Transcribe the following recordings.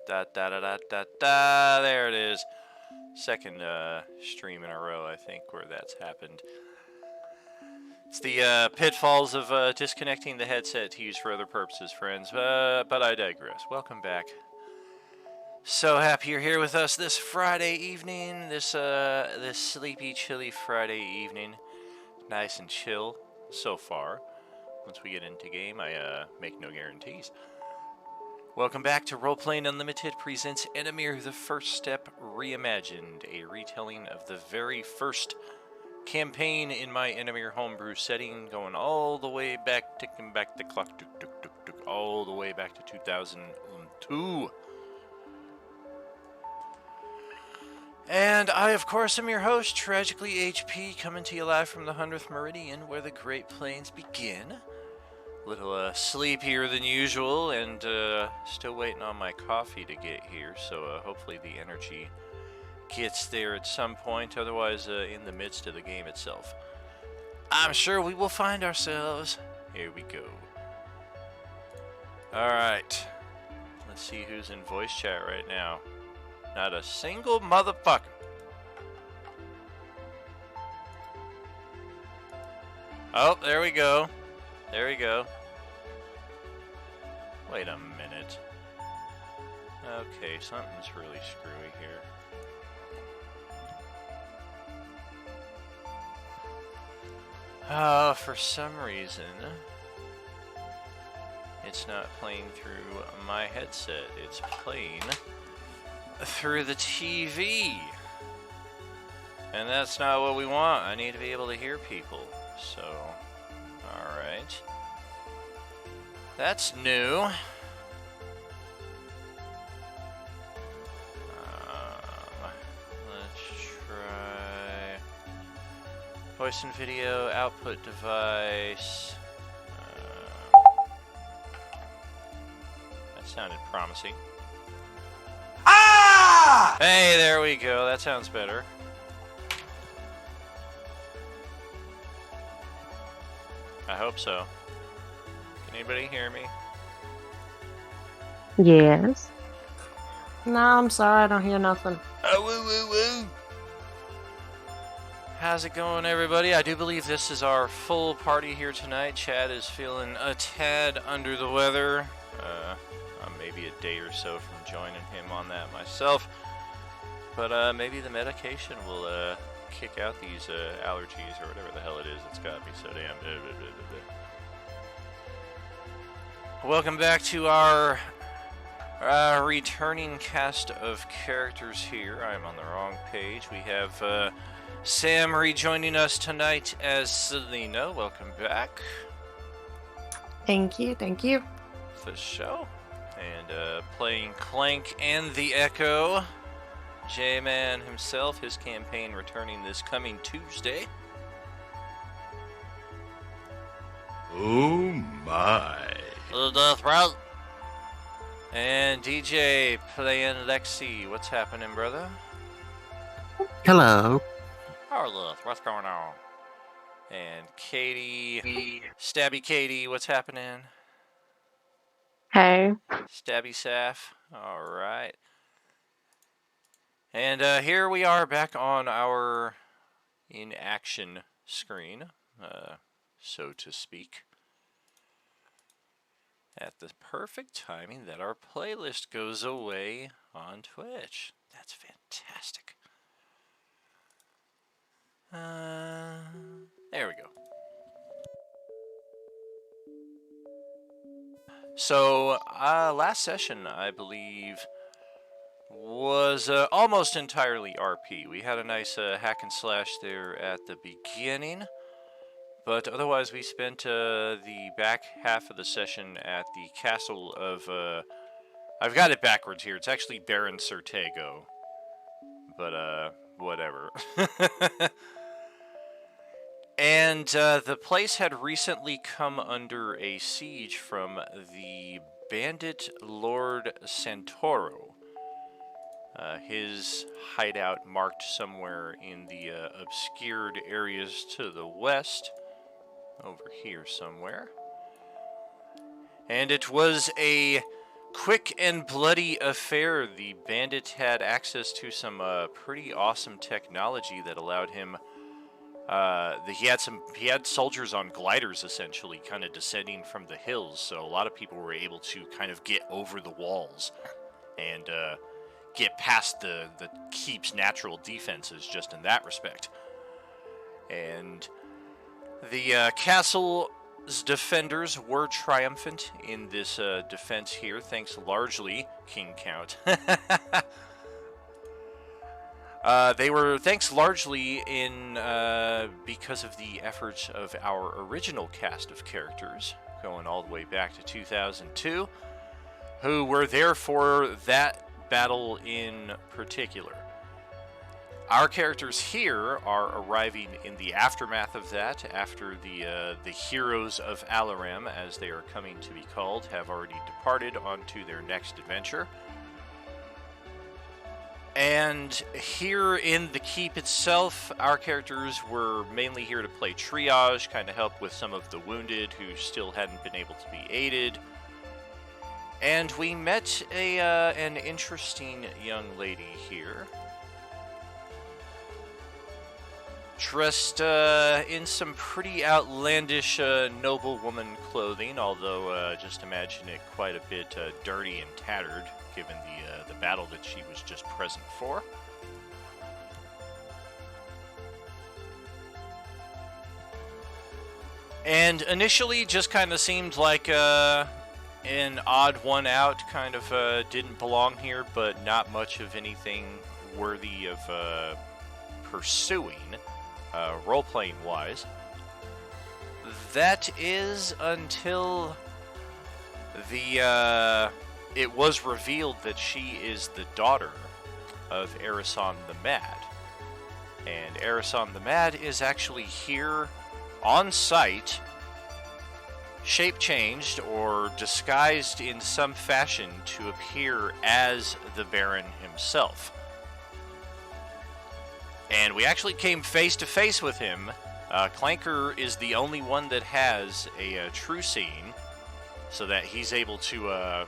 Da da da da da da. There it is. Second stream in a row, I think, where that's happened. It's the pitfalls of disconnecting the headset to use for other purposes, friends. But I digress. Welcome back. So happy you're here with us this Friday evening. This sleepy, chilly Friday evening. Nice and chill so far. Once we get into game, I make no guarantees. Welcome back to Roleplaying Unlimited presents Enemier: The First Step Reimagined, a retelling of the very first campaign in my Enemier homebrew setting, going all the way back, ticking back the clock, all the way back to 2002. And I, of course, am your host, Tragically HP, coming to you live from the 100th Meridian, where the Great Plains begin. A little sleepier than usual, and still waiting on my coffee to get here, so hopefully the energy gets there at some point, otherwise in the midst of the game itself. I'm sure we will find ourselves. Here we go. Alright. Let's see who's in voice chat right now. Not a single motherfucker. Oh, there we go. There we go. Wait a minute. Okay, something's really screwy here. For some reason, it's not playing through my headset. It's playing through the TV. And that's not what we want. I need to be able to hear people. So, alright. That's new. Let's try voice and video output device. That sounded promising. Ah! Hey, there we go. That sounds better. I hope so. Can anybody hear me? Yes. No, I'm sorry, I don't hear nothing. Oh, woo, woo, woo. How's it going, everybody? I do believe this is our full party here tonight. Chad is feeling a tad under the weather. I'm maybe a day or so from joining him on that myself. But maybe the medication will kick out these allergies or whatever the hell it is. It's got me so damn... Welcome back to our returning cast of characters here. I'm on the wrong page. We have Sam rejoining us tonight as Selena. Welcome back. Thank you, thank you. For show. And playing Clank and the Echo, J-Man himself, his campaign returning this coming Tuesday. Oh my. Little Death Route. And DJ playing Lexi. What's happening, brother? Hello. Harloth, what's going on? And Katie, Stabby Katie, what's happening? Hey. Stabby Saf. Alright. And here we are back on our in-action screen, so to speak. At the perfect timing that our playlist goes away on Twitch. That's fantastic. There we go. So, last session, I believe, was almost entirely RP. We had a nice hack and slash there at the beginning. But otherwise, we spent the back half of the session at the castle of... I've got it backwards here. It's actually Baron Surtago. But, whatever. And the place had recently come under a siege from the bandit Lord Santoro. His hideout marked somewhere in the obscured areas to the west. Over here somewhere. And it was a quick and bloody affair. The bandit had access to some pretty awesome technology that allowed him. He had soldiers on gliders essentially, kind of descending from the hills. So a lot of people were able to kind of get over the walls and get past the keep's natural defenses just in that respect. And the castle's defenders were triumphant in this defense here, thanks largely, King Count. They were thanks largely in because of the efforts of our original cast of characters, going all the way back to 2002, who were there for that battle in particular. Our characters here are arriving in the aftermath of that, after the heroes of Alaram, as they are coming to be called, have already departed onto their next adventure. And here in the keep itself, our characters were mainly here to play triage, kind of help with some of the wounded who still hadn't been able to be aided. And we met an interesting young lady here, dressed in some pretty outlandish noblewoman clothing, although just imagine it quite a bit dirty and tattered, given the battle that she was just present for. And initially just kind of seemed like an odd one out, kind of didn't belong here, but not much of anything worthy of pursuing, role-playing wise. That is until it was revealed that she is the daughter of Erison the Mad. And Erison the Mad is actually here on site, shape-changed or disguised in some fashion to appear as the Baron himself. And we actually came face-to-face with him. Clanker is the only one that has a true seeing, so that he's able to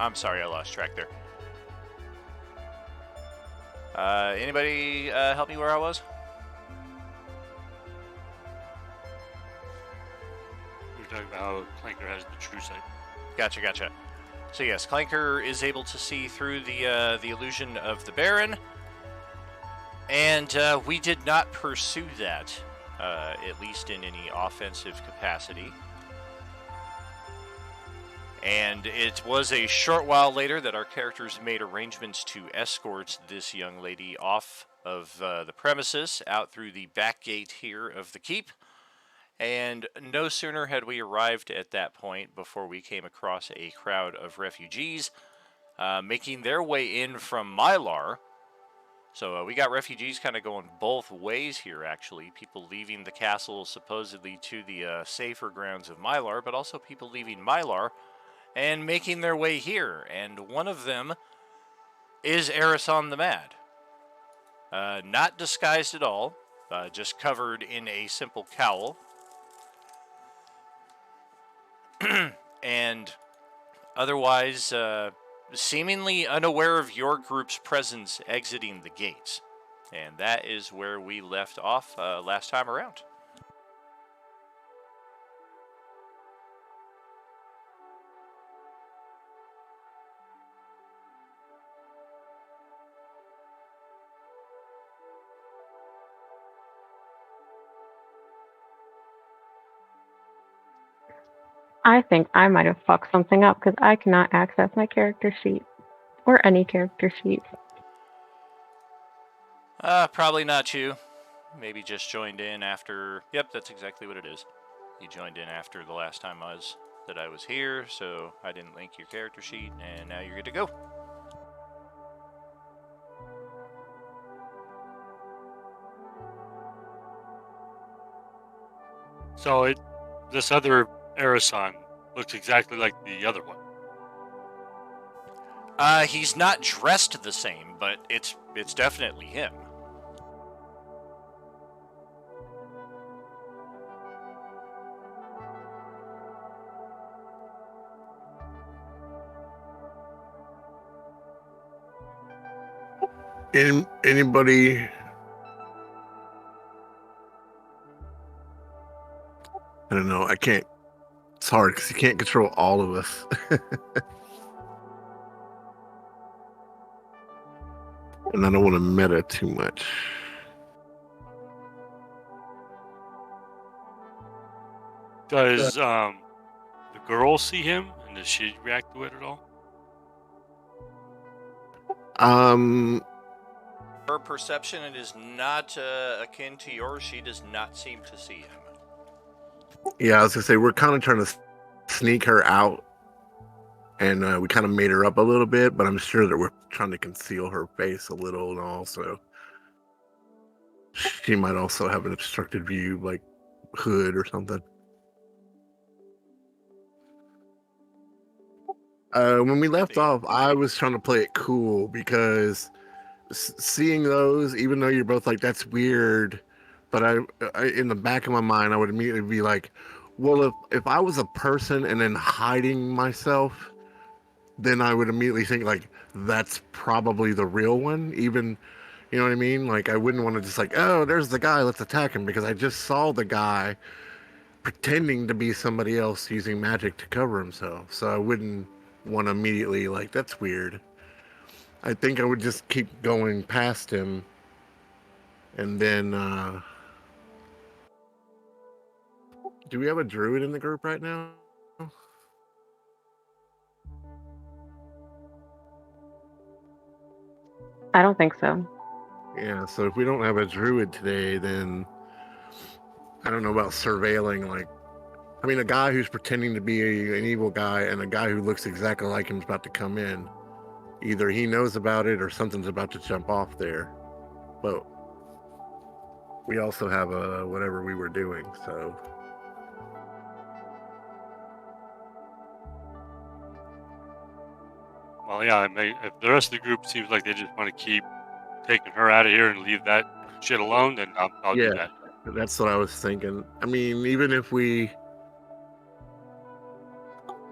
I'm sorry, I lost track there. Anybody help me where I was? We were talking about how Clanker has the true sight. Gotcha. So yes, Clanker is able to see through the illusion of the Baron, and we did not pursue that, at least in any offensive capacity. And it was a short while later that our characters made arrangements to escort this young lady off of the premises, out through the back gate here of the keep. And no sooner had we arrived at that point before we came across a crowd of refugees making their way in from Mylar. So we got refugees kind of going both ways here, actually. People leaving the castle supposedly to the safer grounds of Mylar, but also people leaving Mylar and making their way here. And one of them is Erison the Mad. Not disguised at all, just covered in a simple cowl. And otherwise, seemingly unaware of your group's presence exiting the gates. And that is where we left off last time around. I think I might have fucked something up because I cannot access my character sheet or any character sheet. Probably not you. Maybe just joined in after. Yep, that's exactly what it is. You joined in after the last time I was here, so I didn't link your character sheet, and now you're good to go. So this other Erison looks exactly like the other one. He's not dressed the same, but it's definitely him. Anybody? I don't know. I can't. It's hard because you can't control all of us. And I don't want to meta too much. Does the girl see him, and does she react to it at all? Her perception is not akin to yours. She does not seem to see him. Yeah, I was gonna say we're kind of trying to sneak her out, and we kind of made her up a little bit, but I'm sure that we're trying to conceal her face a little, and also she might also have an obstructed view, like hood or something. When we left off, I was trying to play it cool because seeing those, even though you're both like, that's weird, but I in the back of my mind, I would immediately be like, well, if I was a person and then hiding myself, then I would immediately think like that's probably the real one. Even, you know what I mean? Like I wouldn't want to just like, oh, there's the guy, let's attack him, because I just saw the guy pretending to be somebody else using magic to cover himself. So I wouldn't want to immediately like, that's weird. I think I would just keep going past him, and then do we have a druid in the group right now? I don't think so. Yeah, so if we don't have a druid today, then I don't know about surveilling, like, I mean, a guy who's pretending to be an evil guy and a guy who looks exactly like him is about to come in. Either he knows about it or something's about to jump off there. But we also have whatever we were doing, so. Well, yeah. I mean, if the rest of the group seems like they just want to keep taking her out of here and leave that shit alone, then I'll do that. That's what I was thinking. I mean, even if we.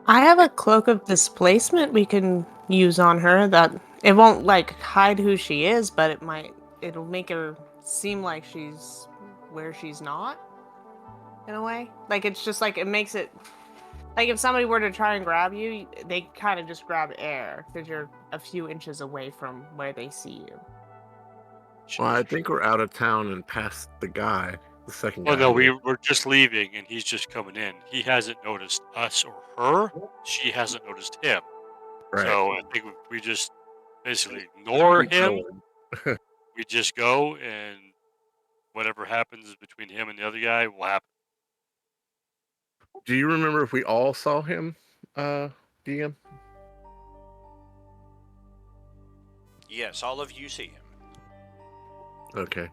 I have a cloak of displacement we can use on her that it won't like hide who she is, but it'll make her seem like she's where she's not in a way. Like it's just like it makes it like if somebody were to try and grab you, they kind of just grab air because you're a few inches away from where they see you. Well, I think we're out of town and past the guy, the second guy. Well, no, we're just leaving, and he's just coming in. He hasn't noticed us or her. She hasn't noticed him. Right. So I think we just basically ignore him. We just go, and whatever happens between him and the other guy will happen. Do you remember if we all saw him, DM? Yes, all of you see him. Okay.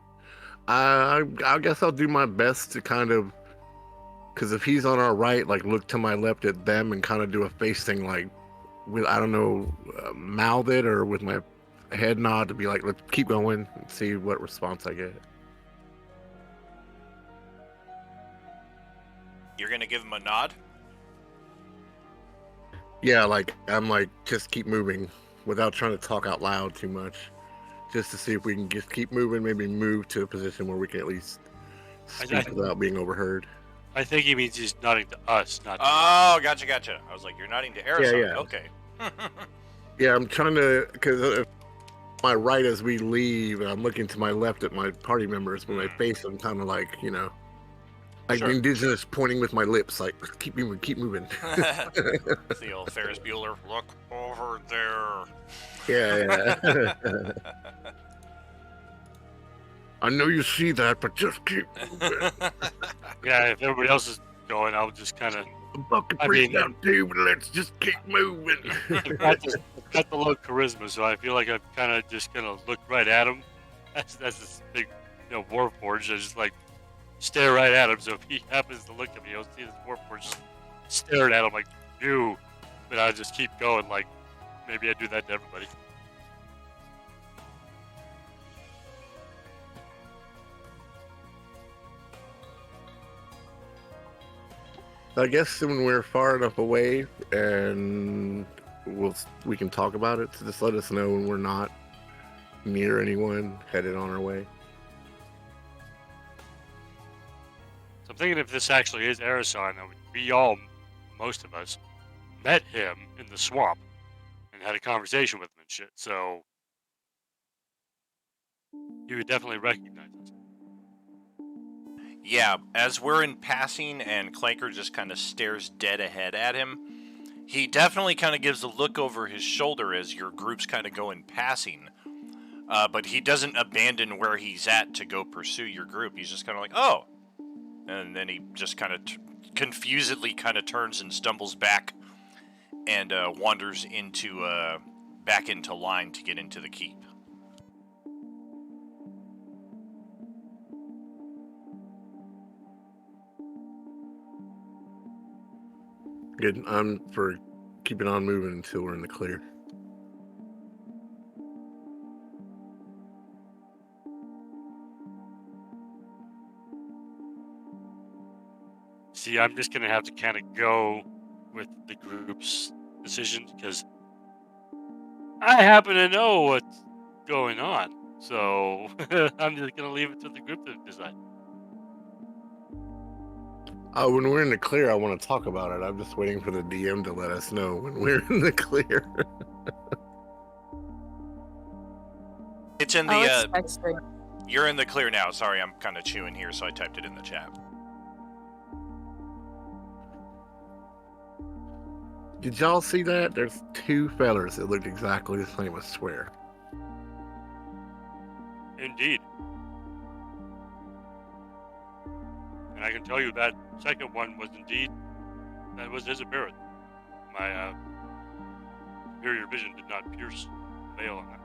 I guess I'll do my best to kind of, because if he's on our right, like look to my left at them and kind of do a face thing, like with, I don't know, mouth it or with my head nod to be like, let's keep going and see what response I get. You're gonna give him a nod? Yeah, like I'm like, just keep moving without trying to talk out loud too much. Just to see if we can just keep moving, maybe move to a position where we can at least speak without being overheard. I think he means he's nodding to us, not to Oh, gotcha. I was like, you're nodding to Arizona. Yeah. Okay. Yeah, I'm trying to, because my right as we leave, and I'm looking to my left at my party members. When I face them, kind of like, you know, like Sure. the indigenous pointing with my lips, like, keep moving, keep moving. It's the old Ferris Bueller. Look over there. Yeah. I know you see that, but just keep moving. Yeah, if everybody else is going, I'll just kind of. I'm fucking pretty down too, but let's just keep moving. I've got the low charisma, so I feel like I'm kind of just gonna look right at him. That's this big, Warforged. I just like stare right at him. So if he happens to look at me, I'll see this Warforged just staring at him like you. But I just keep going, like Maybe I do that to everybody. I guess when we're far enough away and we can talk about it, so just let us know when we're not near anyone headed on our way. So I'm thinking if this actually is Arison, we all, most of us, met him in the swamp and had a conversation with him and shit. So he would definitely recognize us. Yeah, as we're in passing and Clanker just kind of stares dead ahead at him, he definitely kind of gives a look over his shoulder as your group's kind of going passing. But he doesn't abandon where he's at to go pursue your group. He's just kind of like, oh. And then he just kind of confusedly kind of turns and stumbles back and wanders into back into line to get into the keep. Good. I'm for keeping on moving until we're in the clear. See, I'm just gonna have to kind of go with the group's decisions because I happen to know what's going on. So I'm just gonna leave it to the group to decide. When we're in the clear, I want to talk about it. I'm just waiting for the DM to let us know when we're in the clear. It's in Oh, the. it's texted. You're in the clear now. Sorry, I'm kind of chewing here, so I typed it in the chat. Did y'all see that? There's two fellers that looked exactly the same, I swear. Indeed. And I can tell you that second one was indeed, that was his appearance. My superior vision did not pierce the veil on that.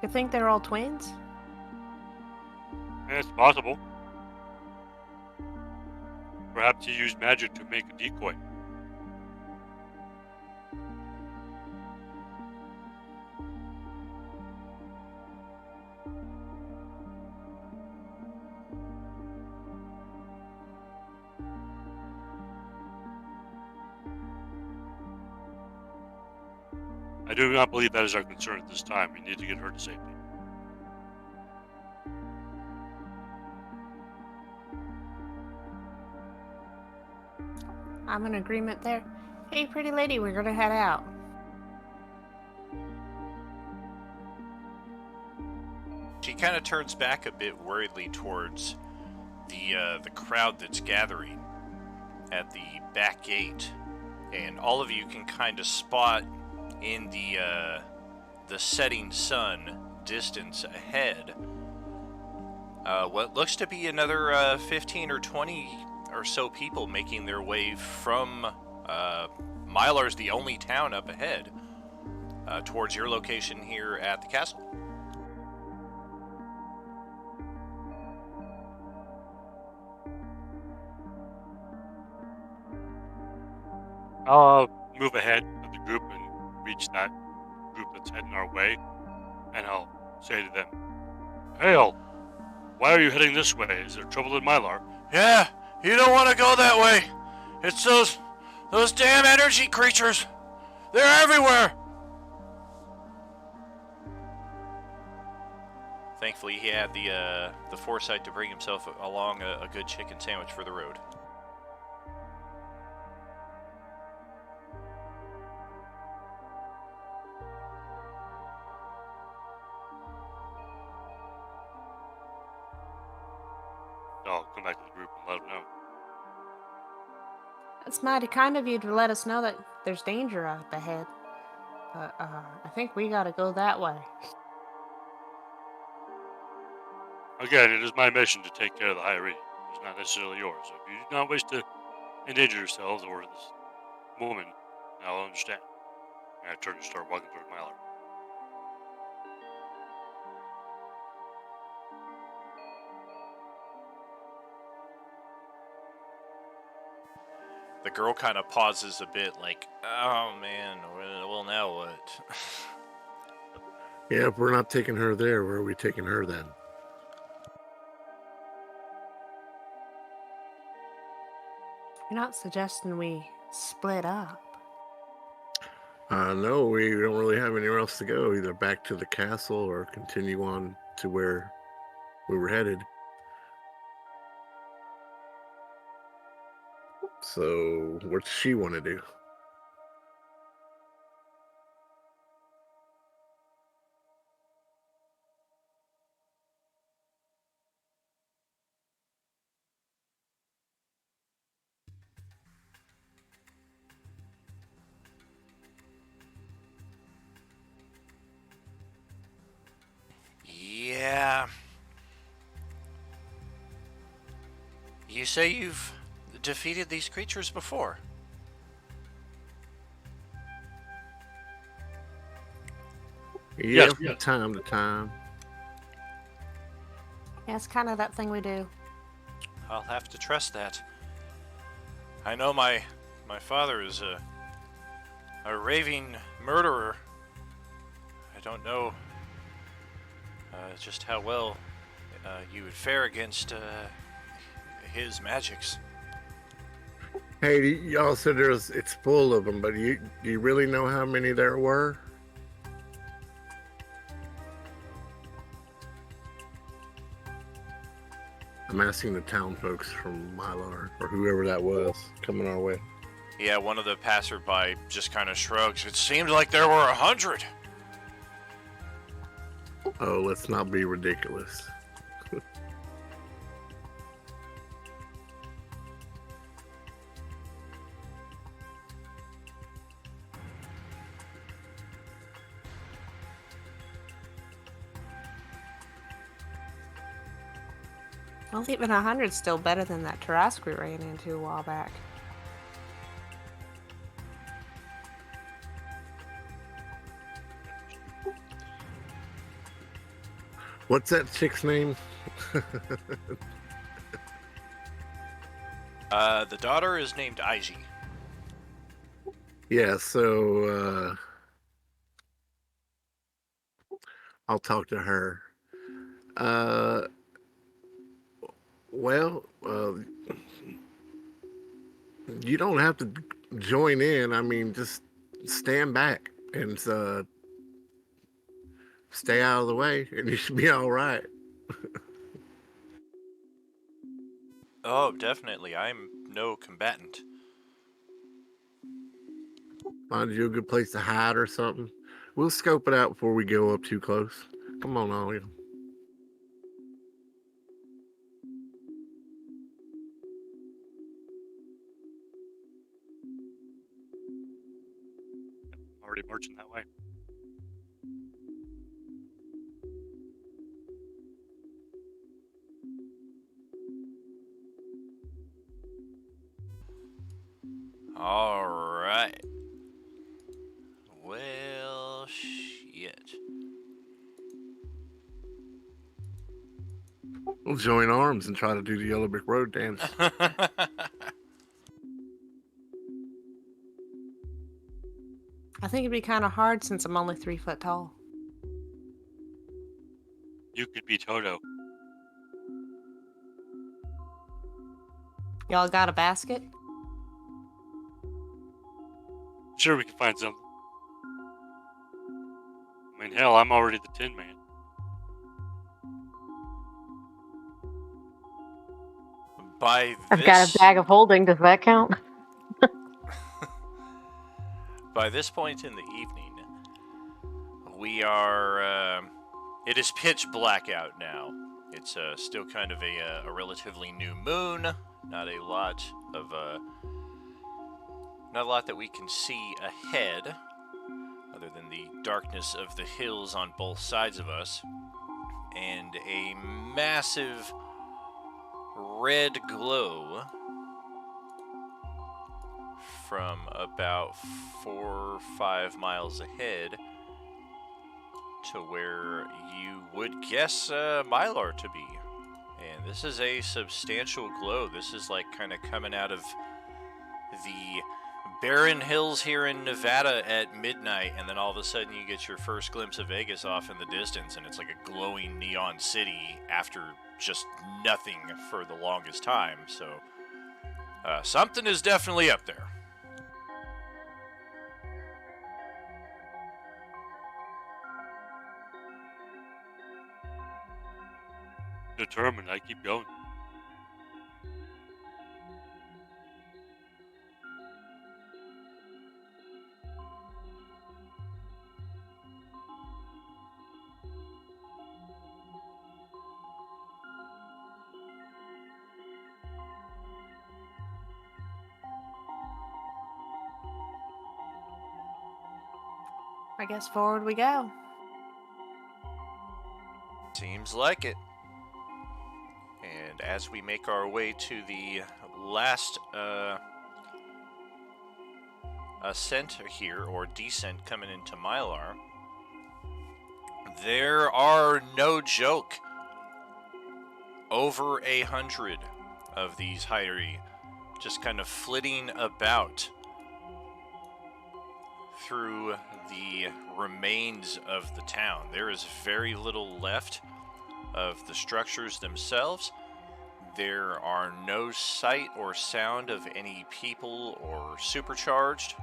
You think they're all twins? And it's possible. Perhaps he used magic to make a decoy. I do not believe that is our concern at this time. We need to get her to safety. I'm in agreement there. Hey, pretty lady, we're gonna head out. She kind of turns back a bit worriedly towards the crowd that's gathering at the back gate, and all of you can kind of spot in the setting sun distance ahead what looks to be another 15 or 20 or so people making their way from Mylar's the only town up ahead towards your location here at the castle. I'll move ahead of the group and reach that group that's heading our way, and I'll say to them, "Hail! Why are you heading this way? Is there trouble in Mylar?" Yeah, you don't want to go that way. It's those damn energy creatures. They're everywhere. Thankfully, he had the foresight to bring himself along a good chicken sandwich for the road. I'll come back to the group and let them know. It's mighty kind of you to let us know that there's danger up ahead. But I think we gotta go that way. Again, it is my mission to take care of the Hyrule. It's not necessarily yours. So if you do not wish to endanger yourselves or this woman, I'll understand. And I turn to start walking toward Mylar. The girl kind of pauses a bit, like, oh man, well now what? Yeah, if we're not taking her there, where are we taking her then? You're not suggesting we split up? No, we don't really have anywhere else to go. Either back to the castle or continue on to where we were headed. So, what does she want to do? Yeah. You say you've defeated these creatures before? Yeah, Yes. from time to time. Yeah, it's kind of that thing we do. I'll have to trust that. I know my father is a raving murderer. I don't know just how well you would fare against his magics. Hey, y'all said it's full of them, but do you really know how many there were? I'm asking the town folks from Mylar, or whoever that was, coming our way. Yeah, one of the passerby just kind of shrugs. It seemed like there were 100. Oh, let's not be ridiculous. Well, even 100's still better than that Tarask we ran into a while back. What's that chick's name? The daughter is named Aiji. Yeah, so I'll talk to her. Well, you don't have to join in. I mean, just stand back and stay out of the way, and you should be all right. Oh, definitely. I'm no combatant. Find you a good place to hide or something. We'll scope it out before we go up too close. Come on, all you. Already marching that way. All right. Well, shit. We'll join arms and try to do the Yellow Brick Road dance. I think it'd be kind of hard since I'm only 3 foot tall. You could be Toto. Y'all got a basket? Sure, we can find something. I mean, hell, I'm already the Tin Man. By I've got a bag of holding. Does that count? By this point in the evening, we are. It is pitch black out now. It's still kind of a relatively new moon. Not a lot that we can see ahead, other than the darkness of the hills on both sides of us, and a massive red glow from about 4 or 5 miles ahead to where you would guess Mylar to be. And this is a substantial glow. This is like kind of coming out of the barren hills here in Nevada at midnight, and then all of a sudden you get your first glimpse of Vegas off in the distance, and it's like a glowing neon city after just nothing for the longest time. So something is definitely up there. Determined. I keep going. I guess forward we go. Seems like it. And as we make our way to the last ascent here, or descent coming into Mylar, there are, no joke, over 100 of these Hydery just kind of flitting about through the remains of the town. There is very little left of the structures themselves. There are no sight or sound of any people or supercharged.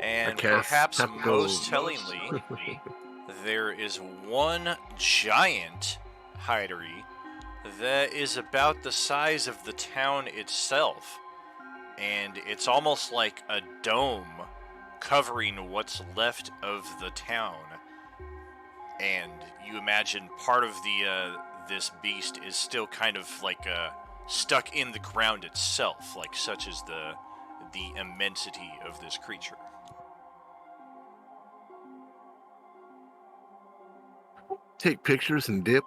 And perhaps most tellingly, there is one giant Hydery that is about the size of the town itself. And it's almost like a dome covering what's left of the town. And you imagine part of the this beast is still kind of like stuck in the ground itself, like such is the immensity of this creature. Take pictures and dip.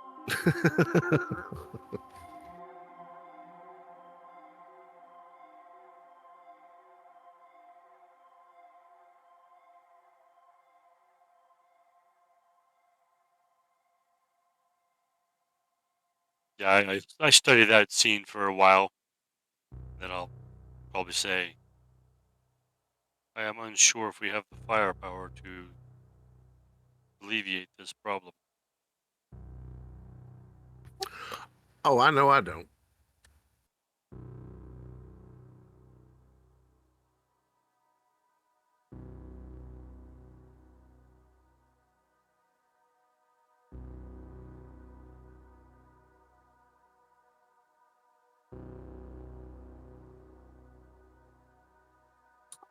Yeah, I studied that scene for a while. Then I'll probably say, I am unsure if we have the firepower to alleviate this problem. Oh, I know I don't.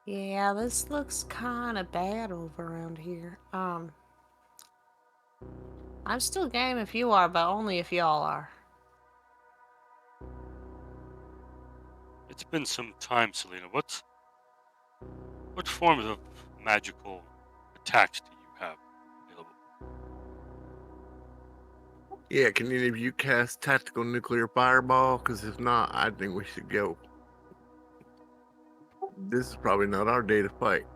Yeah, this looks kind of bad over around here. I'm still game if you are, but only if y'all are. It's been some time, Selena. What forms of magical attacks do you have available? Yeah, can any of you cast tactical nuclear fireball? Because if not, I think we should go. This is probably not our day to fight.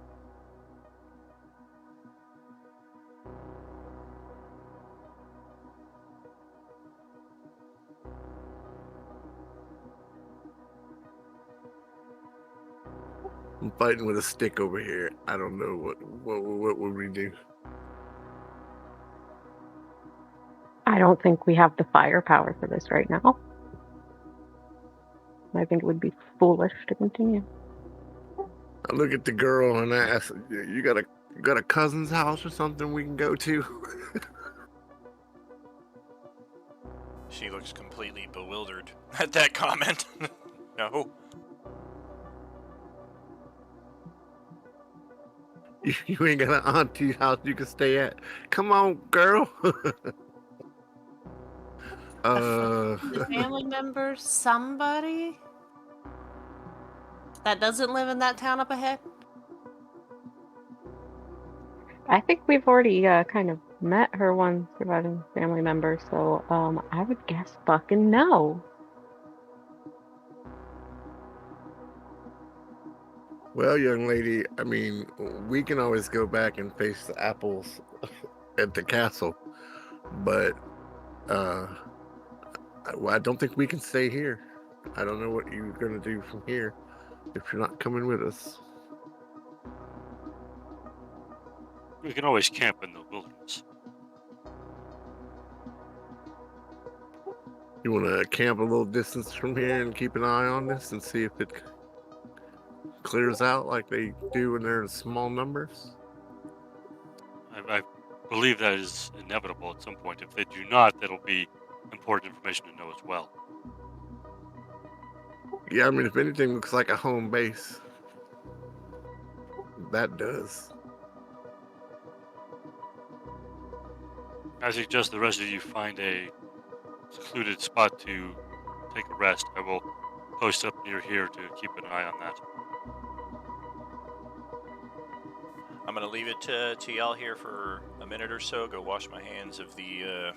I'm fighting with a stick over here. I don't know what would we do. I don't think we have the firepower for this right now. I think it would be foolish to continue. I look at the girl and I ask, "You got a cousin's house or something we can go to?" She looks completely bewildered at that comment. No. You ain't got an auntie's house you can stay at. Come on, girl. The family member, somebody that doesn't live in that town up ahead? I think we've already kind of met her one surviving family member, so I would guess fucking no. Well, young lady, I mean, we can always go back and face the apples at the castle, but I don't think we can stay here. I don't know what you're gonna do from here if you're not coming with us. We can always camp in the wilderness. You want to camp a little distance from here and keep an eye on this and see if it clears out like they do when they're in small numbers? I believe that is inevitable at some point. If they do not, that'll be important information to know as well. Yeah, I mean, if anything looks like a home base, that does. I suggest the rest of you find a secluded spot to take a rest. I will post up near here to keep an eye on that. I'm gonna leave it to y'all here for a minute or so. Go wash my hands of the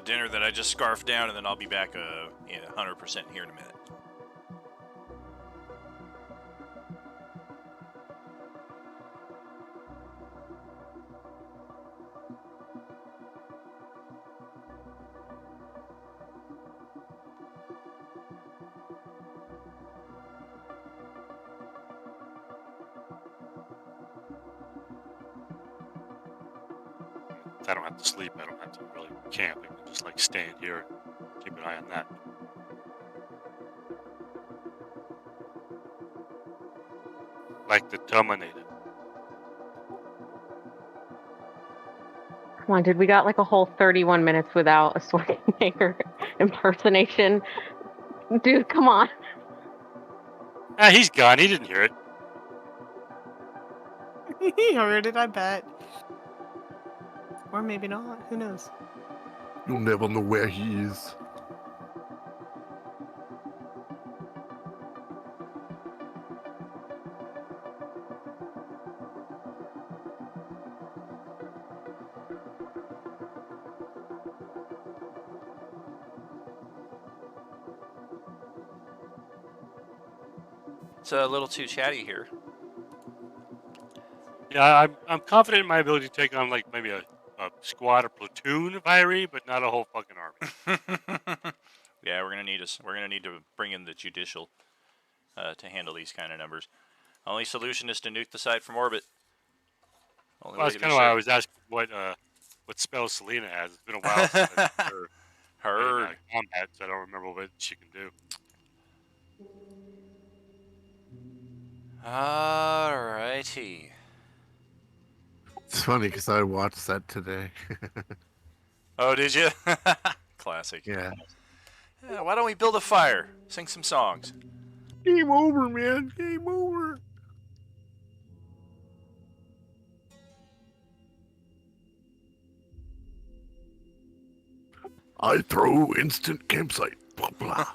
dinner that I just scarfed down, and then I'll be back 100% here in a minute. If I don't have to sleep, I don't have to really camp. I can just like stand here and keep an eye on that. Like the Terminator. Come on, dude, we got like a whole 31 minutes without a Schwarzenegger impersonation. Dude, come on. Ah, he's gone. He didn't hear it. He heard it, I bet. Or maybe not. Who knows? You'll never know where he is. It's a little too chatty here. Yeah, I'm confident in my ability to take on like maybe a squad or platoon of Irie, but not a whole fucking army. Yeah, we're gonna need to bring in the judicial to handle these kind of numbers. Only solution is to nuke the site from orbit. Only Well, way that's to be kind of why I sure. was asking what spells Selena has. It's been a while since I've seen her Heard. in combat, so I don't remember what she can do. Alrighty. It's funny because I watched that today. Oh, did you? Classic. Yeah. Yeah, why don't we build a fire? Sing some songs. Game over, man. Game over. I throw instant campsite. Blah, blah.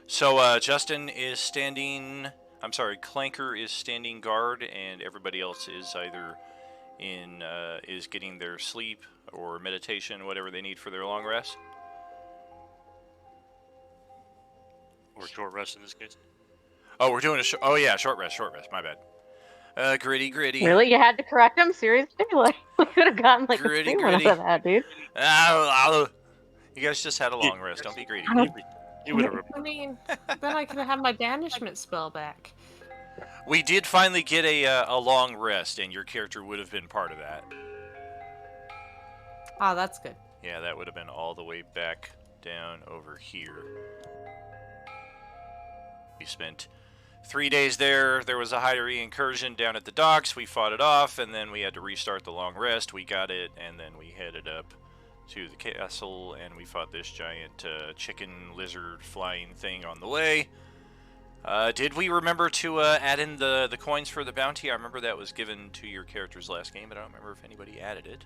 So Justin is standing. I'm sorry, Clanker is standing guard, and everybody else is either is getting their sleep or meditation, whatever they need for their long rest. Or short rest in this case. Oh, we're doing a oh yeah, short rest. My bad. Gritty. Really? You had to correct him? Seriously? Like, we could have gotten like Gritty, a 2-1 out of that, dude. You guys just had a long rest. Don't be greedy. He would have. I mean, then I could have my banishment spell back. We did finally get a long rest, and your character would have been part of that. Ah, that's good. Yeah, that would have been all the way back down over here. We spent 3 days there. There was a Hidery incursion down at the docks. We fought it off, and then we had to restart the long rest. We got it, and then we headed up to the castle, and we fought this giant chicken lizard flying thing on the way. Did we remember to add in the coins for the bounty? I remember that was given to your character's last game, but I don't remember if anybody added it.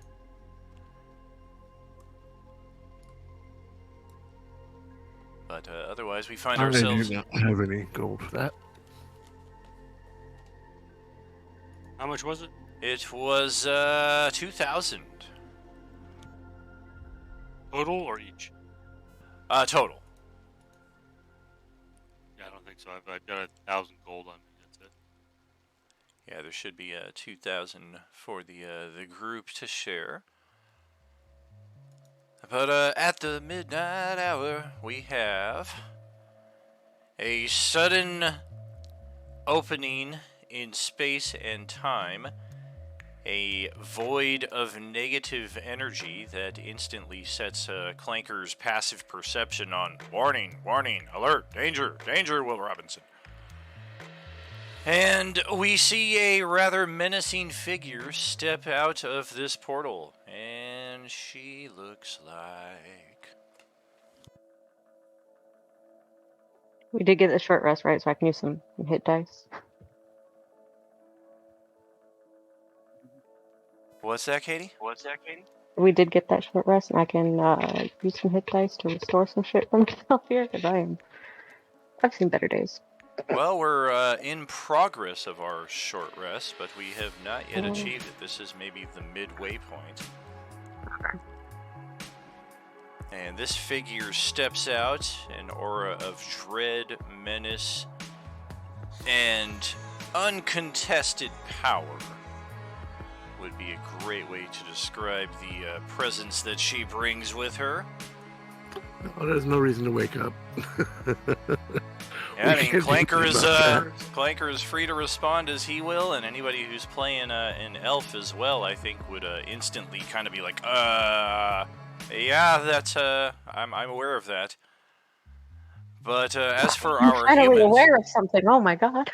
But otherwise, we find ourselves... I do not have any gold for that. How much was it? It was 2,000. Total or each? Total. Yeah, I don't think so. I've got 1,000 gold on me. That's it. Yeah, there should be 2,000 for the group to share. But at the midnight hour, we have a sudden opening in space and time, a void of negative energy that instantly sets Clanker's passive perception on warning, warning, alert, danger, danger, Will Robinson. And we see a rather menacing figure step out of this portal, and she looks like... We did get a short rest, right? So I can use some hit dice. What's that, Katie? We did get that short rest, and I can use some hit dice to restore some shit from myself here, because I've seen better days. Well, we're in progress of our short rest, but we have not yet achieved it. This is maybe the midway point. Okay. And this figure steps out, an aura of dread, menace, and uncontested power would be a great way to describe the presence that she brings with her. Oh, there's no reason to wake up. Yeah, I mean, can't do anything about Clanker is free to respond as he will, and anybody who's playing an elf as well, I think, would instantly kind of be like, yeah, that's, I'm aware of that. But as for I'm our finally humans, aware of something. Oh my god.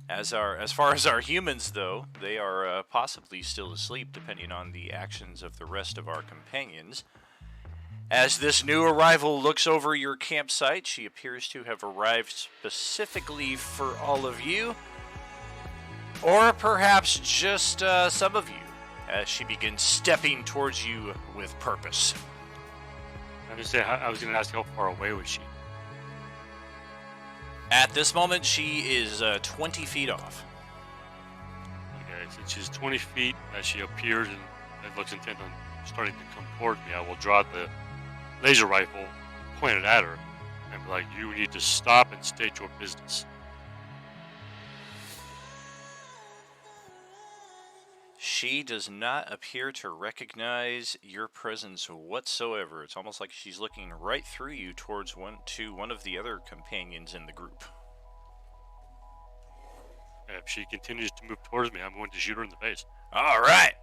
as far as our humans, though, they are possibly still asleep, depending on the actions of the rest of our companions. As this new arrival looks over your campsite, she appears to have arrived specifically for all of you, or perhaps just some of you, as she begins stepping towards you with purpose. I was going to ask how far away was she? At this moment, she is 20 feet off. Okay, since she's 20 feet, as she appears and looks intent on starting to come toward me, I will draw the laser rifle, point it at her, and be like, you need to stop and state your business. She does not appear to recognize your presence whatsoever. It's almost like she's looking right through you towards one of the other companions in the group. And if she continues to move towards me, I'm going to shoot her in the face. All right,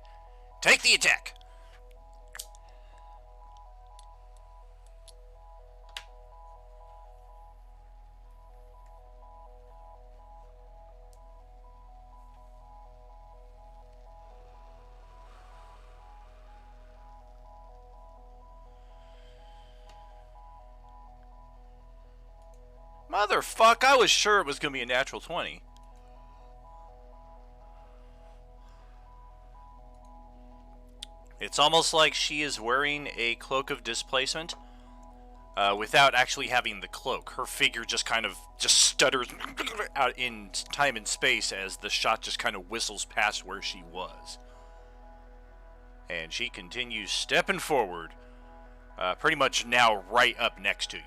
take the attack. Motherfuck, I was sure it was going to be a natural 20. It's almost like she is wearing a cloak of displacement without actually having the cloak. Her figure just stutters out in time and space as the shot just kind of whistles past where she was. And she continues stepping forward, pretty much now right up next to you.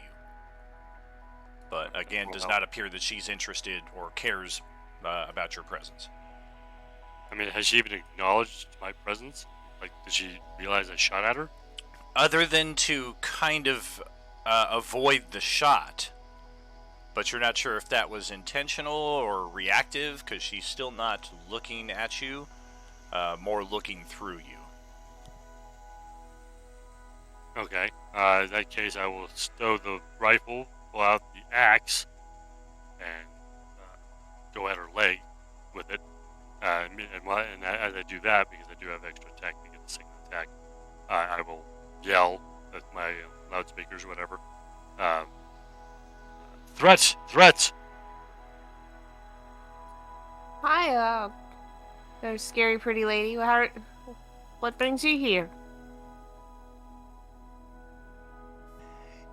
But again, does not appear that she's interested or cares about your presence. I mean, has she even acknowledged my presence? Like, did she realize I shot at her? Other than to kind of avoid the shot. But you're not sure if that was intentional or reactive, because she's still not looking at you, more looking through you. Okay. In that case, I will stow the rifle, pull out the axe, and go at her leg with it. And as I do that, because I do have extra attack to get the second attack, I will yell at my loudspeakers or whatever. Threats! Threats! Hi, there's scary pretty lady. What brings you here?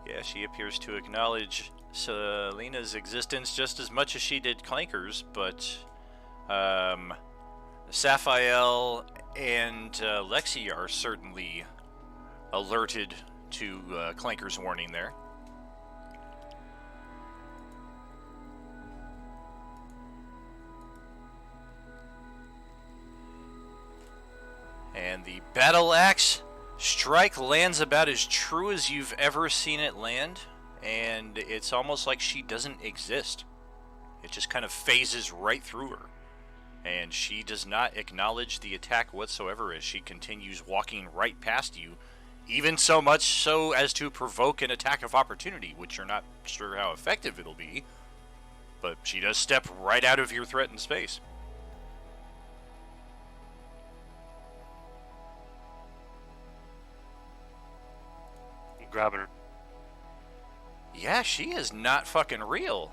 Yeah, she appears to acknowledge Selena's existence just as much as she did Clanker's, but Saphiel and Lexi are certainly alerted to Clanker's warning there. And the battle axe Strike lands about as true as you've ever seen it land, and it's almost like she doesn't exist. It just kind of phases right through her, and she does not acknowledge the attack whatsoever as she continues walking right past you, even so much so as to provoke an attack of opportunity, which you're not sure how effective it'll be, but she does step right out of your threatened space. I'm grabbing her. Yeah, she is not fucking real.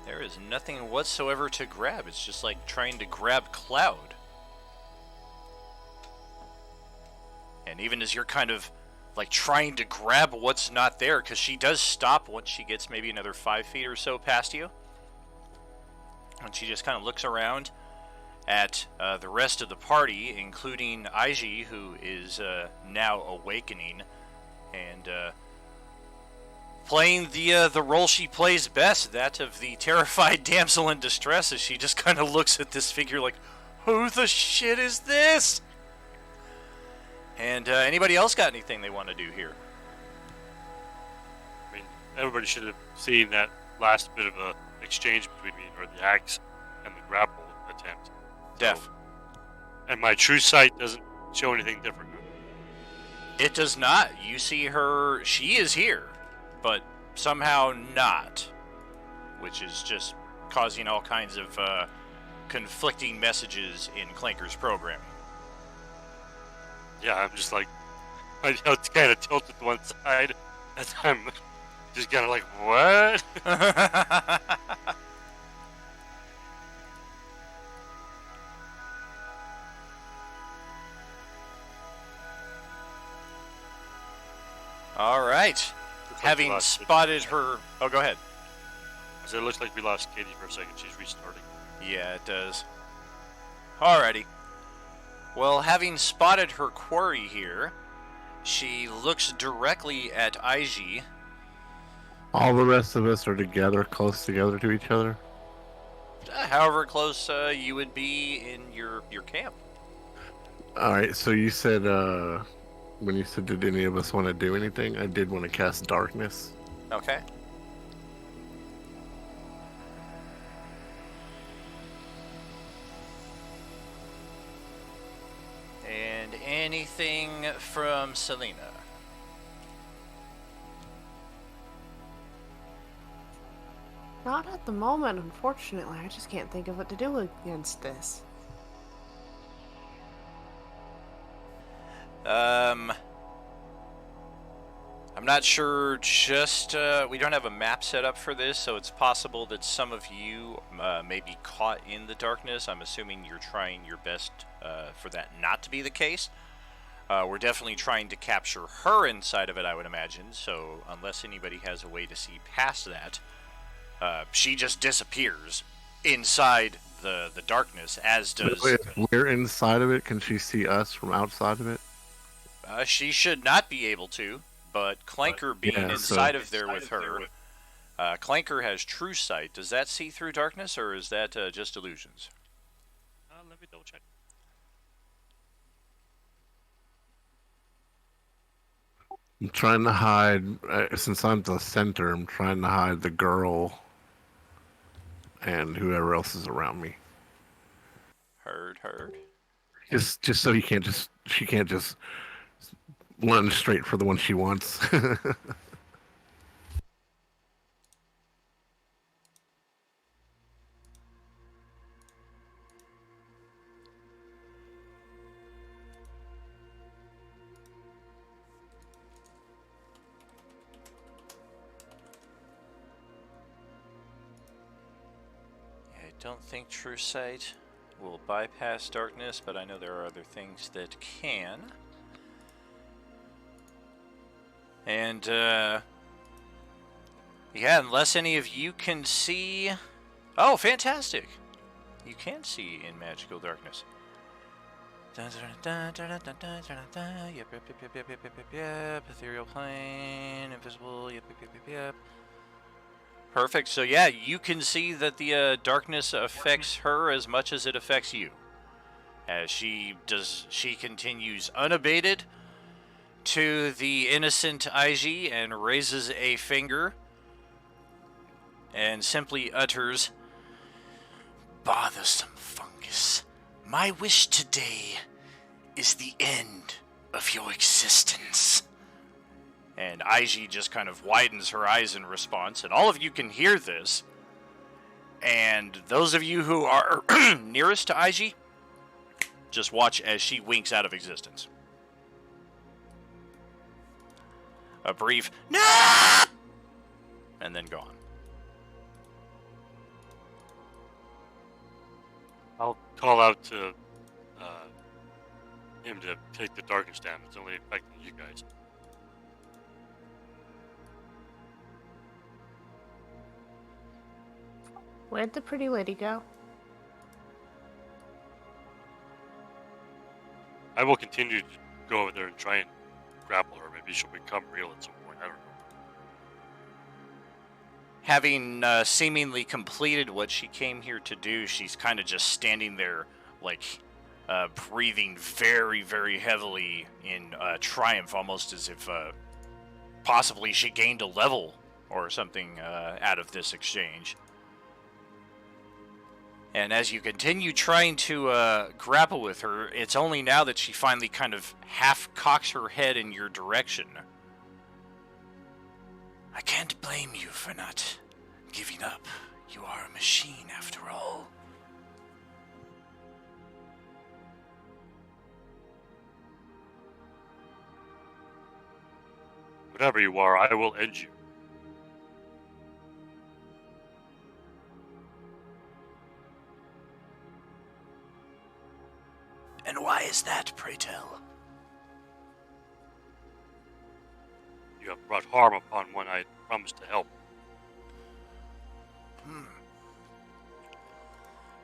There is nothing whatsoever to grab. It's just like trying to grab cloud. And even as you're kind of like trying to grab what's not there, because she does stop once she gets maybe another 5 feet or so past you. And she just kind of looks around at the rest of the party, including Aiji, who is now awakening and playing the role she plays best, that of the terrified damsel in distress, as she just kind of looks at this figure like, who the shit is this? And anybody else got anything they want to do here? I mean, everybody should have seen that last bit of a exchange between me or the axe and the grapple attempt. Def. And my true sight doesn't show anything different. It does not. You see her, she is here, but somehow not, which is just causing all kinds of conflicting messages in Clanker's program. Yeah, I'm just like, my head's kind of tilted to one side, as I'm just kind of like, what? All right. Looks like we Having lost spotted her... Oh, go ahead. I said, it looks like we lost Katie for a second. She's restarting. Yeah, it does. Alrighty. Well, having spotted her quarry here, she looks directly at Aiji. All the rest of us are together, close together to each other. However close you would be in your camp. All right, so you said when you said did any of us want to do anything, I did want to cast darkness. Okay. And anything from Selena? Not at the moment, unfortunately. I just can't think of what to do against this. I'm not sure, just, we don't have a map set up for this, so it's possible that some of you may be caught in the darkness. I'm assuming you're trying your best for that not to be the case. We're definitely trying to capture her inside of it, I would imagine, so unless anybody has a way to see past that, she just disappears inside the darkness, as does... If we're inside of it, can she see us from outside of it? She should not be able to, but Clanker being inside of there with her, Clanker has true sight. Does that see through darkness, or is that just illusions? Let me double check. I'm trying to hide, since I'm the center, I'm trying to hide the girl and whoever else is around me. Heard. Just so she can't just run straight for the one she wants. I don't think true sight will bypass darkness, but I know there are other things that can. And, yeah, unless any of you can see... Oh, fantastic! You can see in magical darkness. Yep. Ethereal plane, invisible, yep. Perfect. So yeah, you can see that the darkness affects her as much as it affects you. as she continues unabated to the innocent Aiji and raises a finger and simply utters, "Bothersome fungus, my wish today is the end of your existence." And Aiji just kind of widens her eyes in response, and all of you can hear this. And those of you who are nearest to Aiji, just watch as she winks out of existence. A brief "No!" and then gone. I'll call out to him to take the darkness down. It's only affecting you guys. Where'd the pretty lady go? I will continue to go over there and try and grapple her. Maybe she'll become real at some point. I don't know. Having seemingly completed what she came here to do, she's kind of just standing there, like, breathing very, very heavily in triumph, almost as if possibly she gained a level or something out of this exchange. And as you continue trying to grapple with her, it's only now that she finally kind of half cocks her head in your direction. "I can't blame you for not giving up. You are a machine, after all." Whatever you are, I will end you. "And why is that, pray tell?" You have brought harm upon one I promised to help.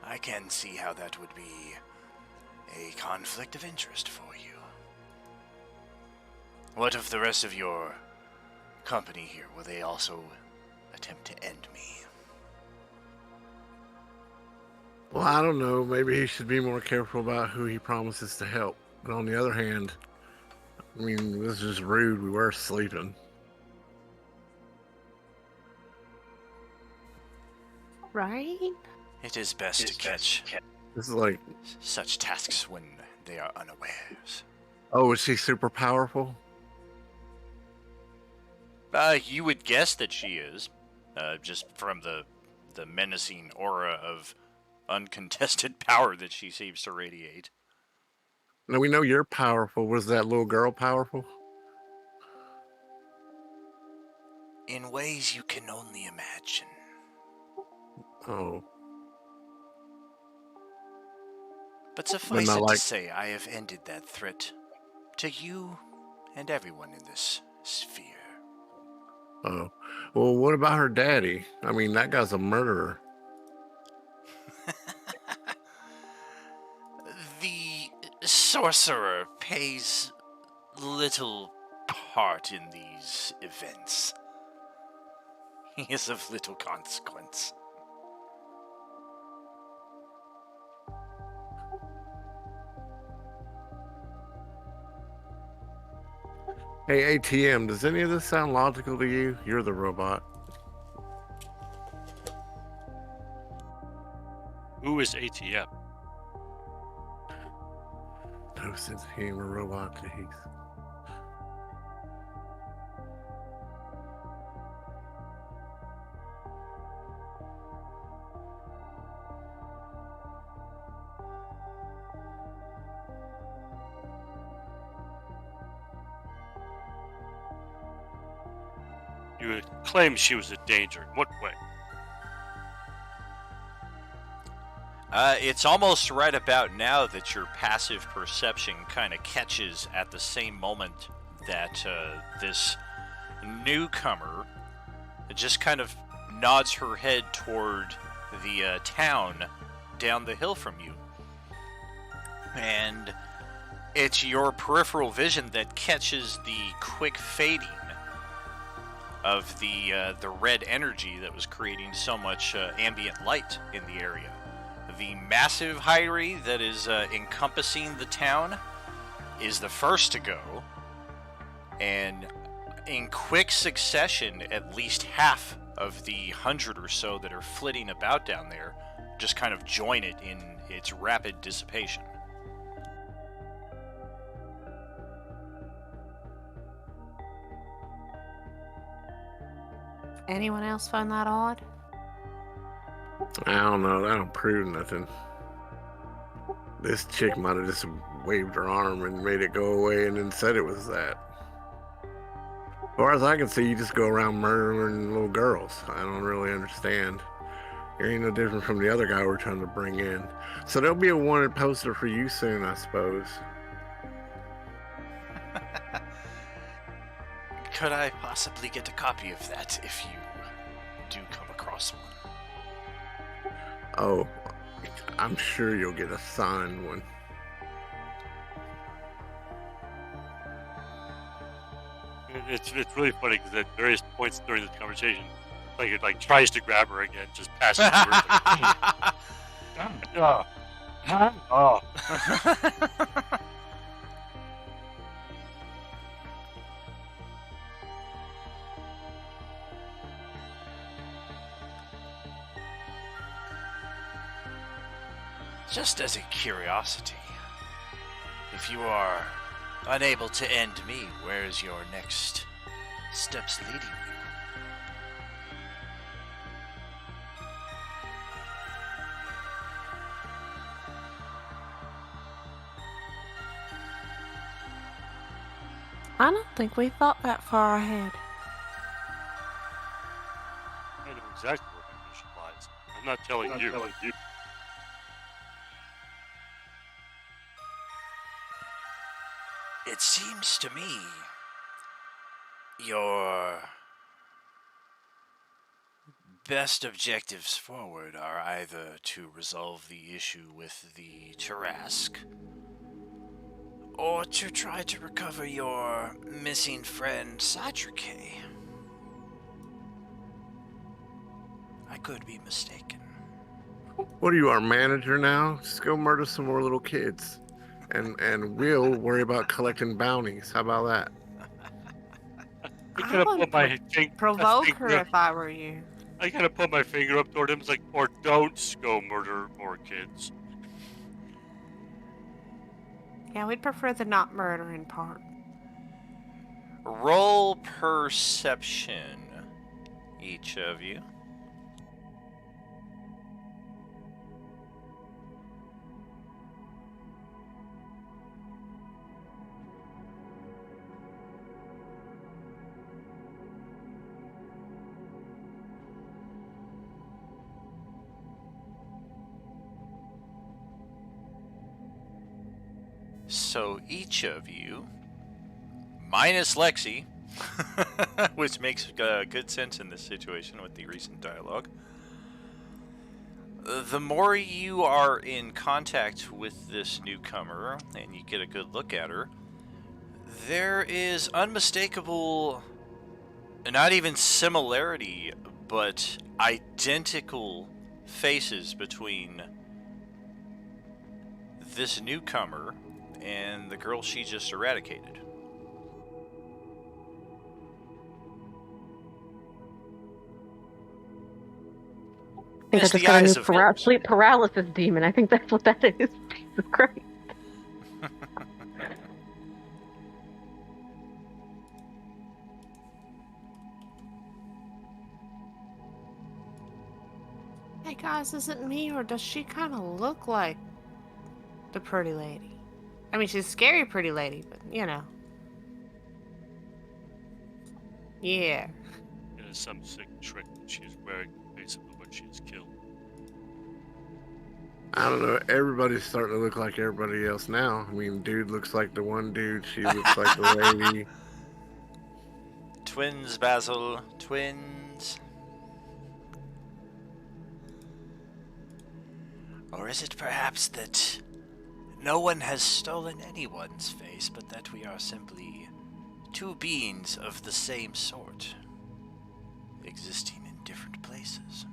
I can see how that would be a conflict of interest for you. What of the rest of your company here? Will they also attempt to end me? Well, I don't know. Maybe he should be more careful about who he promises to help. But on the other hand, I mean, this is rude. We were sleeping. Right? It is best to catch This is like, such tasks when they are unawares. oh, is she super powerful? You would guess that she is, just from the menacing aura of uncontested power that she seems to radiate. Now, we know you're powerful. Was that little girl powerful? In ways you can only imagine. Oh. But suffice not it like- to say, I have ended that threat to you and everyone in this sphere. Oh. Well, what about her daddy? I mean, that guy's a murderer. The sorcerer pays little part in these events. He is of little consequence. Hey, ATM, does any of this sound logical to you? You're the robot. Who is ATM? No sense of humor, robot, please. You claim she was a danger. In what way? It's almost right about now that your passive perception kind of catches at the same moment that this newcomer just kind of nods her head toward the town down the hill from you. And it's your peripheral vision that catches the quick fading of the red energy that was creating so much ambient light in the area. the massive hidery that is encompassing the town is the first to go, and in quick succession, at least half of the 100 or so that are flitting about down there just kind of join it in its rapid dissipation. Anyone else find that odd? I don't know. That don't prove nothing. This chick might have just waved her arm and made it go away and then said it was that. As far as I can see, you just go around murdering little girls. I don't really understand. You ain't no different from the other guy we're trying to bring in. So there'll be a wanted poster for you soon, I suppose. Could I possibly get a copy of that if you do come across one? Oh, I'm sure you'll get a signed one. It's really funny because at various points during this conversation, like it like tries to grab her again, just passes her. Oh. Just as a curiosity, if you are unable to end me, where's your next steps leading you? I don't think we thought that far ahead. I know exactly where my mission lies. I'm not telling you. It seems to me your best objectives forward are either to resolve the issue with the Tarask, or to try to recover your missing friend Satrike. I could be mistaken. What are you, our manager now? Just go murder some more little kids. And we'll worry about collecting bounties. How about that? I I gotta would put my provoke finger her up. if I were you. I gotta put my finger up toward him. It's like, or don't go murder more kids. Yeah, we'd prefer the not murdering part. Roll perception, each of you. So each of you, minus Lexi, which makes good sense in this situation with the recent dialogue, the more you are in contact with this newcomer and you get a good look at her, there is unmistakable, not even similarity, but identical faces between this newcomer and the girl she just eradicated. I think I It's just the got a eyes new of sleep paralysis demon. I think that's what that is. Jesus Christ. Hey guys, is it me or does she kind of look like the pretty lady? I mean, she's a scary pretty lady, but you know. Yeah. It is some sick trick that she is wearing basically when she is killed. I don't know. Everybody's starting to look like everybody else now. I mean, dude looks like the one dude. She looks like the lady. Twins, Basil. Twins. Or is it perhaps that no one has stolen anyone's face, but that we are simply two beings of the same sort, existing in different places?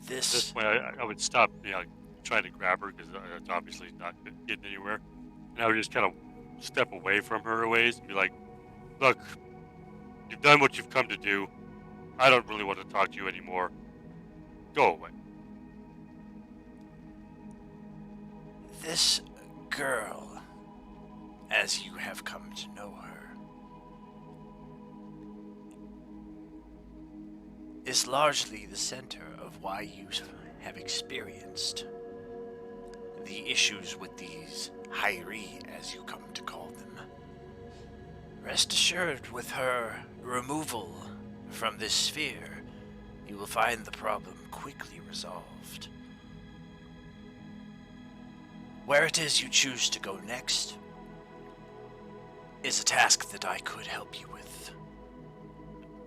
At this This point, I would stop, trying to grab her because it's obviously not getting anywhere, and I would just kind of step away from her a ways and be like, "Look, you've done what you've come to do. I don't really want to talk to you anymore. Go away." this girl, as you have come to know her, is largely the center of why you have experienced the issues with these Hyri, as you come to call them. Rest assured, with her removal from this sphere, you will find the problem quickly resolved. Where it is you choose to go next is a task that I could help you with,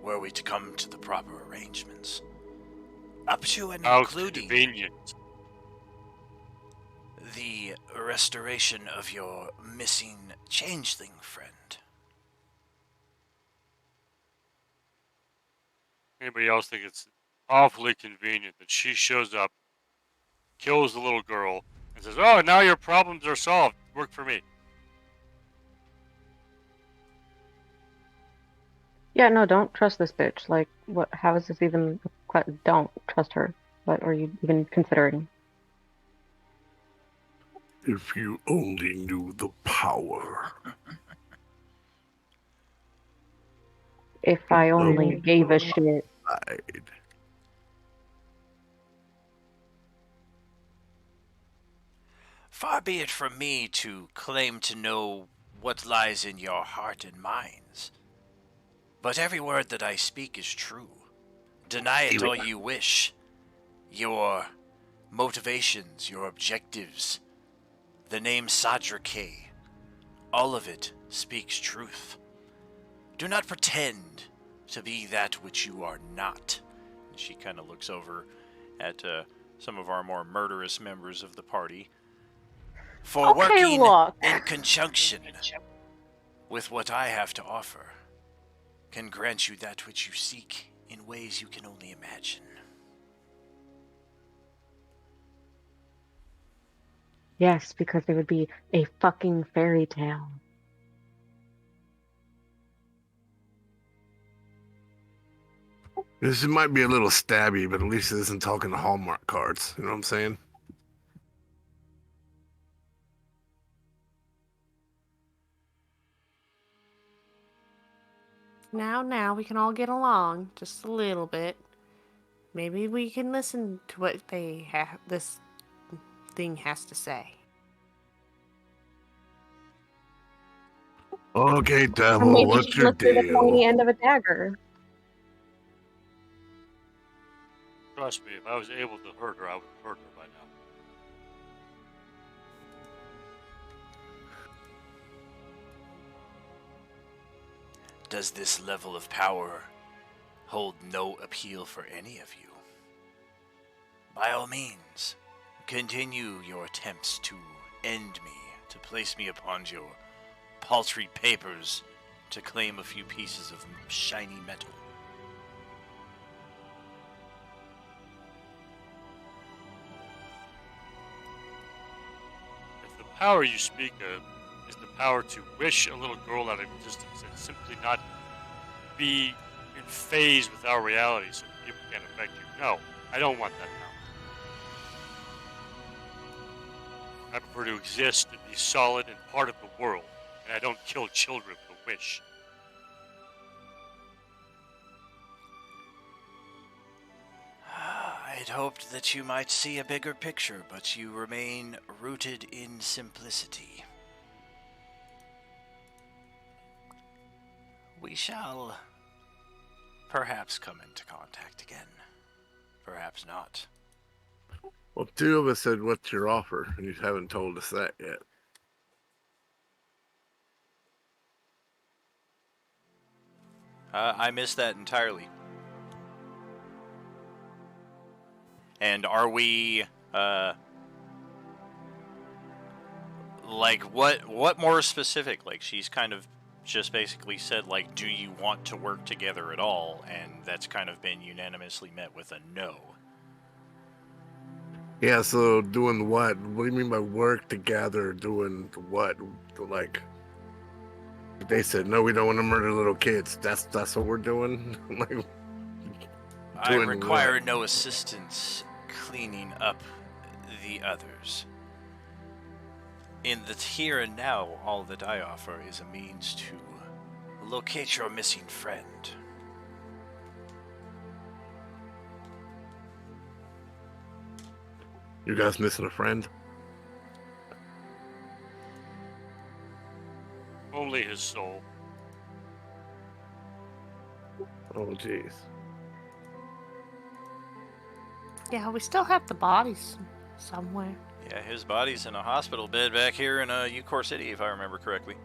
were we to come to the proper arrangements. Up to and How including convenient. the restoration of your missing changeling friend. Anybody else think it's awfully convenient that she shows up, kills the little girl, and says, "Oh, now your problems are solved. Work for me." Yeah, no, don't trust this bitch. Like, what? How is this even? Don't trust her. What are you even considering? If you only knew the power. If I only gave a shit. Far be it from me to claim to know what lies in your heart and minds, but every word that I speak is true. Deny it all you wish. Your motivations, your objectives, the name Sadrake, all of it speaks truth. Do not pretend to be that which you are not. And she kind of looks over at some of our more murderous members of the party. For Okay, working look. in conjunction with what I have to offer can grant you that which you seek in ways you can only imagine. Yes, because it would be a fucking fairy tale. This might be a little stabby, but at least it isn't talking to Hallmark cards. You know what I'm saying? Now, we can all get along just a little bit. Maybe we can listen to what this thing has to say. Okay, Or devil, maybe what's just your look through the deal? pointy end of a dagger. Trust me, if I was able to hurt her, I would have hurt her by now. Does this level of power hold no appeal for any of you? By all means, continue your attempts to end me, to place me upon your paltry papers, to claim a few pieces of shiny metal. If the power you speak of is the power to wish a little girl out of existence and simply not be in phase with our reality so people can't affect you, no, I don't want that power. I prefer to exist and be solid and part of the world, and I don't kill children with a wish. I'd hoped that you might see a bigger picture, but you remain rooted in simplicity. We shall perhaps come into contact again. Perhaps not. Well, two of us said, "What's your offer?" and you haven't told us that yet. I missed that entirely. And are we, like, what more specific? Like, she's kind of just basically said, like, do you want to work together at all? And that's kind of been unanimously met with a no. Yeah, so doing what? What do you mean by work together? Doing what? Like they said, no, we don't want to murder little kids. That's what we're doing. Like I doing require what? no assistance cleaning up the others. In the here and now, all that I offer is a means to locate your missing friend. You guys missing a friend? Only his soul. Oh, jeez. Yeah, we still have the bodies somewhere. Yeah, his body's in a hospital bed back here in Ucore City, if I remember correctly.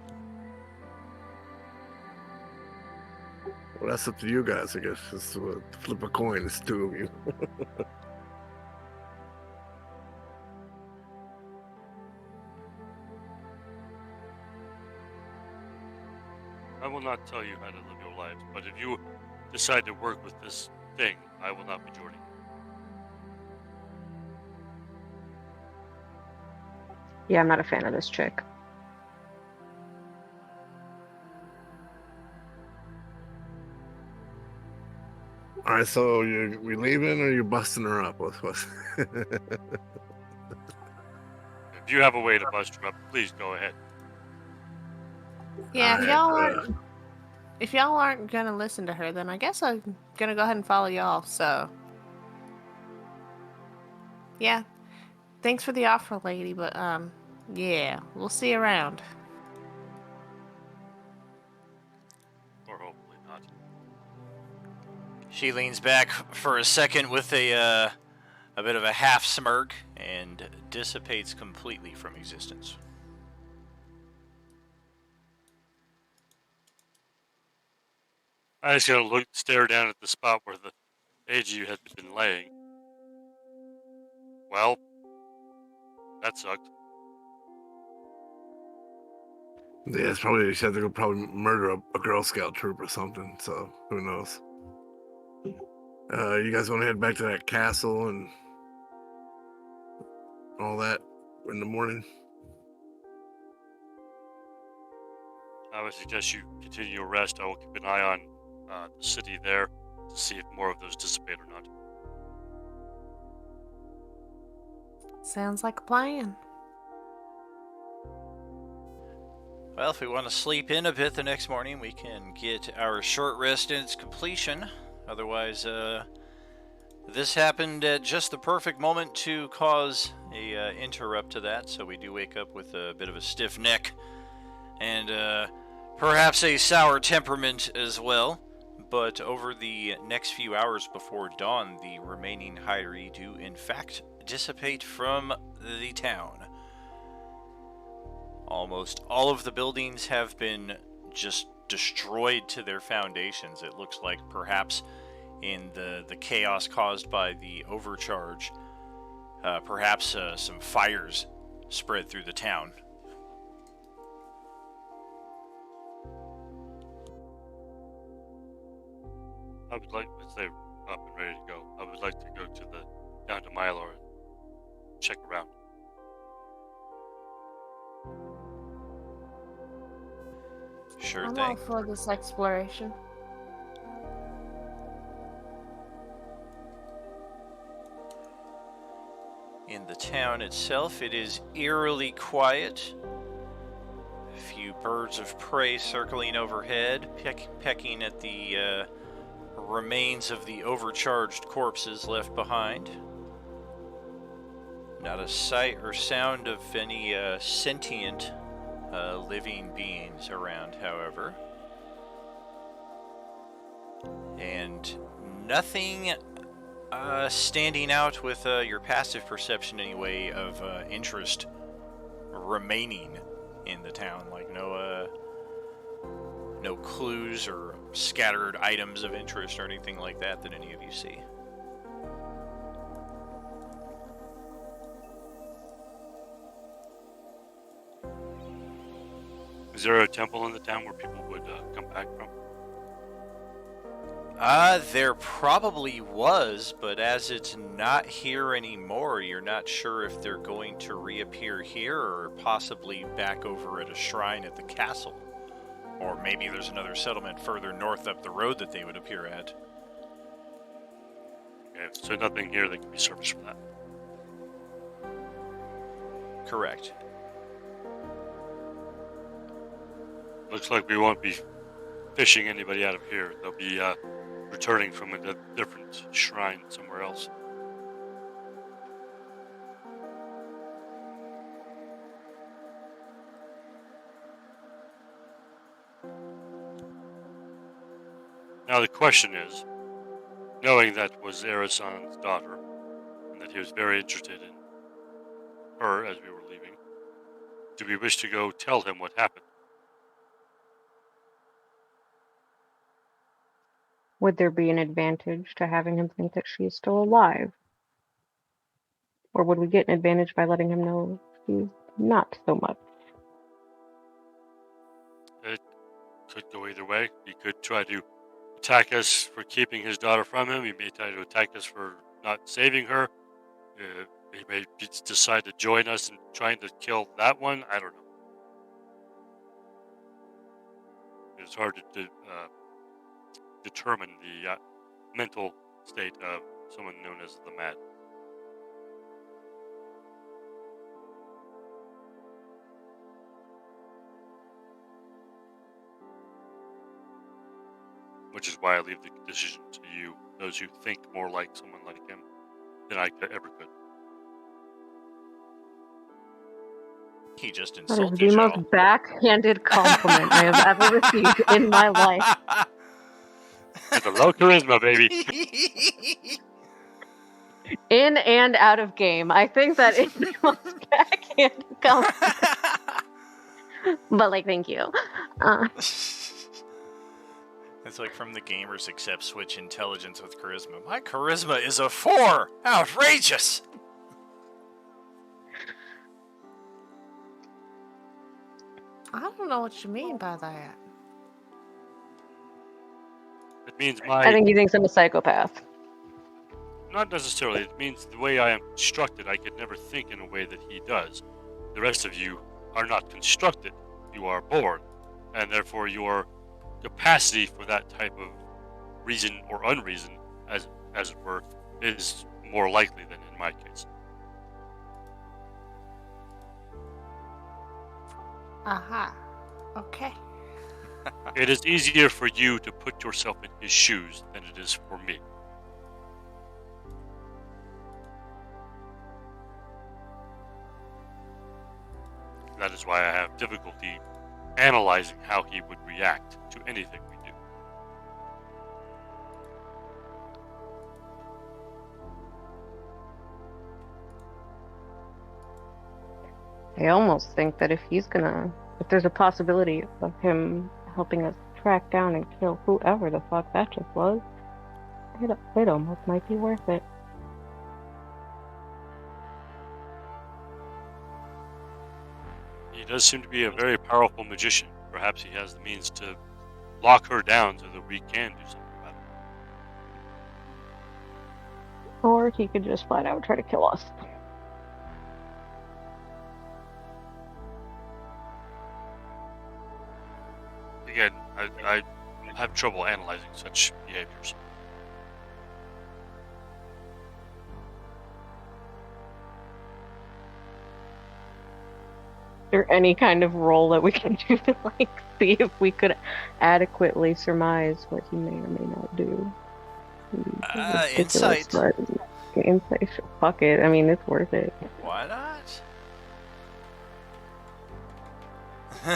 Well, that's up to you guys, I guess. Just flip a coin. It's two of you. I will not tell you how to live your lives, but if you decide to work with this thing, I will not be joining. Yeah, I'm not a fan of this chick. All right, so we leaving or you busting her up? What's If you have a way to bust her up, please go ahead. Yeah, Alright, if y'all aren't gonna listen to her, then I guess I'm gonna go ahead and follow y'all. So, yeah, thanks for the offer, lady. But yeah, we'll see you around. Or hopefully not. She leans back for a second with a bit of a half smirk and dissipates completely from existence. I just gotta stare down at the spot where the AGU had been laying. Well, that sucked. yeah, it's probably she had to go probably murder a Girl Scout troop or something. So who knows? You guys want to head back to that castle and all that in the morning? I would suggest you continue your rest. I will keep an eye on the city there to see if more of those dissipate or not. Sounds like a plan. Well, if we want to sleep in a bit the next morning, we can get our short rest in its completion. Otherwise, this happened at just the perfect moment to cause a interrupt to that, so we do wake up with a bit of a stiff neck and perhaps a sour temperament as well. But over the next few hours before dawn, the remaining Hyri do in fact dissipate from the town. Almost all of the buildings have been just destroyed to their foundations. It looks like perhaps in the chaos caused by the overcharge, perhaps some fires spread through the town. I would like, as they're up and ready to go, I would like to go down to Mylor and check around. Sure I'm thing. all for this exploration. In the town itself, it is eerily quiet. A few birds of prey circling overhead, pecking at the remains of the overcharged corpses left behind. Not a sight or sound of any sentient living beings around, however. And nothing standing out with your passive perception anyway of interest remaining in the town. Like no clues or scattered items of interest or anything like that any of you see. Is there a temple in the town where people would come back from? There probably was, but as it's not here anymore, you're not sure if they're going to reappear here or possibly back over at a shrine at the castle. Or maybe there's another settlement further north up the road that they would appear at. Okay, so nothing here that can be serviced from that. Correct. Looks like we won't be fishing anybody out of here. They'll be returning from a different shrine somewhere else. Now the question is, knowing that was Erasan's daughter, and that he was very interested in her as we were leaving, do we wish to go tell him what happened? Would there be an advantage to having him think that she is still alive? Or would we get an advantage by letting him know she's not so much? It could go either way. He could try to attack us for keeping his daughter from him. He may try to attack us for not saving her. He may decide to join us in trying to kill that one. I don't know. It's hard to determine the mental state of someone known as the Mad. Which is why I leave the decision to you, those who think more like someone like him than I ever could. He just That is insulted the you. most backhanded compliment I have ever received in my life. It's a low charisma, baby. In and out of game. I think that is the most backhanded compliment. But, like, thank you. It's like from the gamers except switch intelligence with charisma. My charisma is a 4! Outrageous! I don't know what you mean by that. It means I think he thinks I'm a psychopath. Not necessarily. It means the way I am constructed, I could never think in a way that he does. The rest of you are not constructed. You are born. And therefore your capacity for that type of reason or unreason, as it were, is more likely than in my case. Aha. Okay. It is easier for you to put yourself in his shoes than it is for me. That is why I have difficulty analyzing how he would react to anything we do. I almost think that if there's a possibility of him helping us track down and kill whoever the fuck that just was, it almost might be worth it. He does seem to be a very powerful magician. Perhaps he has the means to lock her down so that we can do something about it. Or he could just flat out try to kill us. Again, I have trouble analyzing such behaviors. Is there any kind of roll that we can do to see if we could adequately surmise what he may or may not do? Insight. Insight. Fuck it. I mean, it's worth it. Why not?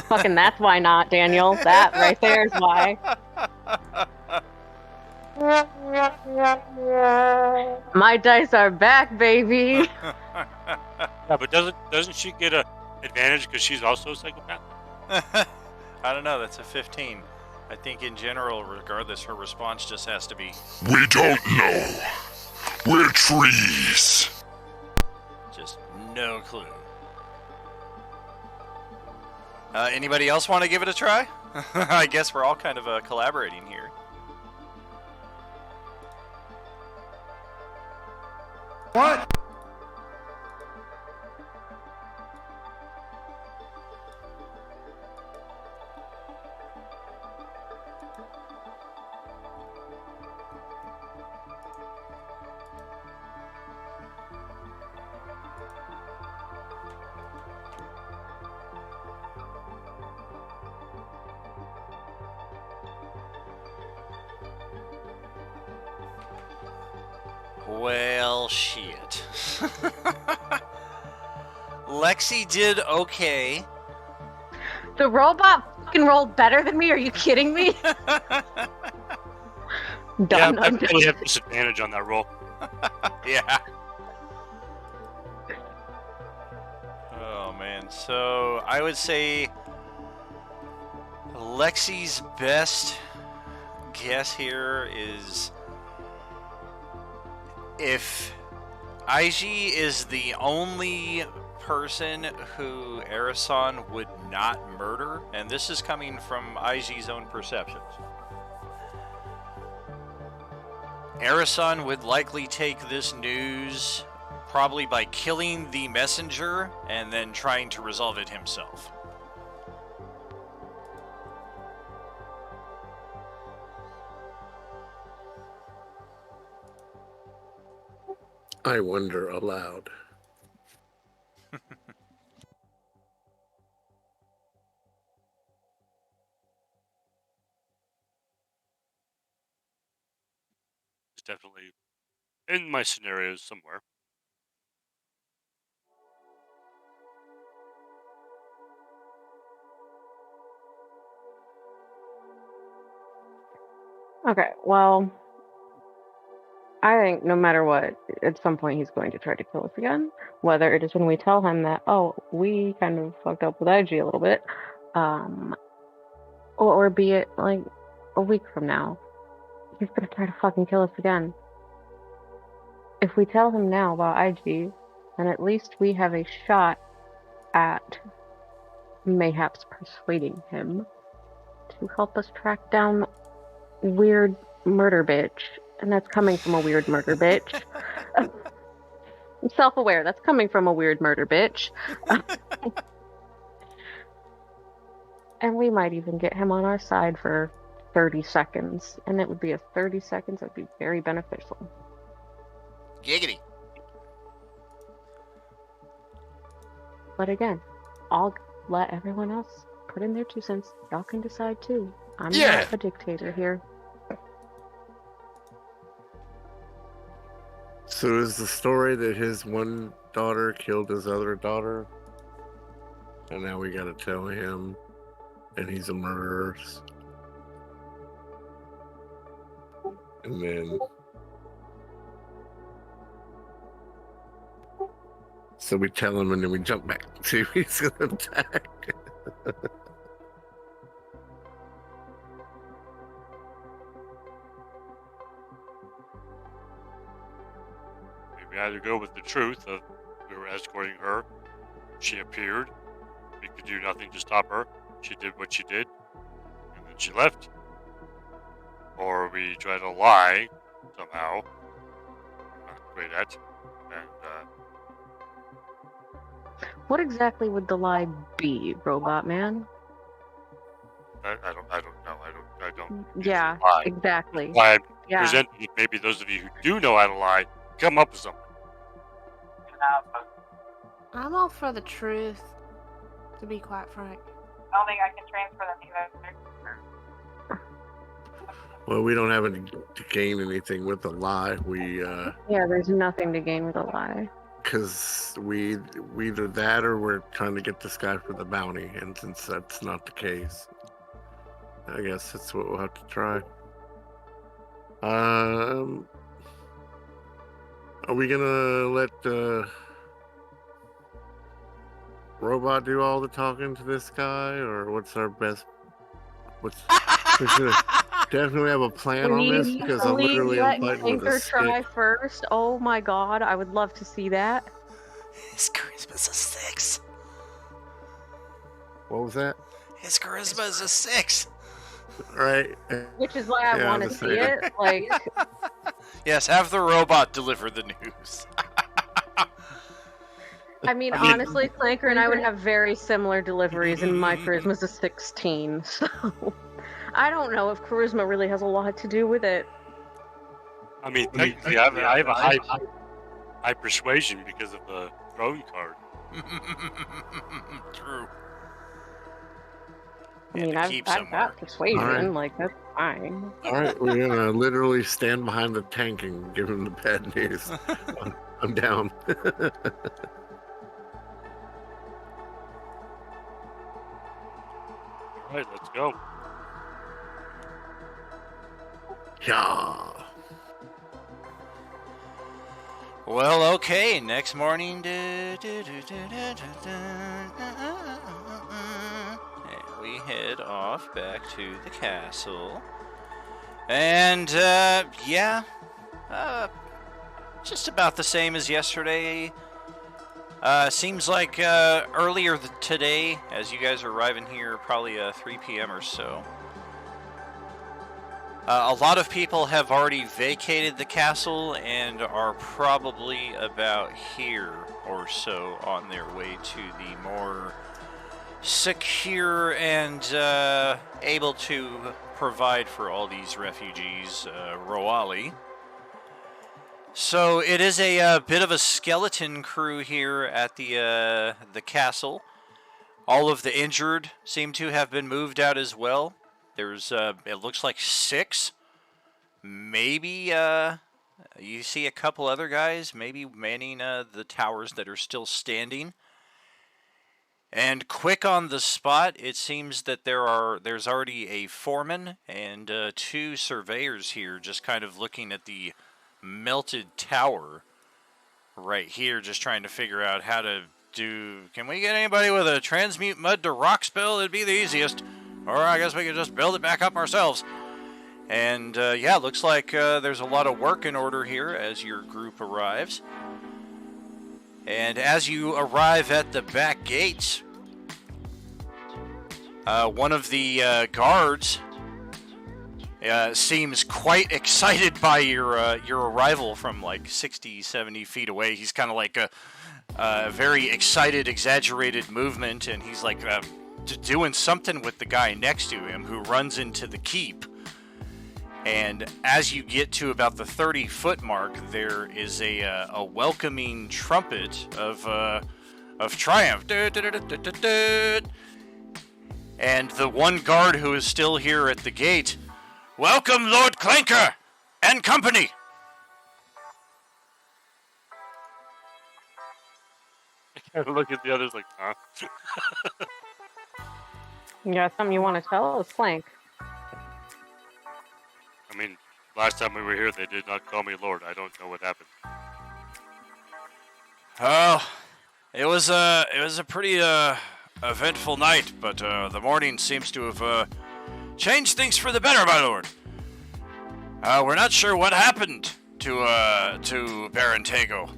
Fucking that's why not, Daniel. That right there is why. My dice are back, baby. Yeah, but doesn't she get a advantage because she's also a psychopath? I don't know, that's a 15. I think in general, regardless, her response just has to be, We don't know. We're trees. just no clue. Anybody else want to give it a try? I guess we're all kind of collaborating here. What? Well, shit. Lexi did okay. The robot fucking rolled better than me. Are you kidding me? Yeah, Done. I probably have disadvantage on that roll. Yeah. Oh man, so I would say Lexi's best guess here is if IG is the only person who Erison would not murder, and this is coming from IG's own perceptions. Erison would likely take this news probably by killing the messenger and then trying to resolve it himself. I wonder aloud. It's definitely in my scenarios somewhere. Okay, well, I think no matter what, at some point he's going to try to kill us again. Whether it is when we tell him that, oh, we kind of fucked up with IG a little bit, or be it like a week from now, he's gonna try to fucking kill us again. If we tell him now about IG, then at least we have a shot at mayhaps persuading him to help us track down weird murder bitch. And that's coming from a weird murder bitch. I'm self-aware. That's coming from a weird murder bitch. And we might even get him on our side for 30 seconds. And it would be a 30 seconds that would be very beneficial. Giggity. But again, I'll let everyone else put in their 2 cents. Y'all can decide too. I'm Yeah. not a dictator here. So is the story that his one daughter killed his other daughter? And now we gotta tell him, and he's a murderer. And then... So we tell him, and then we jump back to he's gonna attack. We either go with the truth of we were escorting her, she appeared, we could do nothing to stop her, she did what she did, and then she left. Or we try to lie somehow, I'm not great at, and What exactly would the lie be, Robot Man? I don't know. I don't. Yeah, lie. exactly. Why I'm Yeah. presenting it, maybe those of you who do know how to lie, come up with something. I'm all for the truth, to be quite frank. I don't think I can transfer them either. Well, we don't have any to gain anything with the lie. We Yeah, there's nothing to gain with a lie. because we either that or we're trying to get this guy for the bounty, and since that's not the case, I guess that's what we'll have to try. Are we gonna let Robot do all the talking to this guy, or what's our best? We should definitely have a plan on this because I'm literally let fighting with a Tinker stick. try first. Oh my god, I would love to see that. His charisma's a 6. What was that? His charisma is a 6. Right. Which is why I Yeah, want I'm to just see saying. it. Like, Yes, have the robot deliver the news. I mean, I mean- honestly, Clanker and I would have very similar deliveries, and my charisma's a 16, so I don't know if charisma really has a lot to do with it. I mean, technically, I have a high persuasion because of the throne card. True. I mean, I've got persuasion, Alright. like, that's fine. All right, we're gonna literally stand behind the tank and give him the bad news. I'm down. All right, let's go. Yeah. Well, okay. Next morning, we head off back to the castle, and yeah, just about the same as yesterday. Seems like earlier today, as you guys are arriving here, probably 3 p.m. or so. A lot of people have already vacated the castle and are probably about here or so on their way to the more secure and able to provide for all these refugees, Roali. So it is a bit of a skeleton crew here at the castle. All of the injured seem to have been moved out as well. There's, it looks like 6. Maybe, you see a couple other guys, maybe manning the towers that are still standing. And quick on the spot, it seems that there's already a foreman and 2 surveyors here just kind of looking at the melted tower right here, just trying to figure out how to do... Can we get anybody with a transmute mud to rock spell? It'd be the easiest. Or I guess we could just build it back up ourselves. And yeah, looks like there's a lot of work in order here as your group arrives. And as you arrive at the back gates, one of the guards seems quite excited by your arrival from like 60, 70 feet away. He's kind of like a very excited, exaggerated movement, and he's like doing something with the guy next to him who runs into the keep. And as you get to about the 30-foot mark, there is a welcoming trumpet of triumph. And the one guard who is still here at the gate, welcome Lord Clanker and company. I look at the others like, huh? You got something you want to tell us, Clank? I mean, last time we were here, they did not call me Lord. I don't know what happened. Oh, it was a pretty eventful night, but the morning seems to have changed things for the better, my lord. We're not sure what happened to Baron Tego.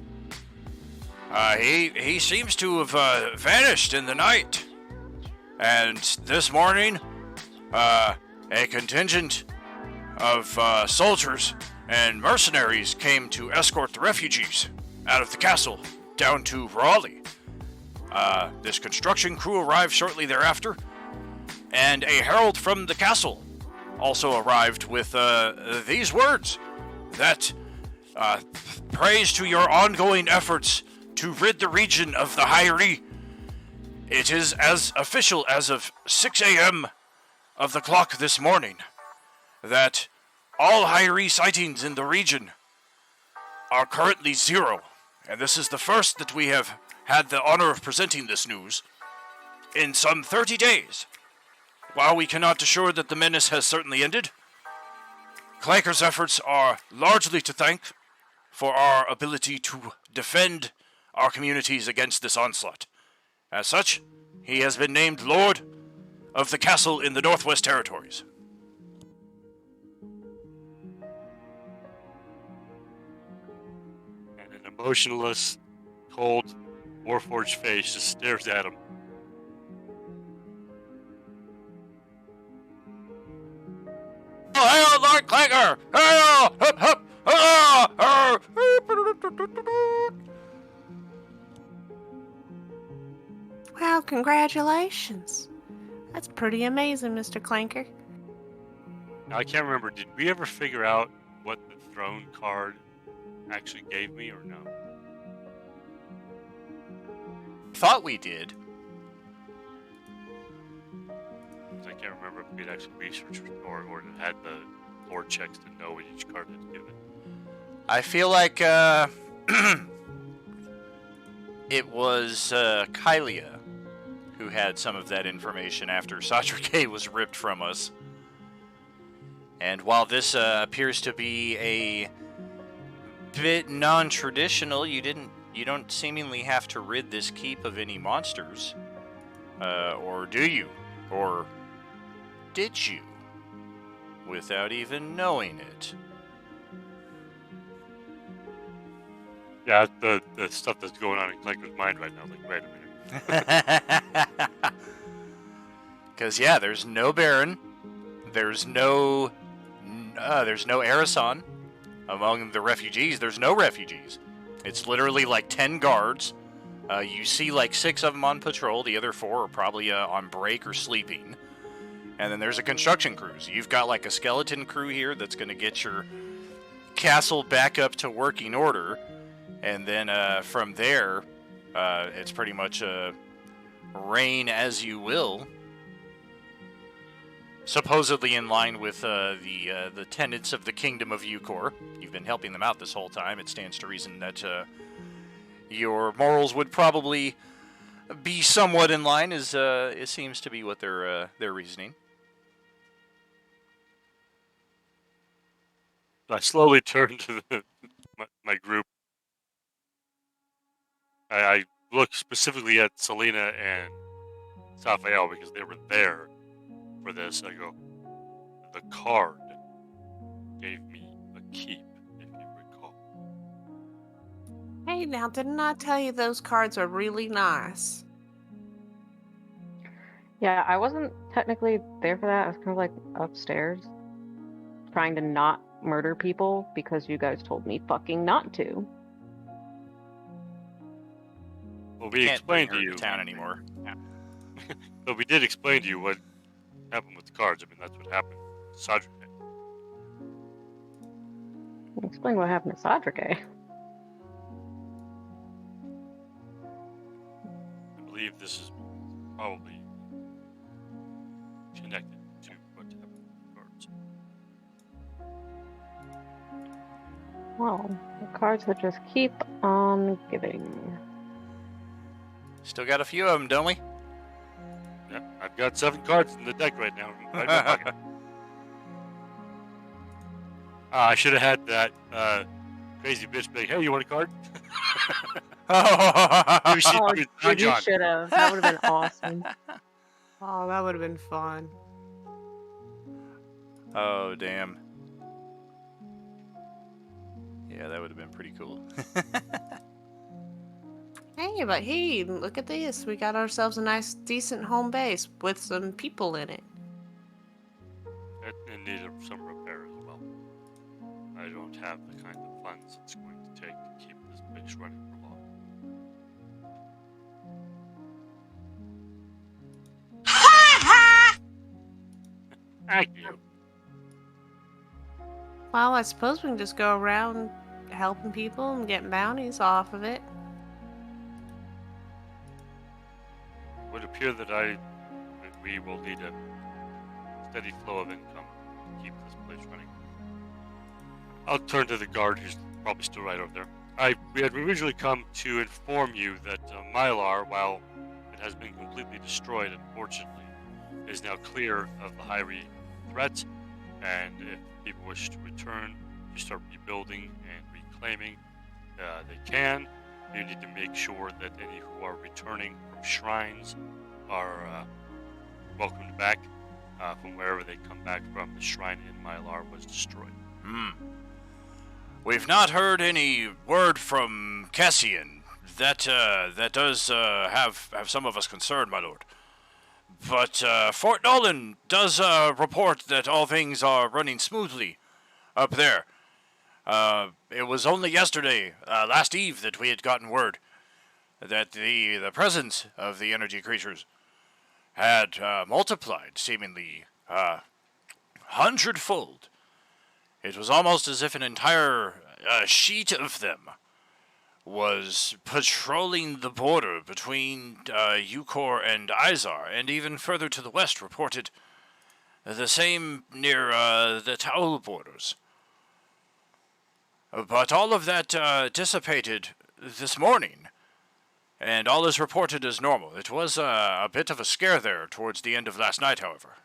He seems to have vanished in the night, and this morning, a contingent of soldiers and mercenaries came to escort the refugees out of the castle down to Raleigh. This construction crew arrived shortly thereafter, and a herald from the castle also arrived with these words, that praise to your ongoing efforts to rid the region of the Hyrie. It is as official as of 6 a.m. of the clock this morning that all Hyrie sightings in the region are currently 0, and this is the first that we have had the honor of presenting this news in some 30 days. While we cannot assure that the menace has certainly ended, Clanker's efforts are largely to thank for our ability to defend our communities against this onslaught. As such, he has been named Lord of the Castle in the Northwest Territories. And an emotionless, cold, Warforged face just stares at him. Hail, Lord Clanker! Hail! Hup, hup! Well, congratulations. That's pretty amazing, Mr. Clanker. Now, I can't remember. Did we ever figure out what the throne card actually gave me, or no? Thought we did. 'Cause I can't remember if we'd actually researched or had the lore checks to know what each card had given. I feel like it was Kylia who had some of that information after Sadrike was ripped from us. And while this appears to be a bit non-traditional, you don't seemingly have to rid this keep of any monsters. Or do you? Or did you? Without even knowing it. Yeah, the stuff that's going on in Clanker's mind right now. Like, wait a minute. Because yeah, there's no Baron, there's no Arasan among the refugees. There's no refugees. It's literally like 10 guards. You see like 6 of them on patrol. The other 4 are probably on break or sleeping. And then there's a construction crews. You've got like a skeleton crew here that's going to get your castle back up to working order. And then from there, it's pretty much reign as you will. Supposedly in line with the tenets of the Kingdom of Eucor. You've been helping them out this whole time. It stands to reason that your morals would probably be somewhat in line, as it seems to be what their reasoning. I slowly turn to my group. I look specifically at Selena and Raphael because they were there for this. I go, the card gave me a keep, if you recall. Hey, now, didn't I tell you those cards are really nice? Yeah, I wasn't technically there for that. I was kind of like upstairs trying to not murder people because you guys told me fucking not to. Well, we Can't bring explained her to you. town anymore. But we did explain to you what happened with the cards. I mean, that's what happened with Sadrike. Explain what happened to Sadrike. I believe this is probably connected to what happened with the cards. Well, the cards would just keep on giving. Still got a few of them, don't we? Yeah, I've got 7 cards in the deck right now. Right in my pocket. I should have had that crazy bitch be like, hey, you want a card? Maybe she'd Oh, do it, dude, you John. should have. That would have been awesome. Oh, that would have been fun. Oh, damn. Yeah, that would have been pretty cool. Hey, but hey, look at this. We got ourselves a nice, decent home base with some people in it. It needed some repair as well. I don't have the kind of funds it's going to take to keep this place running for long. Thank you. Well, I suppose we can just go around helping people and getting bounties off of it. It would appear that we will need a steady flow of income to keep this place running. I'll turn to the guard who's probably still right over there. We had originally come to inform you that Mylar, while it has been completely destroyed, unfortunately, is now clear of the Hyrie threat, and if people wish to return to start rebuilding and reclaiming, they can. You need to make sure that any who are returning from shrines are welcomed back from wherever they come back from. The shrine in Mylar was destroyed. We've not heard any word from Cassian. That does have some of us concerned, my lord. But Fort Nolan does report that all things are running smoothly up there. It was only yesterday, last eve, that we had gotten word that the presence of the energy creatures had multiplied seemingly 100-fold. It was almost as if an entire sheet of them was patrolling the border between Eucor and Izar, and even further to the west reported the same near the Taul borders. But all of that dissipated this morning, and all is reported as normal. It was a bit of a scare there towards the end of last night, however.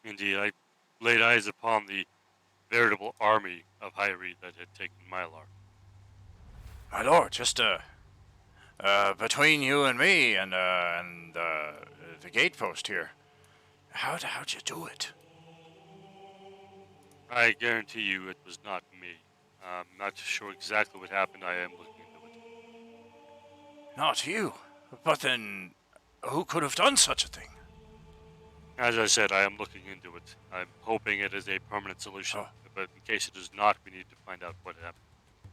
Indeed, I laid eyes upon the veritable army of Hyri that had taken Mylar. My lord, just between you and me and the gatepost here, how'd you do it? I guarantee you it was not me. I'm not sure exactly what happened. I am looking into it. Not you. But then, who could have done such a thing? As I said, I am looking into it. I'm hoping it is a permanent solution. But in case it is not, we need to find out what happened.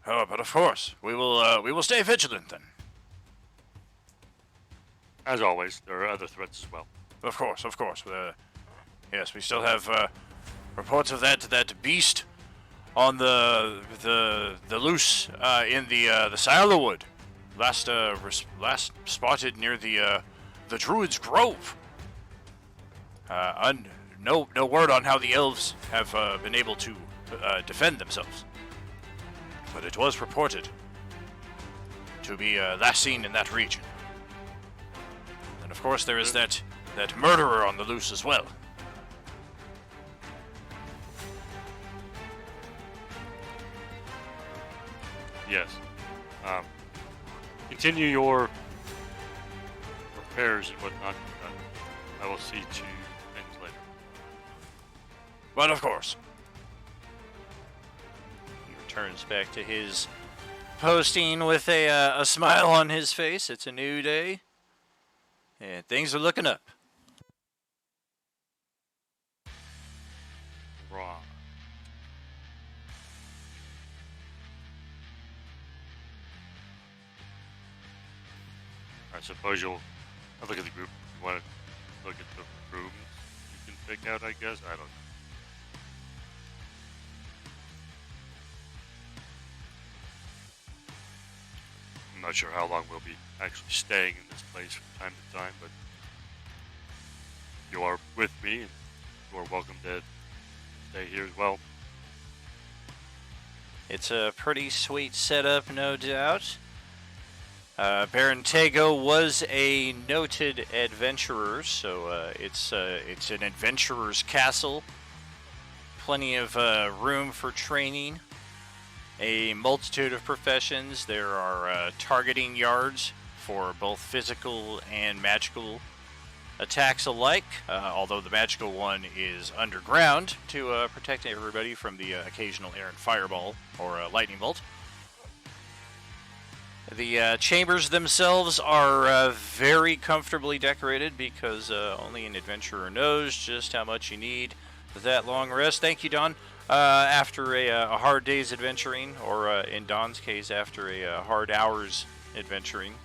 Oh, but of course, we will stay vigilant then. As always, there are other threats as well. Of course. Yes, we still have reports of that beast on the loose in the Sila Wood. Last spotted near the Druid's Grove. No word on how the elves have been able to defend themselves. But it was reported to be last seen in that region. And of course there is that murderer on the loose as well. Yes. Continue your repairs and whatnot. I will see to things later. But of course. He returns back to his posting with a smile on his face. It's a new day. And things are looking up. Wrong. I suppose you'll look at the group. You want to look at the rooms you can pick out, I guess? I don't know. I'm not sure how long we'll be actually staying in this place from time to time, but you are with me, and you are welcome to stay here as well. It's a pretty sweet setup, no doubt. Baron Tego was a noted adventurer, so it's an adventurer's castle. Plenty of room for training. A multitude of professions. There are targeting yards for both physical and magical attacks alike, although the magical one is underground to protect everybody from the occasional errant fireball or lightning bolt. The chambers themselves are very comfortably decorated because only an adventurer knows just how much you need that long rest. Thank you, Don. After a hard day's adventuring, or in Don's case, after a hard hours adventuring.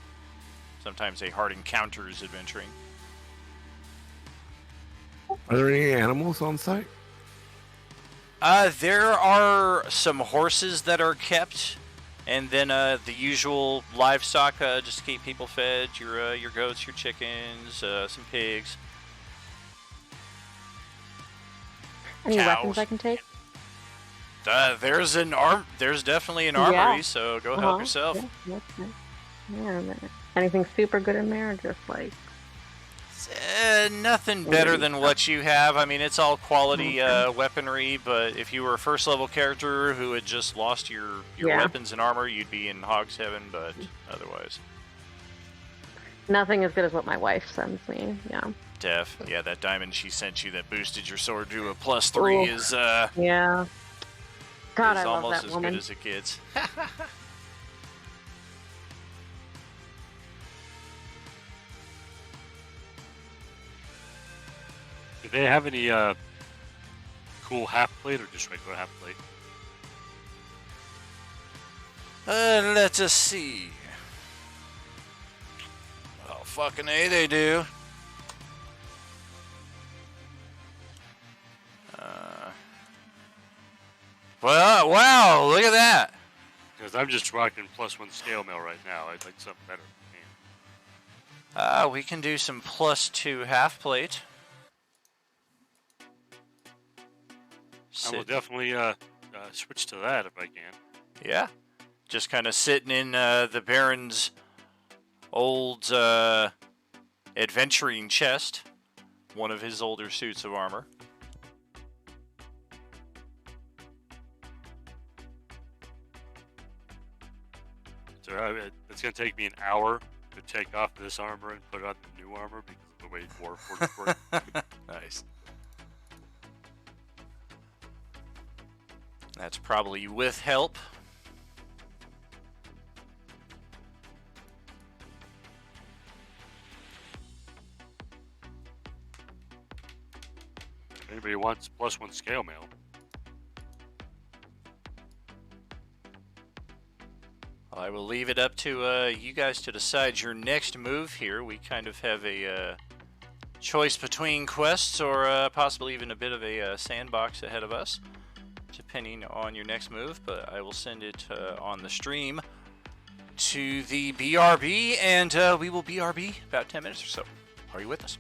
Sometimes a hard encounters adventuring. Are there any animals on site? There are some horses that are kept, and then the usual livestock just to keep people fed. Your goats, your chickens, some pigs. Any Cows. weapons I can take? There's definitely an armory, Yeah. so go help yourself. Yeah, that's nice. Yeah, anything super good in there, or just like Nothing better than what you have. I mean, it's all quality weaponry, but if you were a first level character who had just lost your weapons and armor, you'd be in Hog's Heaven, but otherwise. nothing as good as what my wife sends me. Yeah. Def. Yeah, that diamond she sent you that boosted your sword to a +3 is yeah. God, I love almost that as woman. good as it gets. Do they have any cool half plate or just regular half plate? Let us see. Fucking A, they do. Well, wow, look at that. Because I'm just rocking +1 scale mail right now. I'd like something better. We can do some +2 half plate. I will definitely switch to that if I can. Yeah. Just kind of sitting in the Baron's old adventuring chest. One of his older suits of armor. So it's going to take me an hour to take off this armor and put on the new armor because of the way Dwarf works. Nice. That's probably with help. If anybody wants +1 scale mail. I will leave it up to you guys to decide your next move here. We kind of have a choice between quests or possibly even a bit of a sandbox ahead of us, depending on your next move. But I will send it on the stream to the BRB, and we will BRB about 10 minutes or so. Are you with us?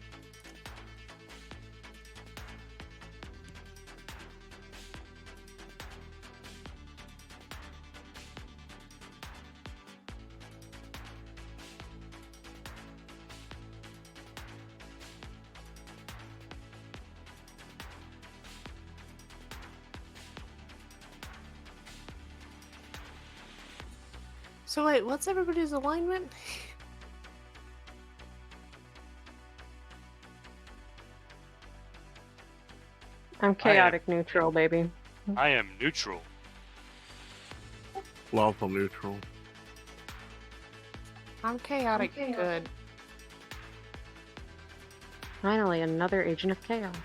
So wait, what's everybody's alignment? I'm chaotic neutral, baby. I am neutral. Lawful neutral. I'm chaotic good. Finally, another agent of chaos.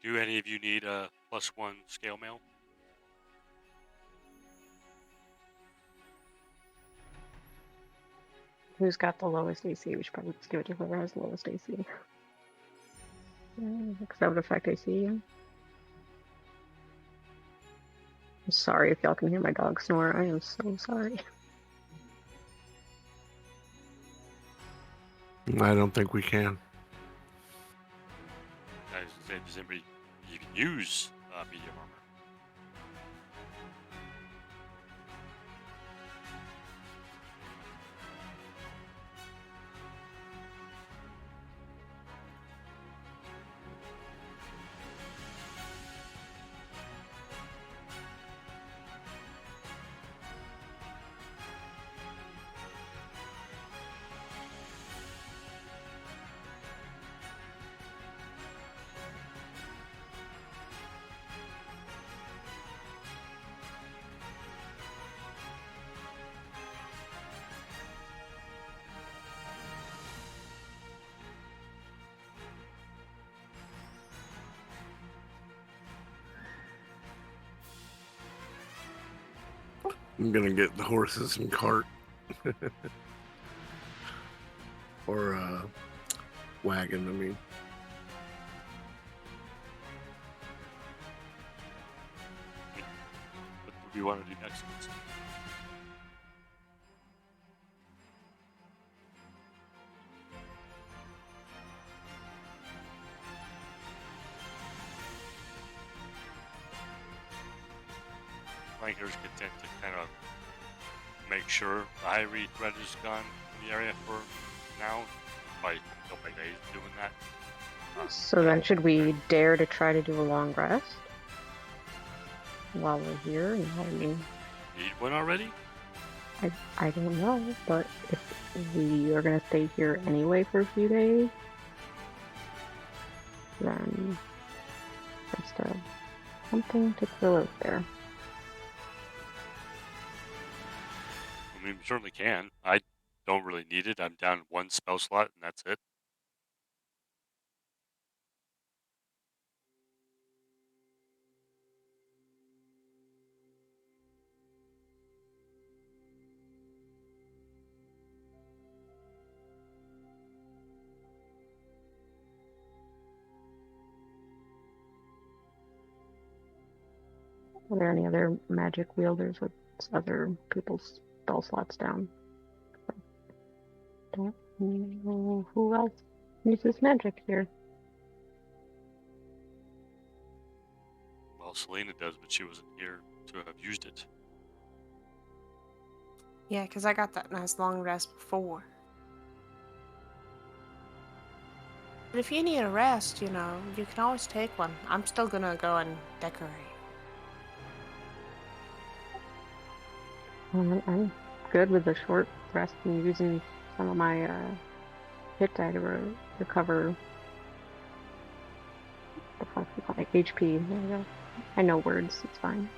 Do any of you need a +1 scale mail? Who's got the lowest AC? We should probably just give it to whoever has the lowest AC. Because that would affect AC. I'm sorry if y'all can hear my dog snore. I am so sorry. I don't think we can. Does anybody even use medium armor? I'm gonna get the horses and cart. Or wagon, I mean. What do you want to do next? Flankers content to kind of make sure the high read threat is gone in the area for now. Probably a couple of days doing that. So then should we dare to try to do a long rest? While we're here? I mean, Need one already? I don't know, but if we are going to stay here anyway for a few days, then just something to throw out there. I mean, we certainly can. I don't really need it. I'm down 1 spell slot, and that's it. Are there any other magic wielders with other people's spell slots down? Don't know who else uses magic here. Well, Selena does, but she wasn't here to have used it. Yeah, because I got that nice long rest before. But if you need a rest, you know, you can always take one. I'm still gonna go and decorate. I'm good with a short rest and using some of my hit die to recover the fuck is it, like HP. There we go. I know words. It's fine.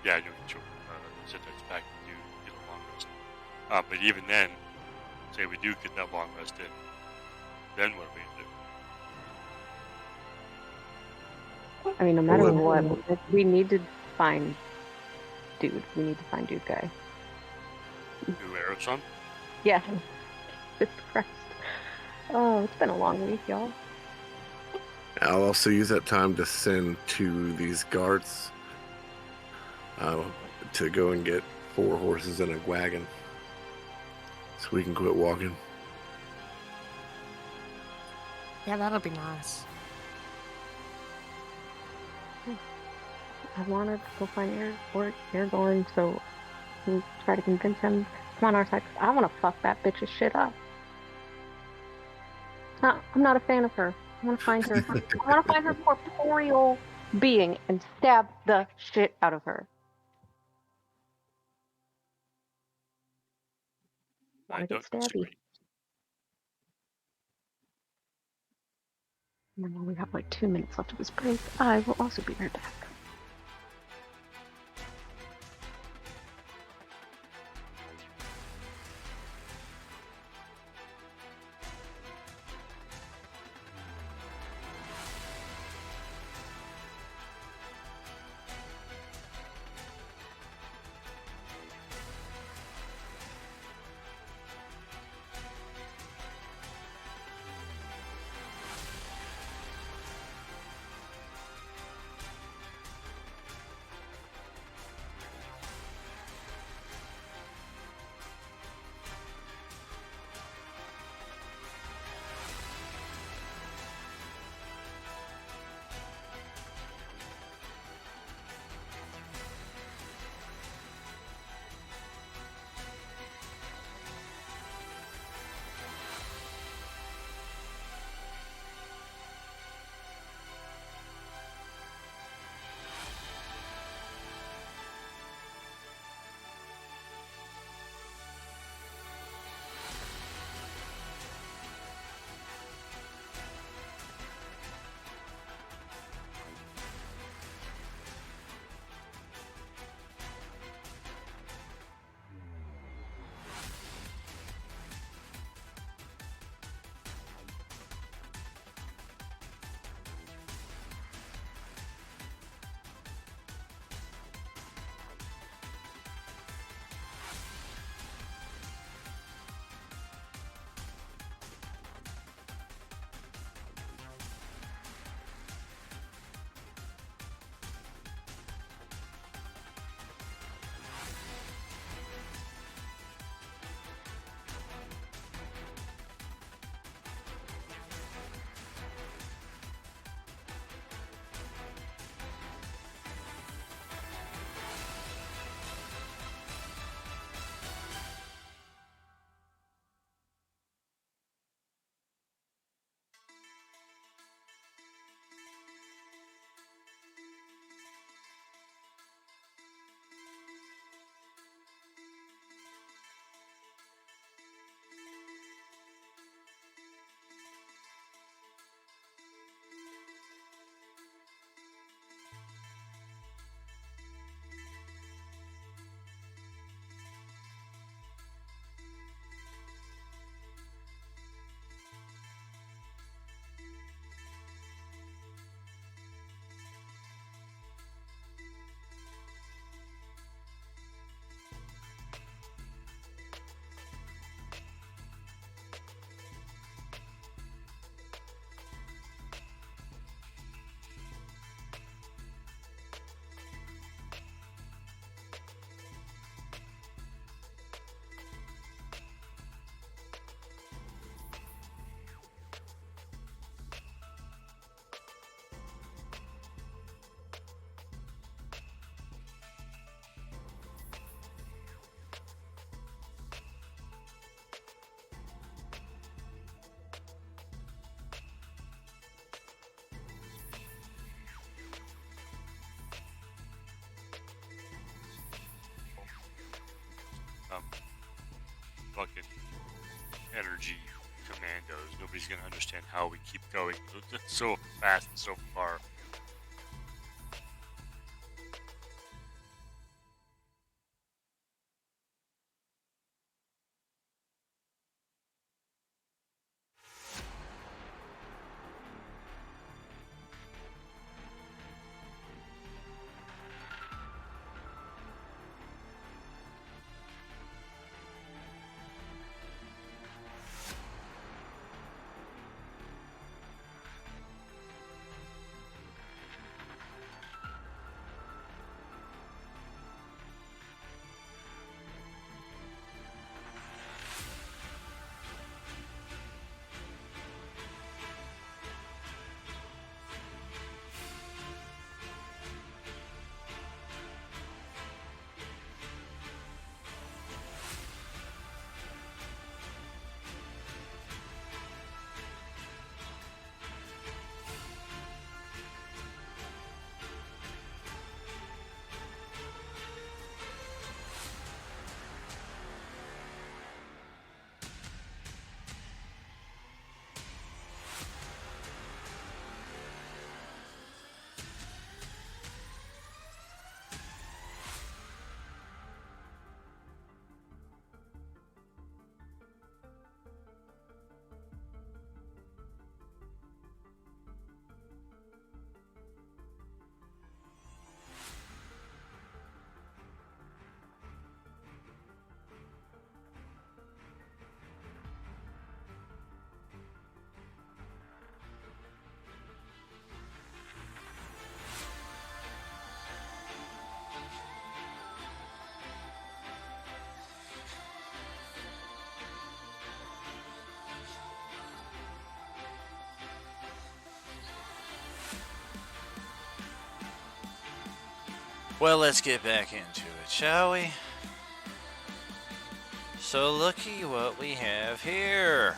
Yeah, I know you set that back and do get a long rest. But even then, say we do get that long rest in, then what are we gonna do? I mean, no matter Well, what, we need to find dude. We need to find dude guy. Do Aerosol? Yeah. Jesus Christ. Oh, it's been a long week, y'all. I'll also use that time to send to these guards to go and get 4 horses and a wagon so we can quit walking. Yeah, that'll be nice. I wanted to go find Aragorn, so we try to convince him to come on our side. 'Cause I want to fuck that bitch's shit up. I'm not a fan of her. I want to find her. I want to find her corporeal being and stab the shit out of her. I Want to get don't stabby. disagree. And then we have like 2 minutes left of this break. I will also be right back. energy commandos. Nobody's gonna understand how we keep going so fast and so far. Well, let's get back into it, shall we? So looky what we have here.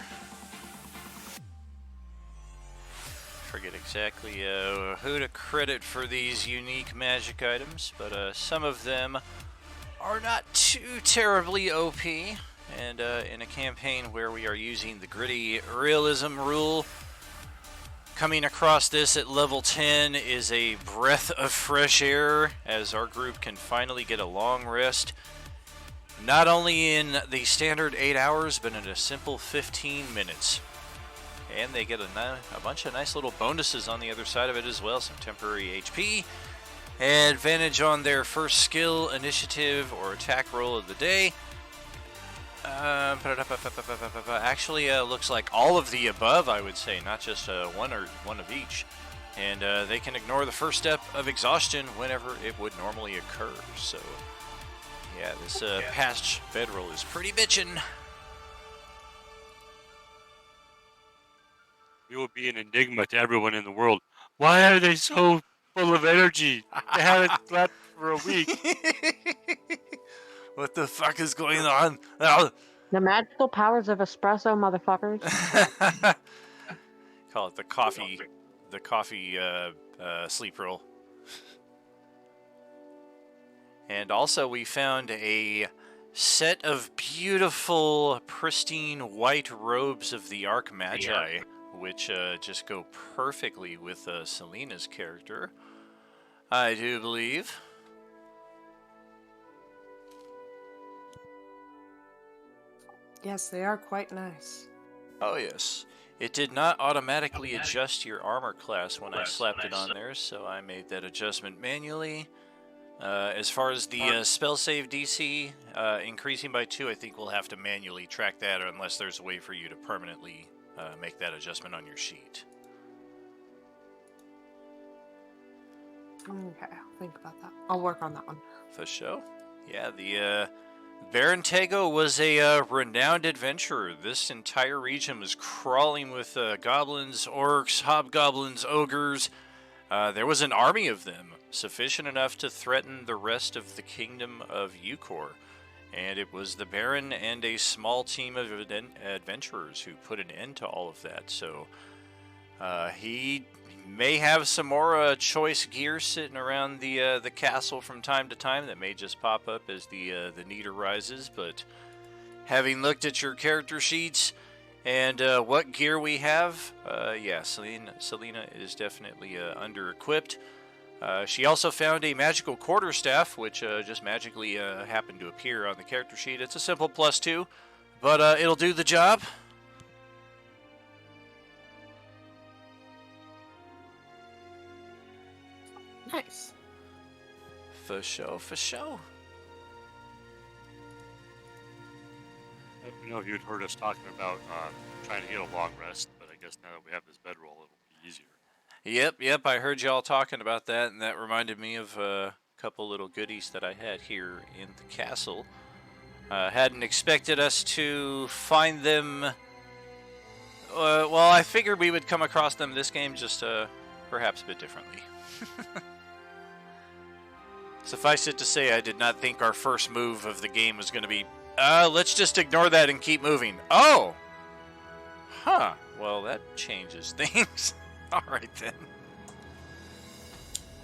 Forget exactly who to credit for these unique magic items, but some of them are not too terribly OP. And in a campaign where we are using the gritty realism rule, coming across this at level 10 is a breath of fresh air, as our group can finally get a long rest. Not only in the standard 8 hours, but in a simple 15 minutes. And they get a bunch of nice little bonuses on the other side of it as well. Some temporary HP, advantage on their first skill, initiative, or attack roll of the day. Actually, looks like all of the above, I would say, not just one of each. And they can ignore the first step of exhaustion whenever it would normally occur. So, yeah, this patch bedroll is pretty bitchin'. We will be an enigma to everyone in the world. Why are they so full of energy? They haven't slept for a week. What the fuck is going on? The magical powers of espresso, motherfuckers. Call it the coffee sleep roll. And also we found a set of beautiful, pristine white robes of the Archmagi, which just go perfectly with Selena's character, I do believe. Yes, they are quite nice. Oh yes. It did not automatically adjust your armor class when I slapped it on there, so I made that adjustment manually. As far as the spell save DC increasing by 2, I think we'll have to manually track that, unless there's a way for you to permanently make that adjustment on your sheet. Okay, I'll think about that. I'll work on that one. For sure. Yeah, the Baron Tego was a renowned adventurer. This entire region was crawling with goblins, orcs, hobgoblins, ogres. There was an army of them, sufficient enough to threaten the rest of the kingdom of Eucor. And it was the Baron and a small team of adventurers who put an end to all of that. So he may have some more choice gear sitting around the castle from time to time that may just pop up as the need arises. But having looked at your character sheets, And what gear we have? Yeah, Selena is definitely under-equipped. She also found a magical quarterstaff, which just magically happened to appear on the character sheet. It's a simple +2, but it'll do the job. Nice. For sure, for sure. I don't know if you'd heard us talking about trying to get a long rest, but I guess now that we have this bedroll, it'll be easier. Yep, I heard y'all talking about that, and that reminded me of a couple little goodies that I had here in the castle. Hadn't expected us to find them. Well, I figured we would come across them this game, just perhaps a bit differently. Suffice it to say, I did not think our first move of the game was going to be, let's just ignore that and keep moving. Oh! Huh. Well, that changes things. Alright then.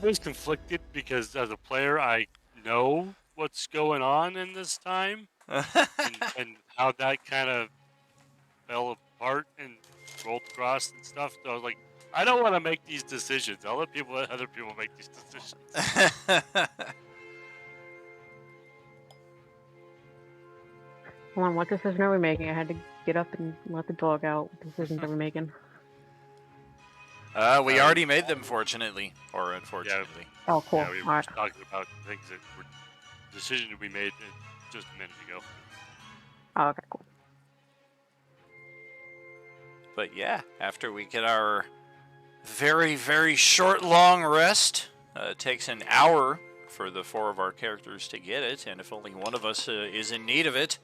I was conflicted because as a player, I know what's going on in this time and how that kind of fell apart and rolled across and stuff. So I was like, I don't want to make these decisions. I'll let other people make these decisions. Hold on, what decision are we making? I had to get up and let the dog out. What decisions are we making? We already made them, fortunately. Or unfortunately. Oh, cool. Yeah, we were Alright. just talking about things that were decisions we made just a minute ago. Oh, okay, cool. But yeah, after we get our very, very short, long rest, it takes an hour for the 4 of our characters to get it, and if only one of us is in need of it,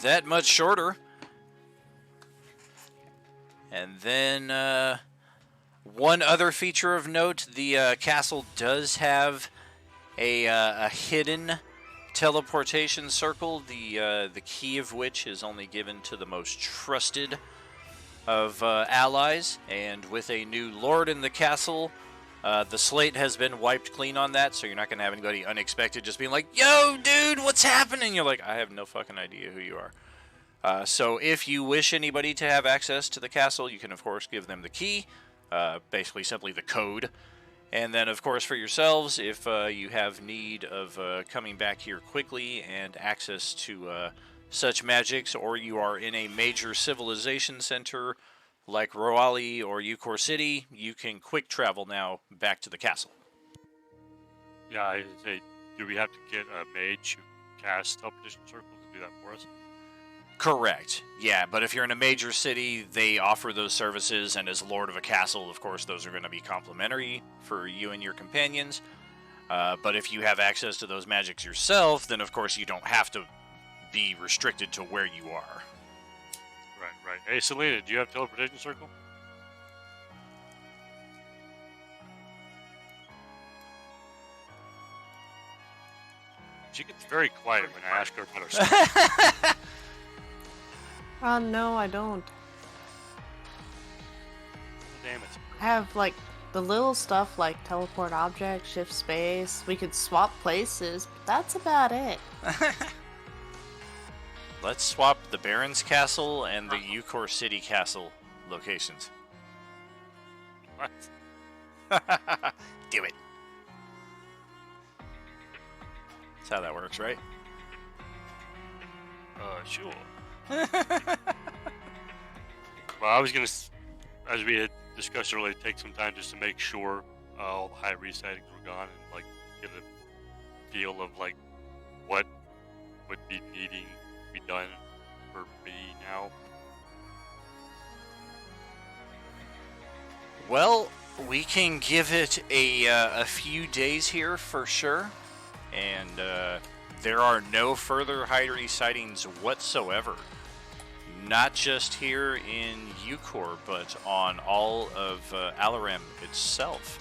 that much shorter. And then one other feature of note, the castle does have a hidden teleportation circle, the key of which is only given to the most trusted of allies, and with a new lord in the castle, the slate has been wiped clean on that, so you're not going to have anybody unexpected just being like, yo, dude, what's happening? You're like, I have no fucking idea who you are. So if you wish anybody to have access to the castle, you can, of course, give them the key, basically simply the code. And then, of course, for yourselves, if you have need of coming back here quickly and access to such magics, or you are in a major civilization center like Roali or Eucor City, you can quick travel now back to the castle. Yeah, I say, do we have to get a mage who casts teleportation circles to do that for us? Correct. Yeah, but if you're in a major city, they offer those services, and as lord of a castle, of course, those are going to be complimentary for you and your companions. But if you have access to those magics yourself, then of course you don't have to be restricted to where you are. Right. Hey, Selena, do you have teleportation circle? She gets very quiet when I ask her about her stuff. No, I don't. Damn it. I have, like, the little stuff like teleport object, shift space. We could swap places, but that's about it. Let's swap the Baron's Castle and the Eucor City Castle locations. What? Do it. That's how that works, right? Sure. Well, I was gonna, as we had discussed earlier, take some time just to make sure all the high resightings were gone and like get a feel of like what would be needing to be done for me now. Well, we can give it a few days here for sure, and there are no further high sightings whatsoever. Not just here in Eucor, but on all of Alaram itself,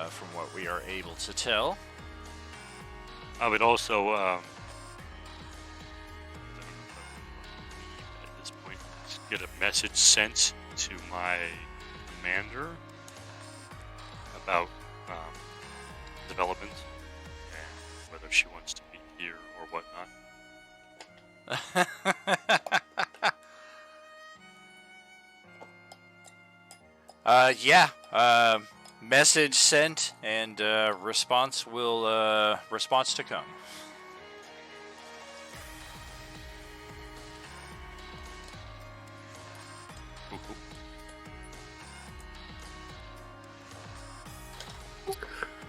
from what we are able to tell. I would also, at this point, get a message sent to my commander about developments and whether she wants to be here or whatnot. Yeah. Message sent, and response to come. Cool, cool.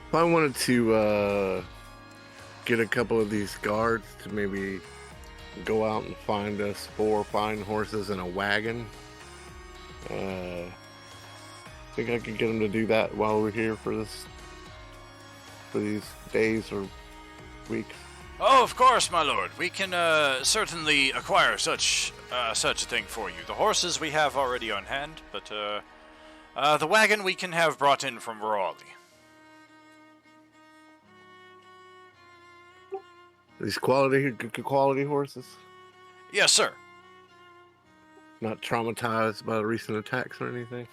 If I wanted to get a couple of these guards to maybe go out and find us 4 fine horses and a wagon, think I could get them to do that while we're here for these days or weeks. Oh, of course, my lord. We can certainly acquire such a thing for you. The horses we have already on hand, but the wagon we can have brought in from Raleigh. These good quality horses, Yes, sir. not traumatized by recent attacks or anything.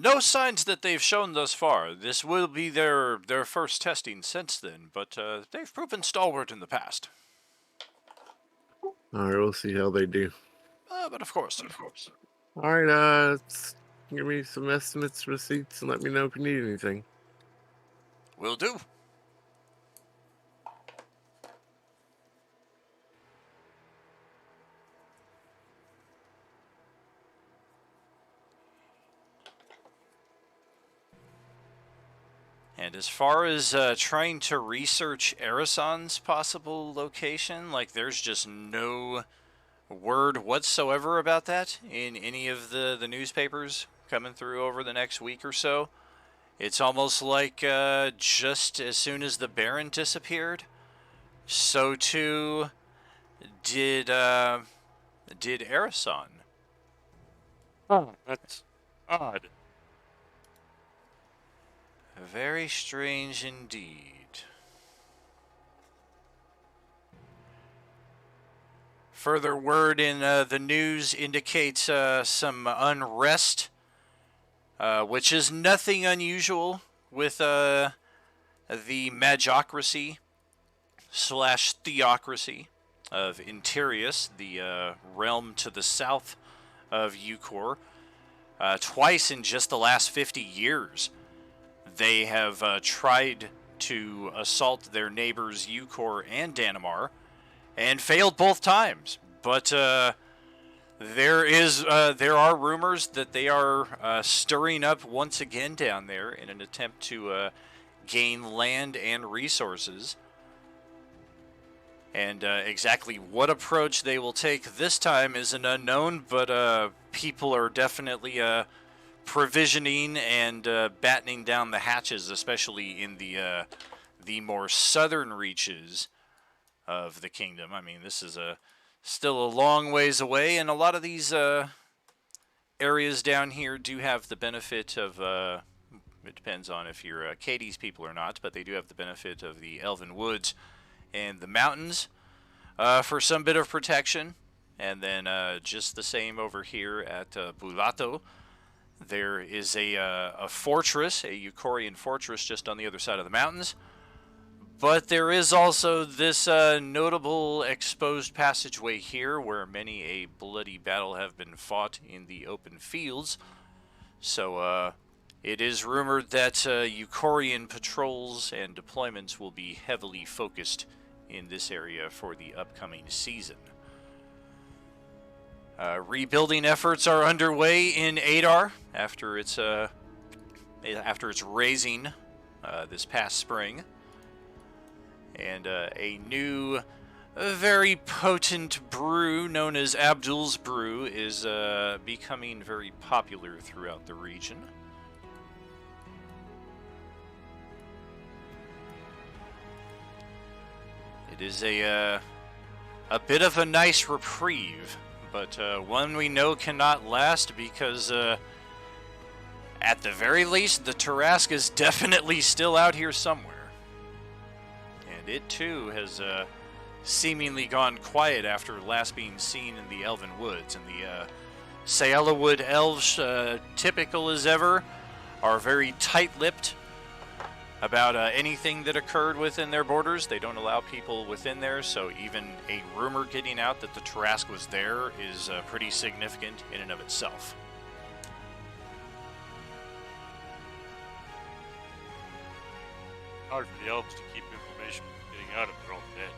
No signs that they've shown thus far. This will be their first testing since then, but they've proven stalwart in the past. All right, we'll see how they do. But of course. All right, give me some estimates, receipts, and let me know if you need anything. Will do. And as far as trying to research Arison's possible location, like there's just no word whatsoever about that in any of the newspapers coming through over the next week or so. It's almost like just as soon as the Baron disappeared, so too did Arison. Oh, that's odd. Very strange indeed. Further word in the news indicates some unrest, which is nothing unusual with the magocracy/theocracy of Interius, the realm to the south of Eucor. Twice in just the last 50 years, they have tried to assault their neighbors Eucor and Danamar, and failed both times. But there are rumors that they are stirring up once again down there in an attempt to gain land and resources. And exactly what approach they will take this time is an unknown, but people are definitely provisioning and battening down the hatches, especially in the more southern reaches of the kingdom. I mean, this is still a long ways away, and a lot of these areas down here do have the benefit of, it depends on if you're Katie's people or not, but they do have the benefit of the Elven Woods and the mountains for some bit of protection. And then just the same over here at Bulato. There is a fortress, a Eucorian fortress, just on the other side of the mountains. But there is also this notable exposed passageway here, where many a bloody battle have been fought in the open fields. So it is rumored that Eucorian patrols and deployments will be heavily focused in this area for the upcoming season. Rebuilding efforts are underway in Adar after its raising this past spring, and a new, very potent brew known as Abdul's Brew is becoming very popular throughout the region. It is a bit of a nice reprieve, but one we know cannot last because, at the very least, the Tarrasque is definitely still out here somewhere. And it, too, has seemingly gone quiet after last being seen in the Elven Woods. And the Saelawood elves, typical as ever, are very tight-lipped about anything that occurred within their borders. They don't allow people within there, so even a rumor getting out that the Tarrasque was there is pretty significant in and of itself. hard for the elves to keep information from getting out if they're all dead.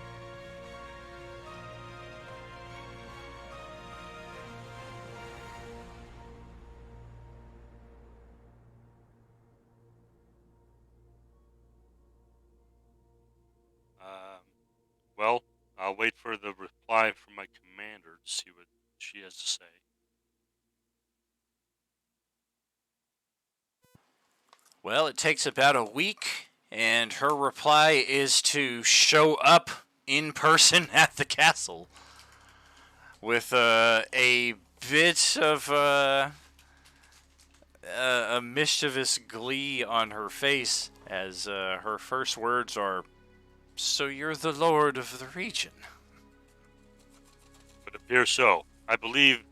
Well, I'll wait for the reply from my commander to see what she has to say. Well, it takes about a week, and her reply is to show up in person at the castle with a bit of a mischievous glee on her face as her first words are, "So you're the lord of the region." But it appears so. I believe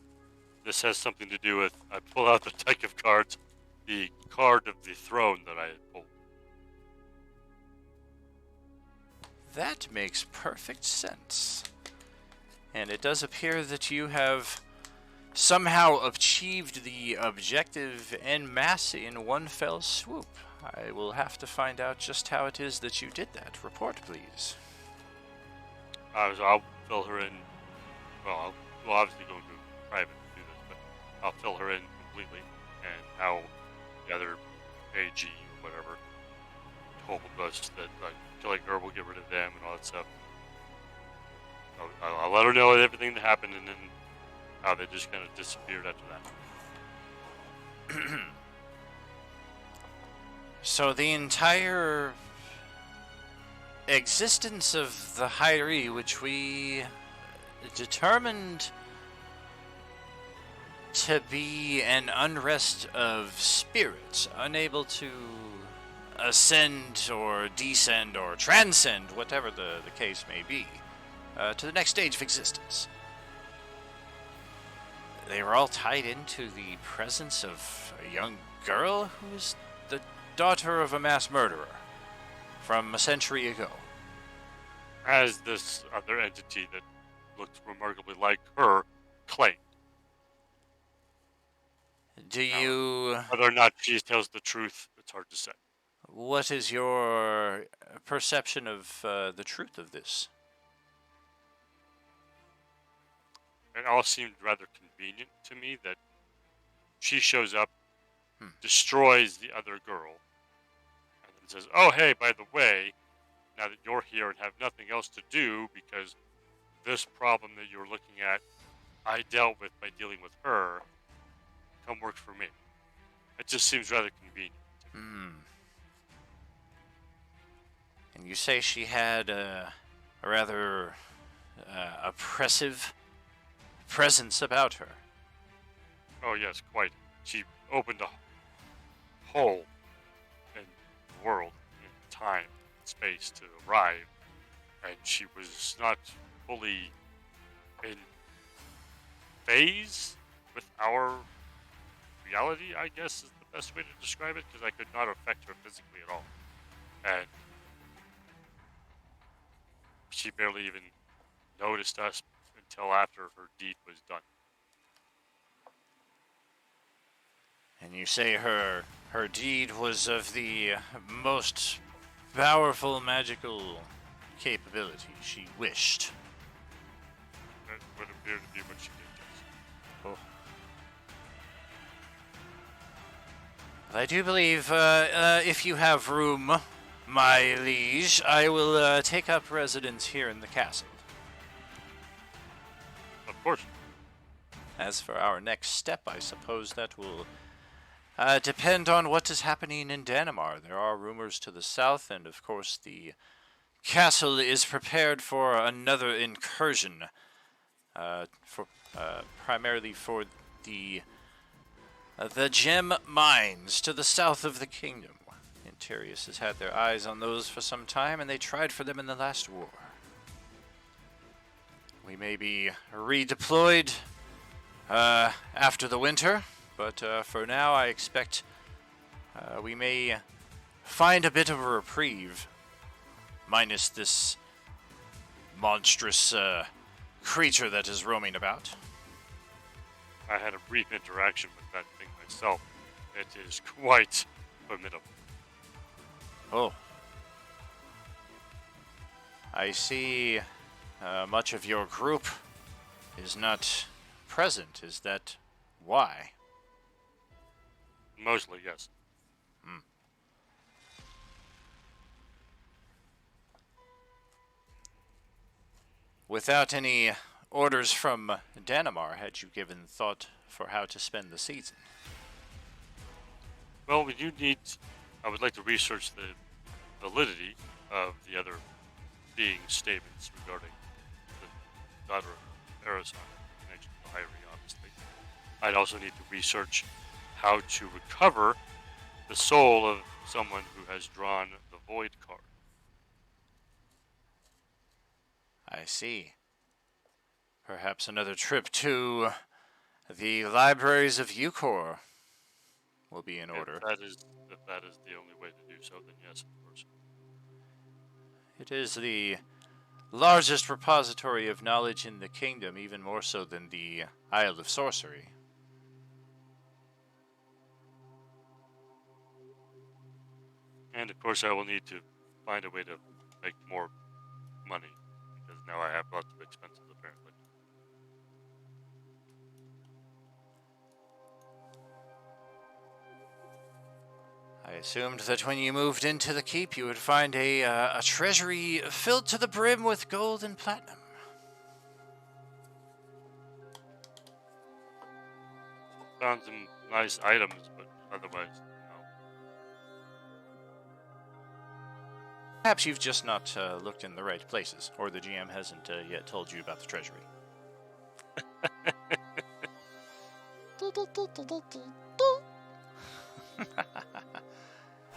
this has something to do with. I pull out the deck of cards, the card of the throne that I had pulled. That makes perfect sense. And it does appear that you have somehow achieved the objective en masse in one fell swoop. I will have to find out just how it is that you did that. Report, please. I'll fill her in. Well, we'll obviously go into private to do this, but I'll fill her in completely and how the other AG or whatever told us that killing her will get rid of them and all that stuff. I'll let her know everything that happened and then how they just kind of disappeared after that. So the entire existence of the Hyrie, which we determined to be an unrest of spirits, unable to ascend or descend or transcend, whatever the case may be, to the next stage of existence. They were all tied into the presence of a young girl who is the daughter of a mass murderer from a century ago. As this other entity that looked remarkably like her claimed. Do you... Whether or not she tells the truth, it's hard to say. What is your perception of the truth of this? It all seemed rather convenient to me that she shows up, destroys the other girl, and then says, "Oh, hey, by the way, now that you're here and have nothing else to do because this problem that you're looking at, I dealt with by dealing with her, come work for me." It just seems rather convenient. And you say she had a rather oppressive presence about her. Oh, yes, quite. She opened a hole in the world, in time, space to arrive, and she was not fully in phase with our reality, I guess is the best way to describe it, because I could not affect her physically at all. And she barely even noticed us until after her deed was done. And you say her deed was of the most powerful magical capability she wished. That would appear to be what she did, yes. Oh. I do believe, if you have room, my liege, I will take up residence here in the castle. Of course. As for our next step, I suppose that will depend on what is happening in Enemier. There are rumors to the south, and of course the castle is prepared for another incursion, primarily for the gem mines to the south of the kingdom. Interius has had their eyes on those for some time, and they tried for them in the last war. We may be redeployed after the winter, but for now I expect we may find a bit of a reprieve, minus this monstrous creature that is roaming about. I had a brief interaction with that thing myself. It is quite formidable. Oh. I see much of your group is not present. Is that why? Mostly, yes. Without any orders from Danamar, had you given thought for how to spend the season? Well, we do need. I would like to research the validity of the other being statements regarding the daughter of Erazon in connection to Hyrie, obviously. I'd also need to research how to recover the soul of someone who has drawn the Void card. I see. Perhaps another trip to the libraries of Eucor will be in order. If that is the only way to do so, then yes, of course. It is the largest repository of knowledge in the kingdom, even more so than the Isle of Sorcery. And of course, I will need to find a way to make more money, because now I have lots of expenses, apparently. I assumed that when you moved into the keep, you would find a treasury filled to the brim with gold and platinum. Found some nice items, but otherwise, no. Perhaps you've just not looked in the right places, or the GM hasn't yet told you about the treasury.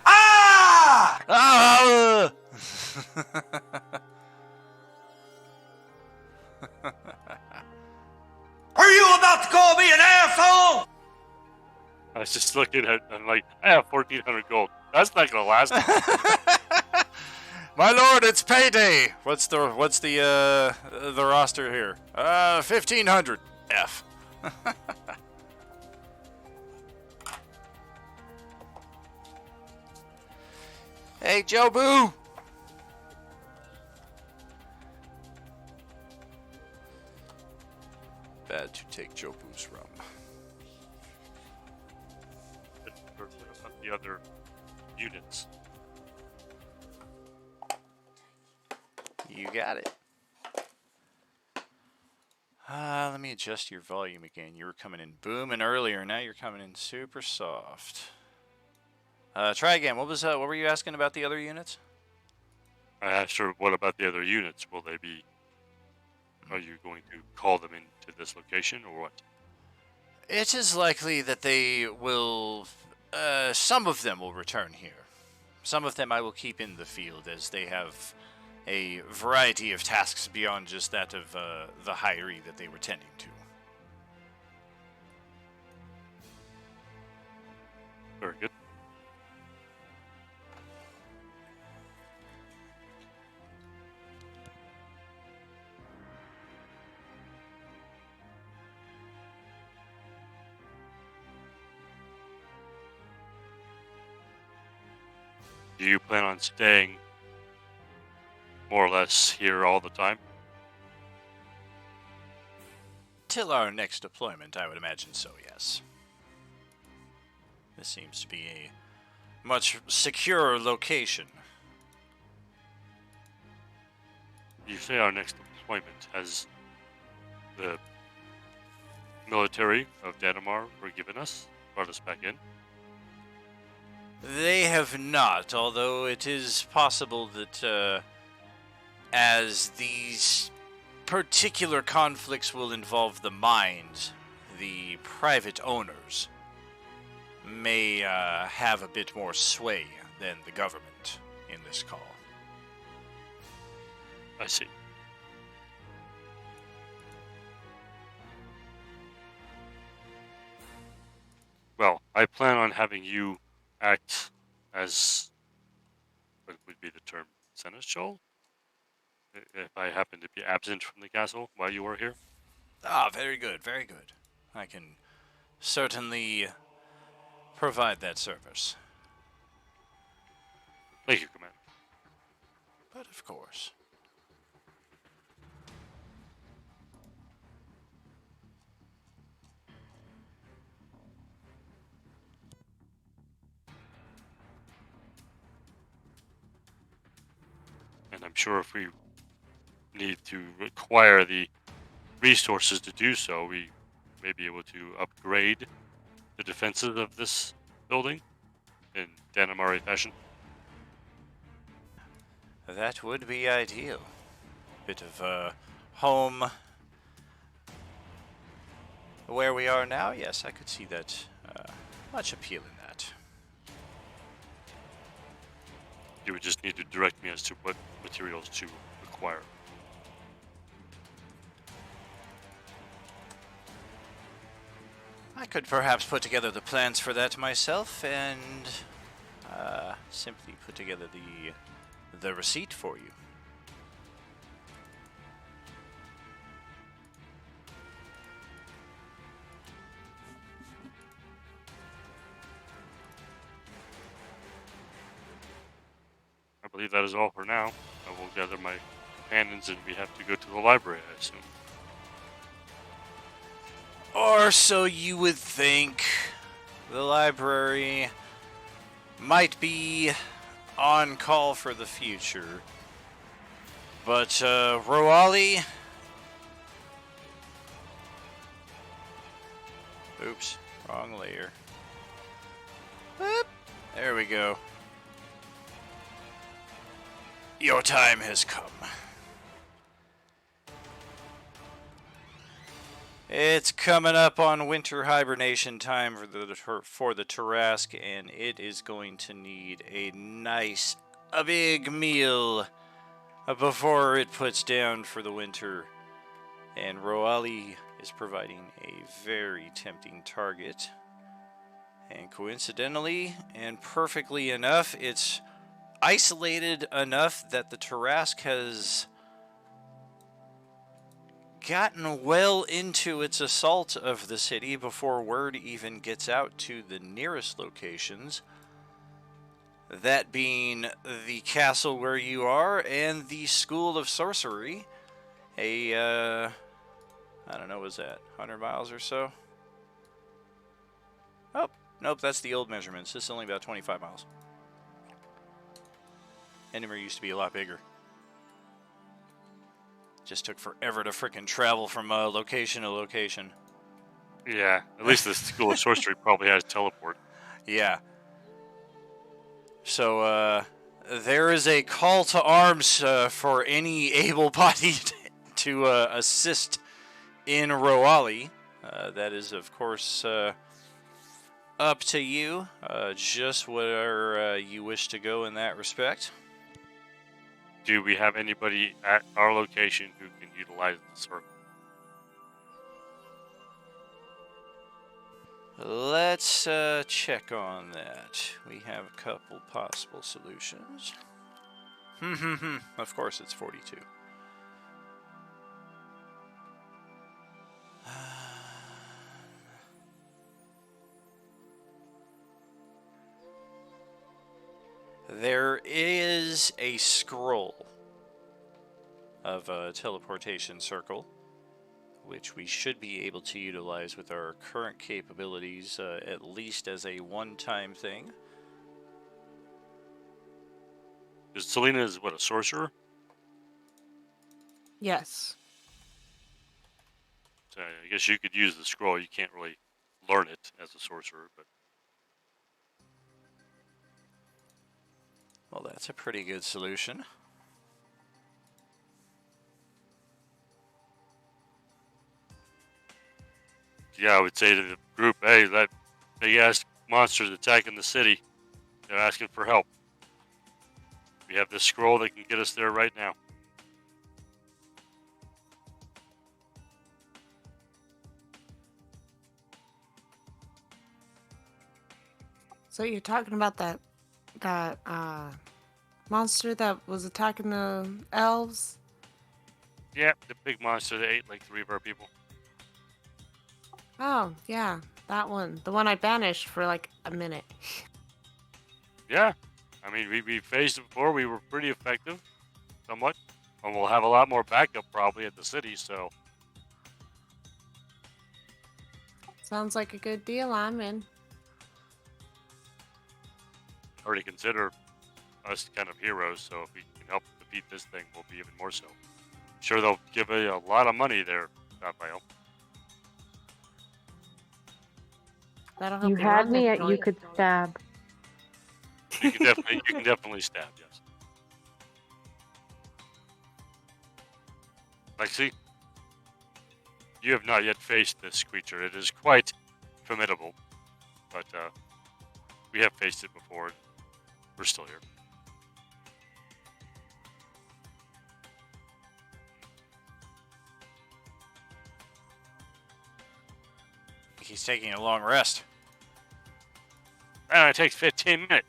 Ah! Ah! Are you about to call me an asshole? I was just looking at, I'm like, I have 1,400 gold. That's not gonna last. My lord, it's payday. What's the roster here? 1,500. F. Hey, Joe Boo. Bad to take Joe Boo's rum. What about the other units? You got it. Let me adjust your volume again. You were coming in booming earlier. Now you're coming in super soft. Try again. What were you asking about the other units? I asked her, what about the other units? Will they be? Are you going to call them into this location, or what? It is likely that they will. Some of them will return here. Some of them I will keep in the field, as they have a variety of tasks beyond just that of the Hyrie that they were tending to. Very good. Do you plan on staying more or less here all the time? Till our next deployment, I would imagine so, yes. This seems to be a much secure location. You say our next deployment. Has the military of Danamar forgiven us? Brought us back in? They have not, although it is possible that as these particular conflicts will involve the mind, the private owners may have a bit more sway than the government in this call. I see. Well, I plan on having you act as, what would be the term, seneschal? If I happen to be absent from the castle while you are here? Ah, very good, very good. I can certainly provide that service. Thank you, Commander. But of course. And I'm sure if we need to acquire the resources to do so, we may be able to upgrade the defenses of this building in Danamari fashion. That would be ideal. Bit of home where we are now. Yes, I could see that. Much appeal in that. You would just need to direct me as to what materials to acquire. I could perhaps put together the plans for that myself and simply put together the receipt for you. I believe that is all for now. I will gather my companions and we have to go to the library, I assume. Or so you would think. The library might be on call for the future. But, Roali... Oops, wrong layer. Boop. There we go. Your time has come. It's coming up on winter hibernation time for the Tarrasque, and it is going to need a big meal before it puts down for the winter. And Roali is providing a very tempting target. And coincidentally, and perfectly enough, it's isolated enough that the Tarrasque has gotten well into its assault of the city before word even gets out to the nearest locations. That being the castle where you are and the School of Sorcery. I don't know, was that 100 miles or so? Oh, nope, that's the old measurements. This is only about 25 miles. Enemier used to be a lot bigger. Just took forever to frickin' travel from location to location. Yeah, at least the School of Sorcery probably has teleport. Yeah. So, there is a call to arms for any able-bodied to assist in Roali. That is, of course, up to you. Just where you wish to go in that respect. Do we have anybody at our location who can utilize the circle? Let's check on that. We have a couple possible solutions. Of course, it's 42. There is a scroll of a teleportation circle, which we should be able to utilize with our current capabilities, at least as a one-time thing. Because Selena is, what, a sorcerer? Yes. So I guess you could use the scroll. You can't really learn it as a sorcerer, but... Well, that's a pretty good solution. Yeah, I would say to the group, hey, that big-ass monster's attacking the city. They're asking for help. We have this scroll that can get us there right now. So you're talking about that monster that was attacking the elves? Yeah, the big monster that ate like 3 of our people. Oh, yeah, that one. The one I banished for like a minute. Yeah, I mean, we faced it before. We were pretty effective, somewhat. And we'll have a lot more backup probably at the city, so... Sounds like a good deal. I'm in. Already consider us kind of heroes, so if we can help in the defeat this thing will be even more so. Sure, they'll give a lot of money there, Raphael. That'll help You me had run me this at you joint. could stab. You can definitely stab, yes. Lexi, you have not yet faced this creature. It is quite formidable, but we have faced it before. And we're still here. He's taking a long rest. And it takes 15 minutes.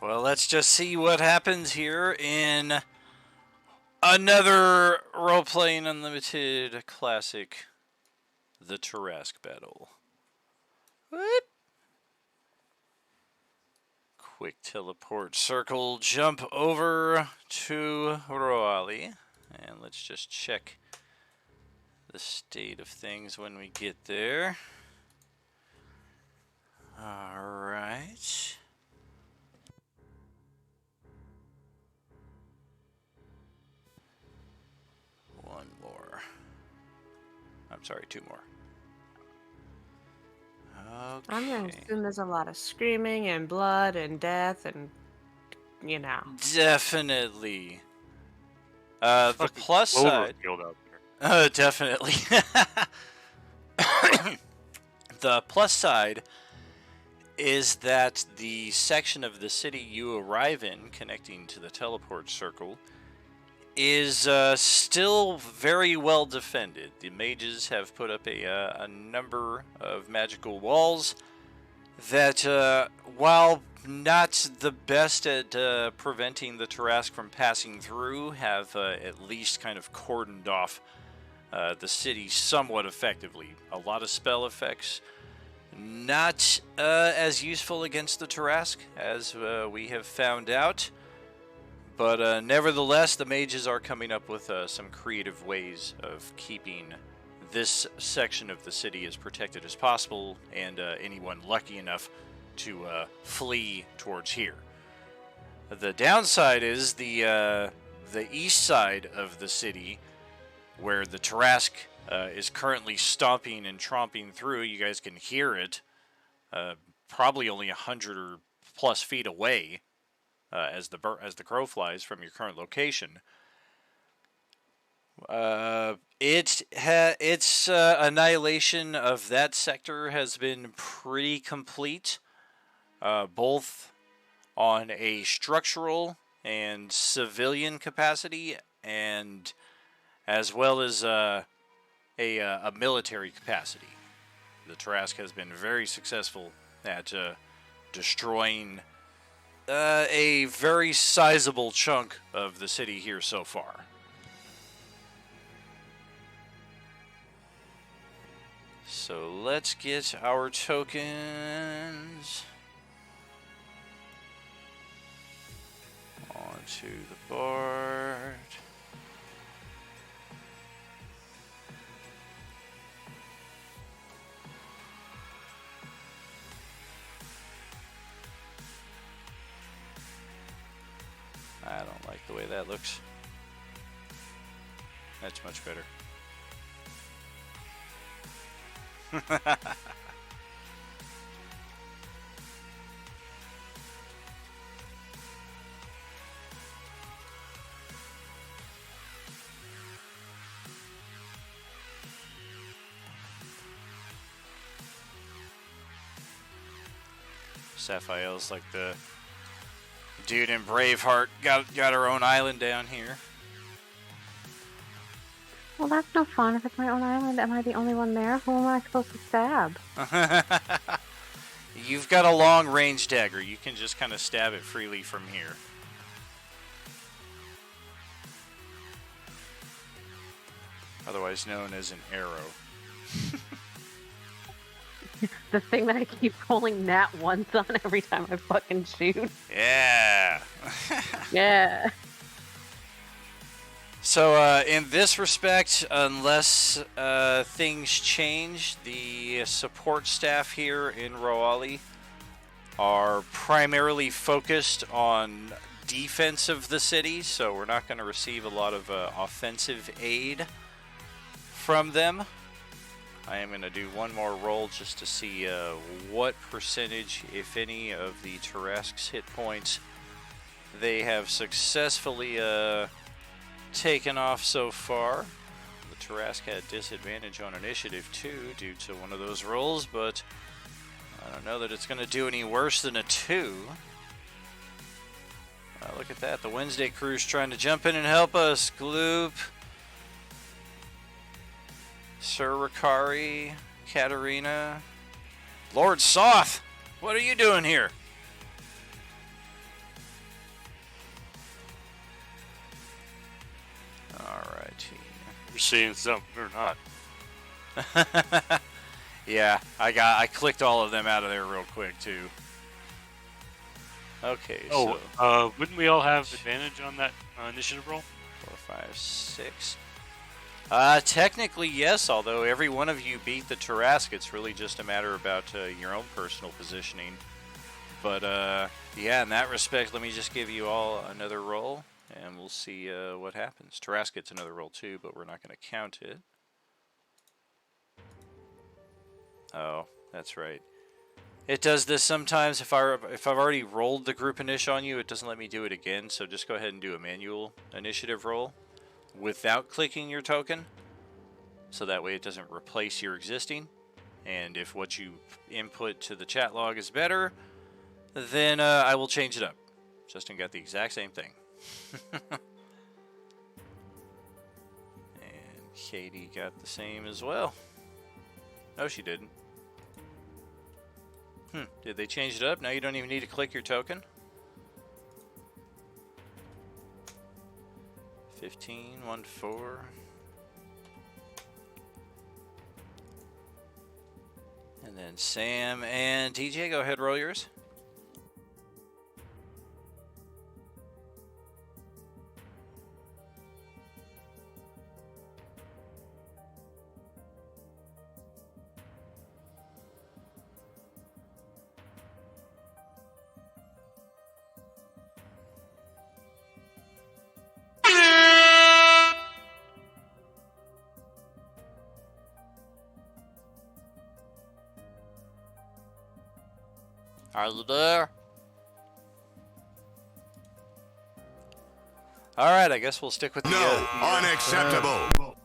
Well, let's just see what happens here in another Role-Playing Unlimited classic, the Tarrasque Battle. Whoop. Quick teleport circle, jump over to Roali, and let's just check the state of things when we get there. All right. One more. I'm sorry, two more. Okay. I'm gonna assume there's a lot of screaming and blood and death and, you know. Definitely. The Fucking plus side. Cloverfield out there. Definitely. The plus side is that the section of the city you arrive in, connecting to the teleport circle, is still very well defended. The mages have put up a number of magical walls that, while not the best at preventing the Tarrasque from passing through, have at least kind of cordoned off the city somewhat effectively. A lot of spell effects, not as useful against the Tarrasque as we have found out. But nevertheless, the mages are coming up with some creative ways of keeping this section of the city as protected as possible, and anyone lucky enough to flee towards here. The downside is the east side of the city, where the Tarrasque is currently stomping and tromping through. You guys can hear it, probably only 100 or plus feet away. As the crow flies from your current location, its annihilation of that sector has been pretty complete, both on a structural and civilian capacity, and as well as a military capacity. The Tarrasque has been very successful at destroying a very sizable chunk of the city here so far. So let's get our tokens onto the board. I don't like the way that looks. That's much better. Sapphire's like the dude in Braveheart, got her own island down here. Well, that's no fun. If it's my own island, am I the only one there? Who am I supposed to stab? You've got a long range dagger. You can just kind of stab it freely from here. Otherwise known as an arrow. The thing that I keep rolling nat ones on every time I fucking shoot. Yeah. Yeah. So in this respect, unless things change, the support staff here in Roali are primarily focused on defense of the city, so we're not going to receive a lot of offensive aid from them. I am going to do one more roll just to see what percentage, if any, of the Tarrasque's hit points they have successfully taken off so far. The Tarrasque had disadvantage on initiative too due to one of those rolls, but I don't know that it's going to do any worse than a 2. Look at that. The Wednesday crew's trying to jump in and help us. Gloop, Sir Ricari, Katarina, Lord Soth. What are you doing here? Alrighty. We're seeing something or not. Yeah, I clicked all of them out of there real quick too. Okay, Oh, so wouldn't we all have advantage on that initiative roll? 4, 5, 6. Technically yes, although every one of you beat the Tarrasque. It's really just a matter about your own personal positioning. But yeah, in that respect, let me just give you all another roll, and we'll see what happens. Tarrasque gets another roll too, but we're not going to count it. Oh, that's right. It does this sometimes. If I've already rolled the group initiative on you, it doesn't let me do it again. So just go ahead and do a manual initiative roll without clicking your token, so that way it doesn't replace your existing. And if what you input to the chat log is better, then I will change it up. Justin got the exact same thing. And Katie got the same as well. No, she didn't. Did they change it up? Now you don't even need to click your token? 15, 1, 4. And then Sam and TJ, go ahead, roll yours. Are you there? Alright, I guess we'll stick with the... Unacceptable.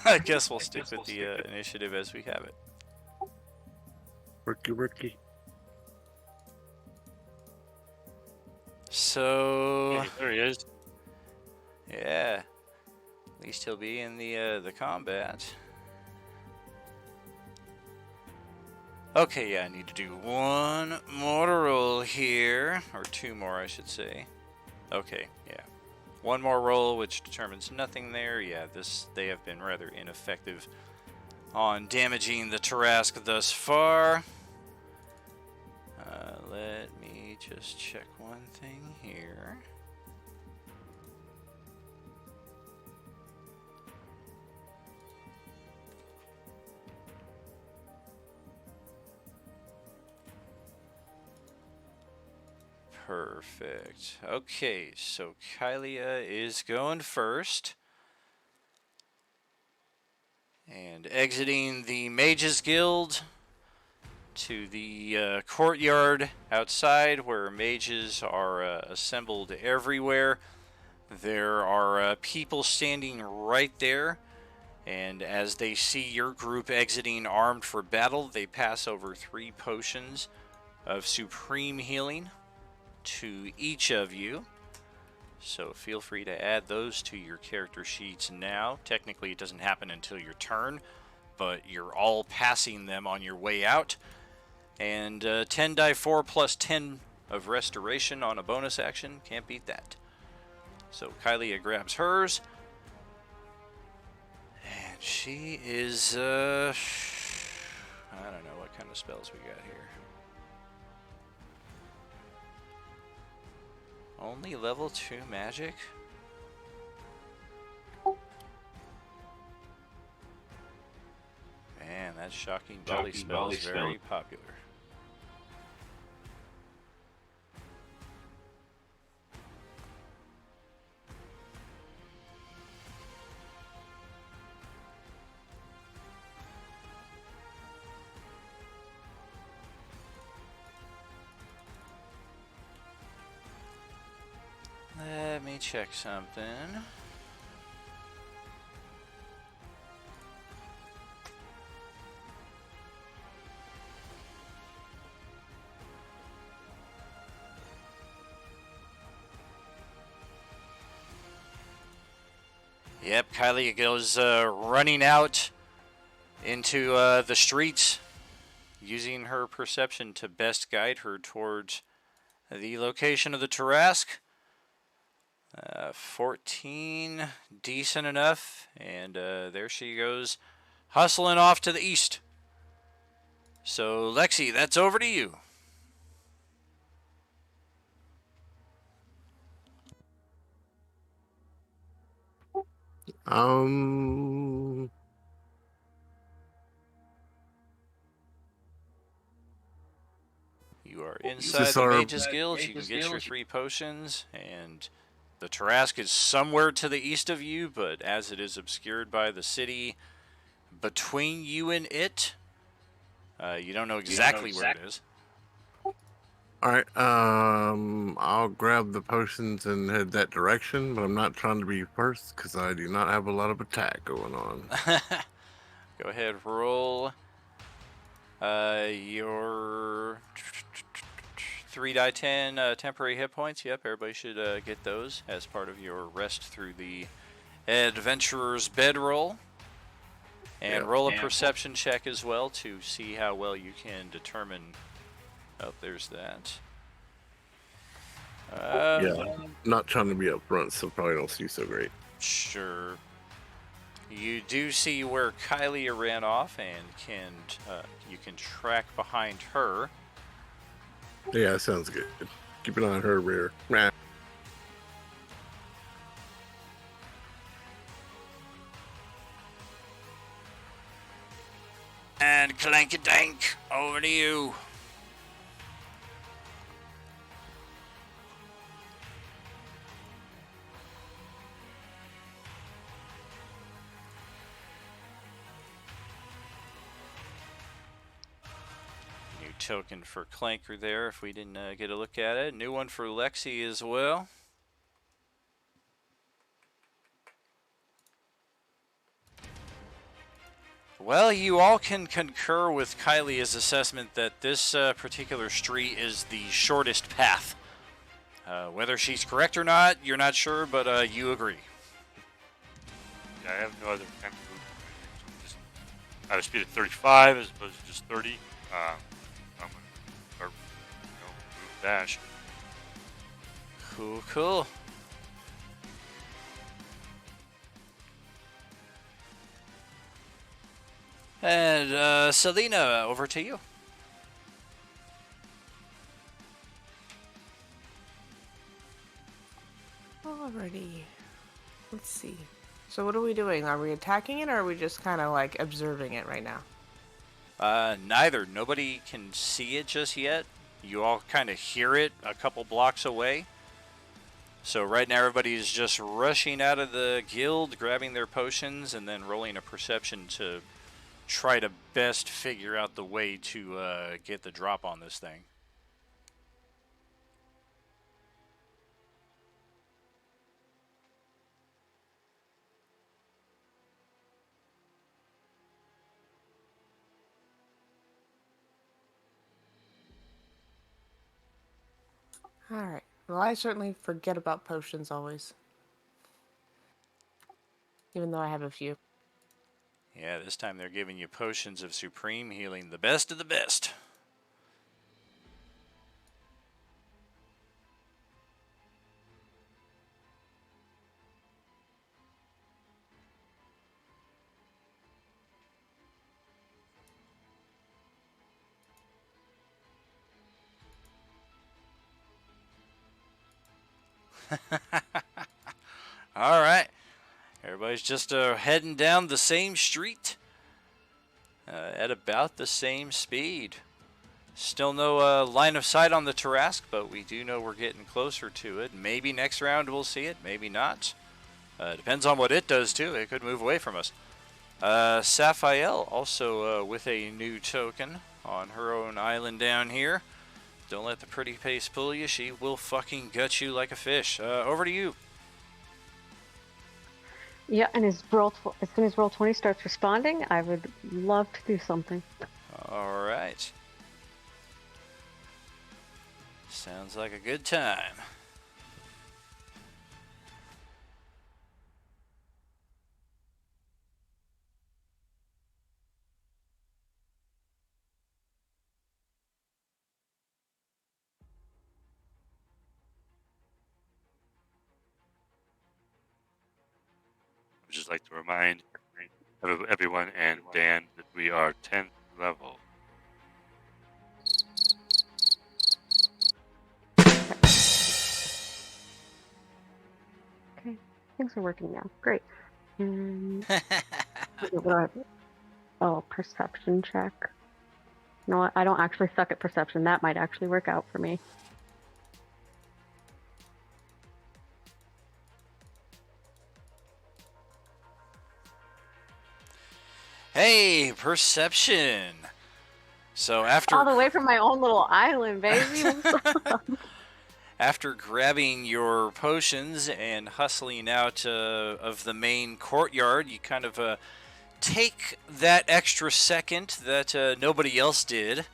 I guess we'll stick with the initiative as we have it. Worky. So... Hey, there he is. Yeah. At least he'll be in the combat. Okay, yeah, I need to do one more roll here. Or 2 more, I should say. Okay, yeah. One more roll, which determines nothing there. Yeah, they have been rather ineffective on damaging the Tarrasque thus far. Let me just check one thing here. Perfect. Okay, so Kylia is going first. And exiting the Mages Guild to the courtyard outside where mages are assembled everywhere. There are people standing right there. And as they see your group exiting armed for battle, they pass over 3 potions of supreme healing to each of you. So feel free to add those to your character sheets now. Technically it doesn't happen until your turn, but you're all passing them on your way out. And 10 die 4 plus 10 of restoration on a bonus action. Can't beat that. So Kylia grabs hers. And she is, I don't know what kind of spells we got here. Only level 2 magic? Man, That shocking belly spell is very popular. Let me check something. Yep, Kylie goes running out into the streets, using her perception to best guide her towards the location of the Tarrasque. 14, decent enough, and there she goes, hustling off to the east. So, Lexi, that's over to you. You are inside the Mage's Guild. You can get your 3 potions, and the Tarrasque is somewhere to the east of you, but as it is obscured by the city between you and it, you don't know exactly where it is. All right. I'll grab the potions and head that direction, but I'm not trying to be first because I do not have a lot of attack going on. Go ahead, roll your 3d10 temporary hit points. Yep, everybody should get those as part of your rest through the adventurer's bedroll. And roll a perception check as well to see how well you can determine. Oh, there's that. Yeah, not trying to be up front, so probably don't see so great. Sure. You do see where Kylie ran off, and you can track behind her. Yeah, sounds good. Keep an eye on her rear. Nah. And clank-a-dank, over to you. New token for Clanker there if we didn't get a look at it. New one for Lexi as well. Well, you all can concur with Kylie's assessment that this particular street is the shortest path. Whether she's correct or not, you're not sure, but you agree. Yeah, I have no other kind of move. Just at a speed of 35 as opposed to just 30. I'm going to start, move dash. Cool, cool. And Selena, over to you. Alrighty. Let's see. So what are we doing? Are we attacking it, or are we just kind of like observing it right now? Neither. Nobody can see it just yet. You all kind of hear it a couple blocks away. So right now everybody's just rushing out of the guild, grabbing their potions, and then rolling a perception to try to best figure out the way to get the drop on this thing. Alright. Well, I certainly forget about potions always. Even though I have a few. Yeah, this time they're giving you potions of supreme healing, the best of the best. All right. Everybody's just heading down the same street. at about the same speed. Still no line of sight on the Tarask, but we do know we're getting closer to it. Maybe next round we'll see it, maybe not. Depends on what it does too. It could move away from us. Saphiel also with a new token on her own island down here. Don't let the pretty face pull you. She will fucking gut you like a fish. Over to you. Yeah, and as soon as Roll20 starts responding, I would love to do something. All right. Sounds like a good time. I would just like to remind everyone and Dan that we are 10th level. Okay, things are working now. Great. What do I have? Oh, perception check. You know what? I don't actually suck at perception. That might actually work out for me. Hey, perception. So after All the way from my own little island, baby. after grabbing your potions and hustling out of the main courtyard, you kind of take that extra second that nobody else did,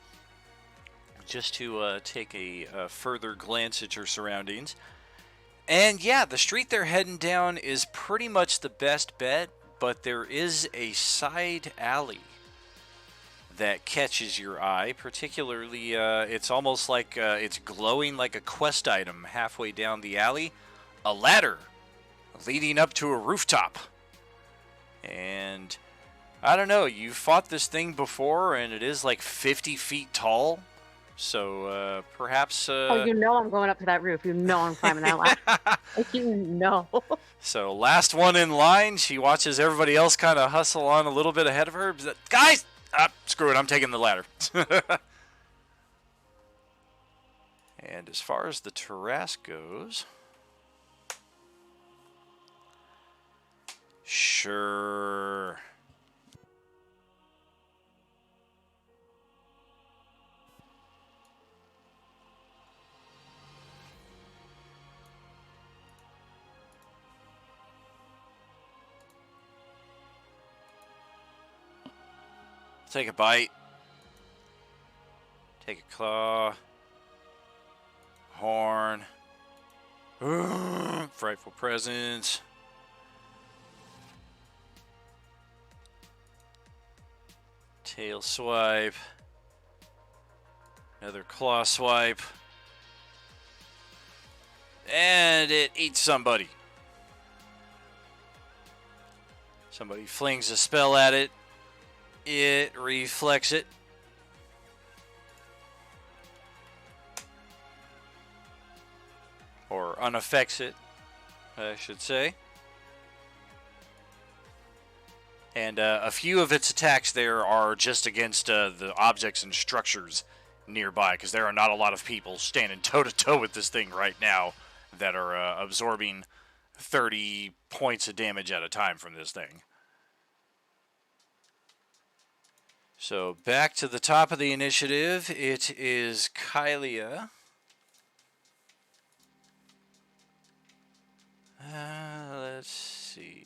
just to take a further glance at your surroundings. And yeah, the street they're heading down is pretty much the best bet, but there is a side alley that catches your eye. Particularly, it's almost like it's glowing like a quest item halfway down the alley. A ladder leading up to a rooftop. And I don't know, you fought this thing before, and it is like 50 feet tall. So perhaps... Oh, you know I'm going up to that roof. You know I'm climbing that ladder. You know. So last one in line, she watches everybody else kind of hustle on a little bit ahead of her. Guys! Screw it, I'm taking the ladder. And as far as the Tarask goes... Sure... Take a bite. Take a claw. Horn. Frightful presence. Tail swipe. Another claw swipe. And it eats somebody. Somebody flings a spell at it. It reflects it. Or unaffects it, I should say. And a few of its attacks there are just against the objects and structures nearby, because there are not a lot of people standing toe-to-toe with this thing right now that are absorbing 30 points of damage at a time from this thing. So back to the top of the initiative, it is Kylia. Let's see.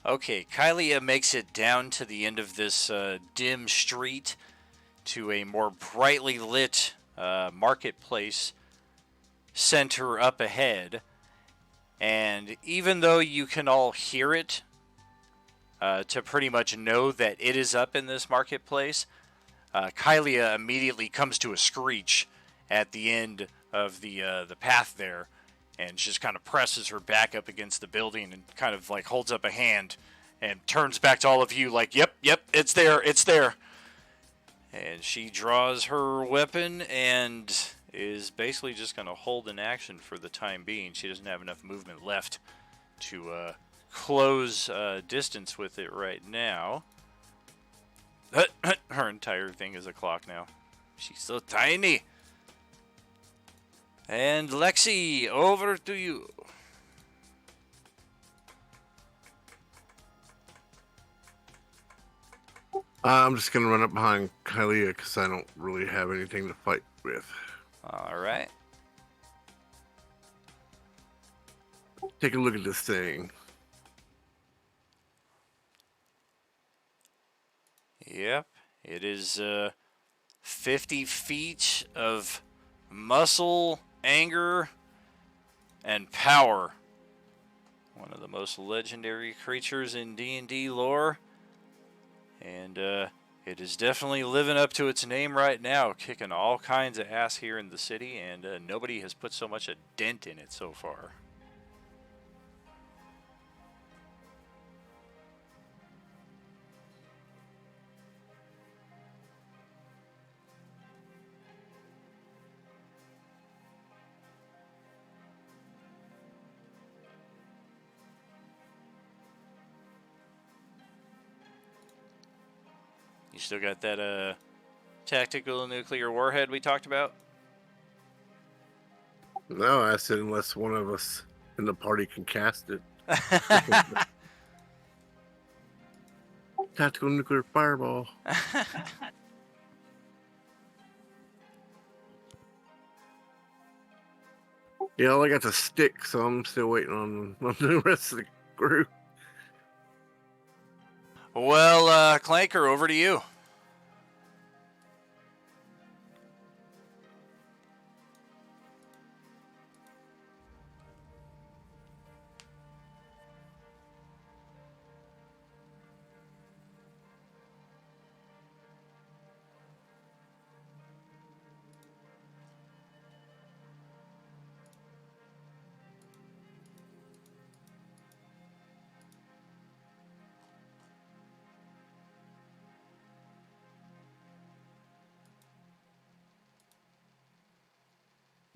Okay, Kylia makes it down to the end of this dim street to a more brightly lit marketplace center up ahead. And even though you can all hear it, to pretty much know that it is up in this marketplace. Kylia immediately comes to a screech at the end of the path there, and just kind of presses her back up against the building and kind of like holds up a hand and turns back to all of you like, yep, it's there, it's there. And she draws her weapon and is basically just going to hold in action for the time being. She doesn't have enough movement left to close distance with it right now. Her entire thing is a clock now. She's so tiny. And Lexi, over to you. I'm just gonna run up behind Kylia because I don't really have anything to fight with. All right. Take a look at this thing. Yep. It is 50 feet of muscle, anger, and power. One of the most legendary creatures in D&D lore. And it is definitely living up to its name right now, kicking all kinds of ass here in the city, and nobody has put so much a dent in it so far. You still got that tactical nuclear warhead we talked about? No, I said unless one of us in the party can cast it. Tactical nuclear fireball. Yeah, all I got's a stick, so I'm still waiting on the rest of the group. Well, Clanker, over to you.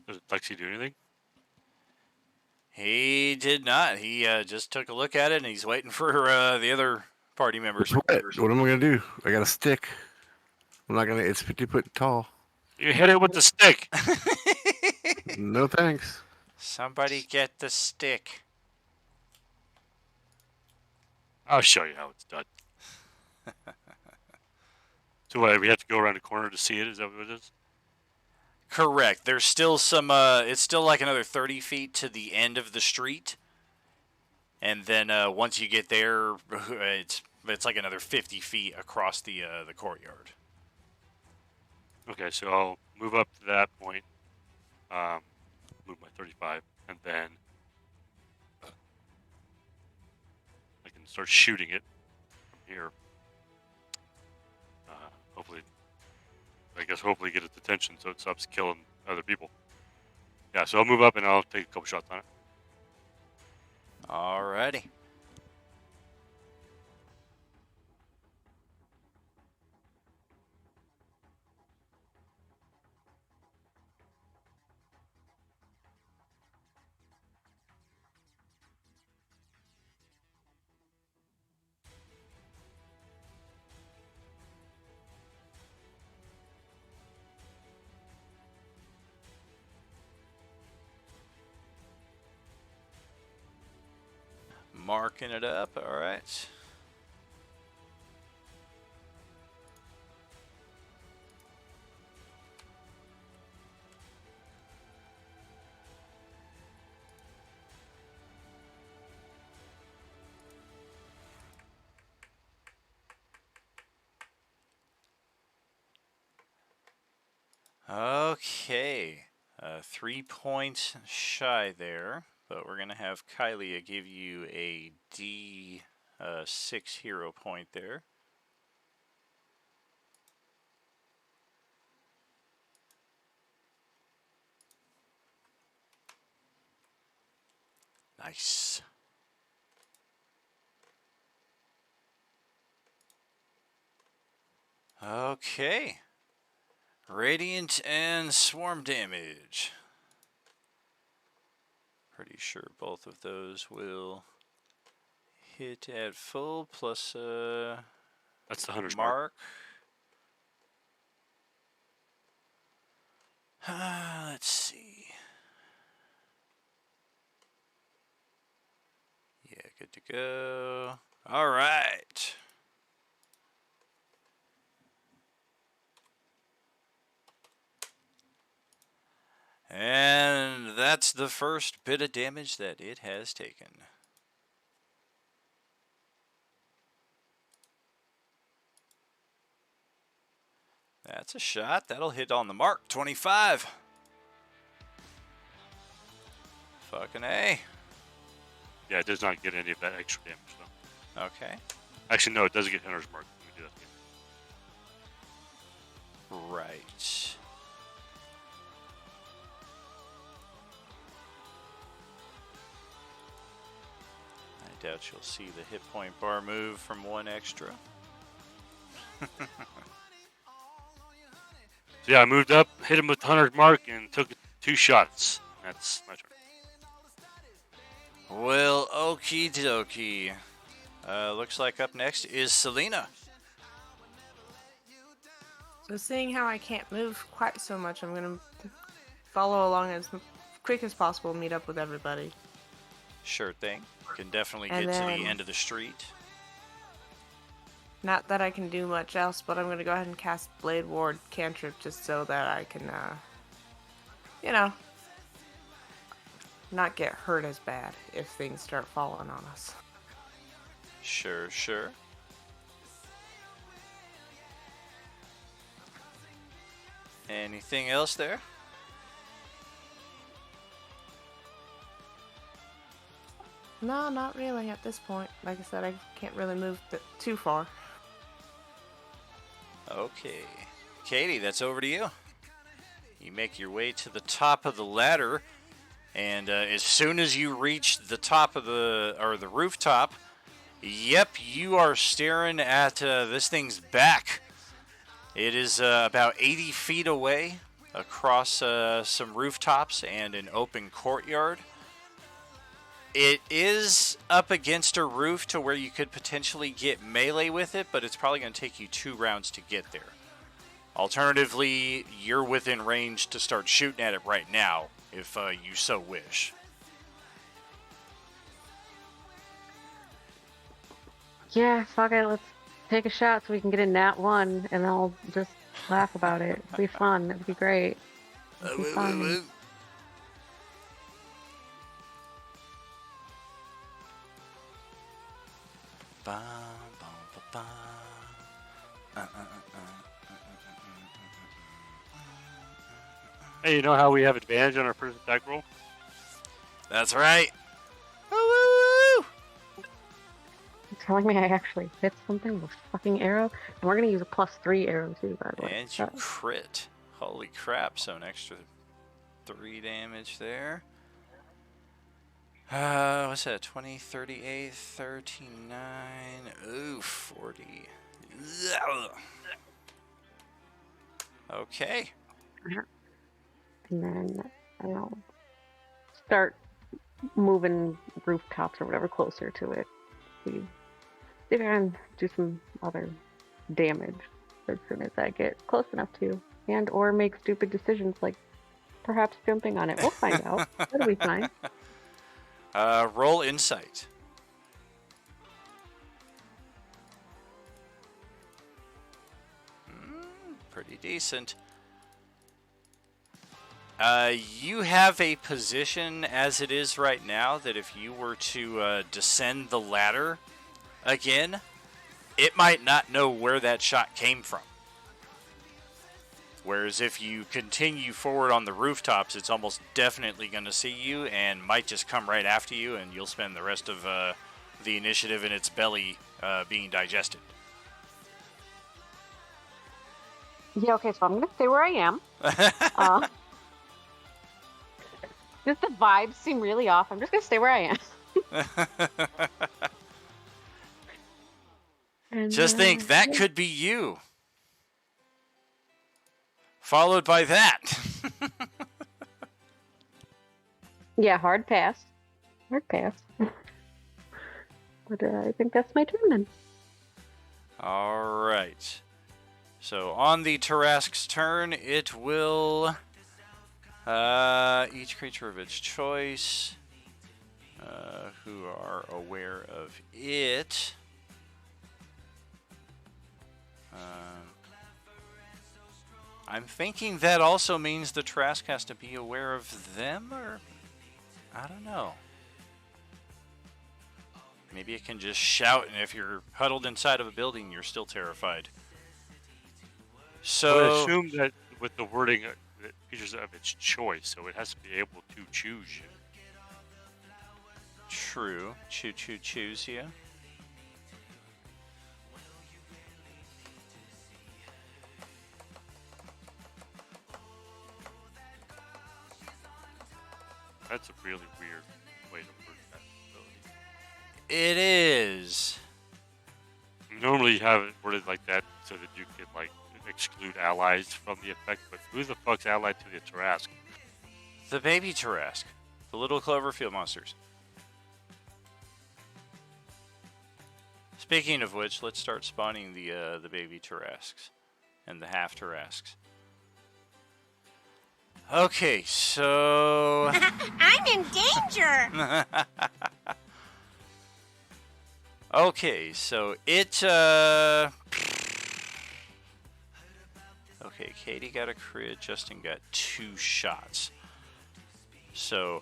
Does Lexi do anything? He did not. He just took a look at it, and he's waiting for the other party members. What am I gonna do? I got a stick. I'm not gonna. It's 50 foot tall. You hit it with the stick. No thanks. Somebody get the stick. I'll show you how it's done. So what? We have to go around the corner to see it. Is that what it is? Correct. There's still some. It's still like another 30 feet to the end of the street, and then once you get there, it's like another 50 feet across the courtyard. Okay, so I'll move up to that point. Move my 35, and then I can start shooting it from here. Hopefully get its attention so it stops killing other people. Yeah, so I'll move up and I'll take a couple shots on it. Alrighty. Marking it up. All right. Okay. 3 points shy there, but we're going to have Kylia give you a D 6 hero point there. Nice. Okay. Radiant and swarm damage. Pretty sure both of those will hit at full plus That's the hunter's mark. Let's see. Yeah, good to go. All right. And that's the first bit of damage that it has taken. That's a shot. That'll hit on the mark. 25. Fucking A. Yeah, it does not get any of that extra damage, though. Okay. Actually, no, it doesn't get hunter's mark. Let me do that again. Right. I doubt you'll see the hit point bar move from 1 extra. So yeah, I moved up, hit him with the hunter's mark, and took 2 shots. That's my turn. Well, okie dokie. Looks like up next is Selena. So seeing how I can't move quite so much, I'm gonna follow along as quick as possible, meet up with everybody. Sure thing. Can definitely And get to then- the end of the street. Not that I can do much else, but I'm gonna go ahead and cast Blade Ward cantrip just so that I can, you know, not get hurt as bad if things start falling on us. Sure, sure. Anything else there? No, not really at this point. Like I said, I can't really move too far. Okay. Katie, that's over to you. You make your way to the top of the ladder, and as soon as you reach the top of the rooftop, yep, you are staring at this thing's back. It is about 80 feet away across some rooftops and an open courtyard. It is up against a roof to where you could potentially get melee with it, but it's probably going to take you 2 rounds to get there. Alternatively, you're within range to start shooting at it right now, if you so wish. Yeah, fuck it. Let's take a shot so we can get a nat 1, and I'll just laugh about it. It'll be fun. It'll be great. It'll be fun. Hey, you know how we have advantage on our first attack roll? That's right. Woo! You're telling me I actually hit something with a fucking arrow? And we're gonna use a +3 arrow too, by the way. And you crit. Holy crap, so an extra 3 damage there. What's that? 20, 38, 39. Ooh, 40. Okay. And then I'll start moving rooftops or whatever closer to it. See if I can do some other damage as soon as I get close enough to, and or make stupid decisions like perhaps jumping on it. We'll find out. That'll be fine. Roll insight. Pretty decent. You have a position as it is right now that if you were to descend the ladder again, it might not know where that shot came from. Whereas if you continue forward on the rooftops, it's almost definitely going to see you and might just come right after you, and you'll spend the rest of the initiative in its belly being digested. Yeah, okay, so I'm gonna stay where I am. Just the vibes seem really off. I'm just gonna stay where I am. And, Just think, that could be you. Followed by that. Yeah, hard pass. Hard pass. But I think that's my turn then. All right. So on the Tarask's turn, it will each creature of its choice who are aware of it. I'm thinking that also means the Trask has to be aware of them, or I don't know. Maybe it can just shout, and if you're huddled inside of a building, you're still terrified. I So would assume that with the wording, that creatures of its choice, so it has to be able to choose you. true. Choose you. That's a really weird way to word that ability. It is. Normally you have it worded like that so that you can like exclude allies from the effect, but who the fuck's allied to the Tarask? The baby Tarask. The little Cloverfield monsters. Speaking of which, let's start spawning the baby Tarasks and the half Tarasks. Okay, so I'm in danger! okay, so it okay, Katie got a crit, Justin got 2 shots. So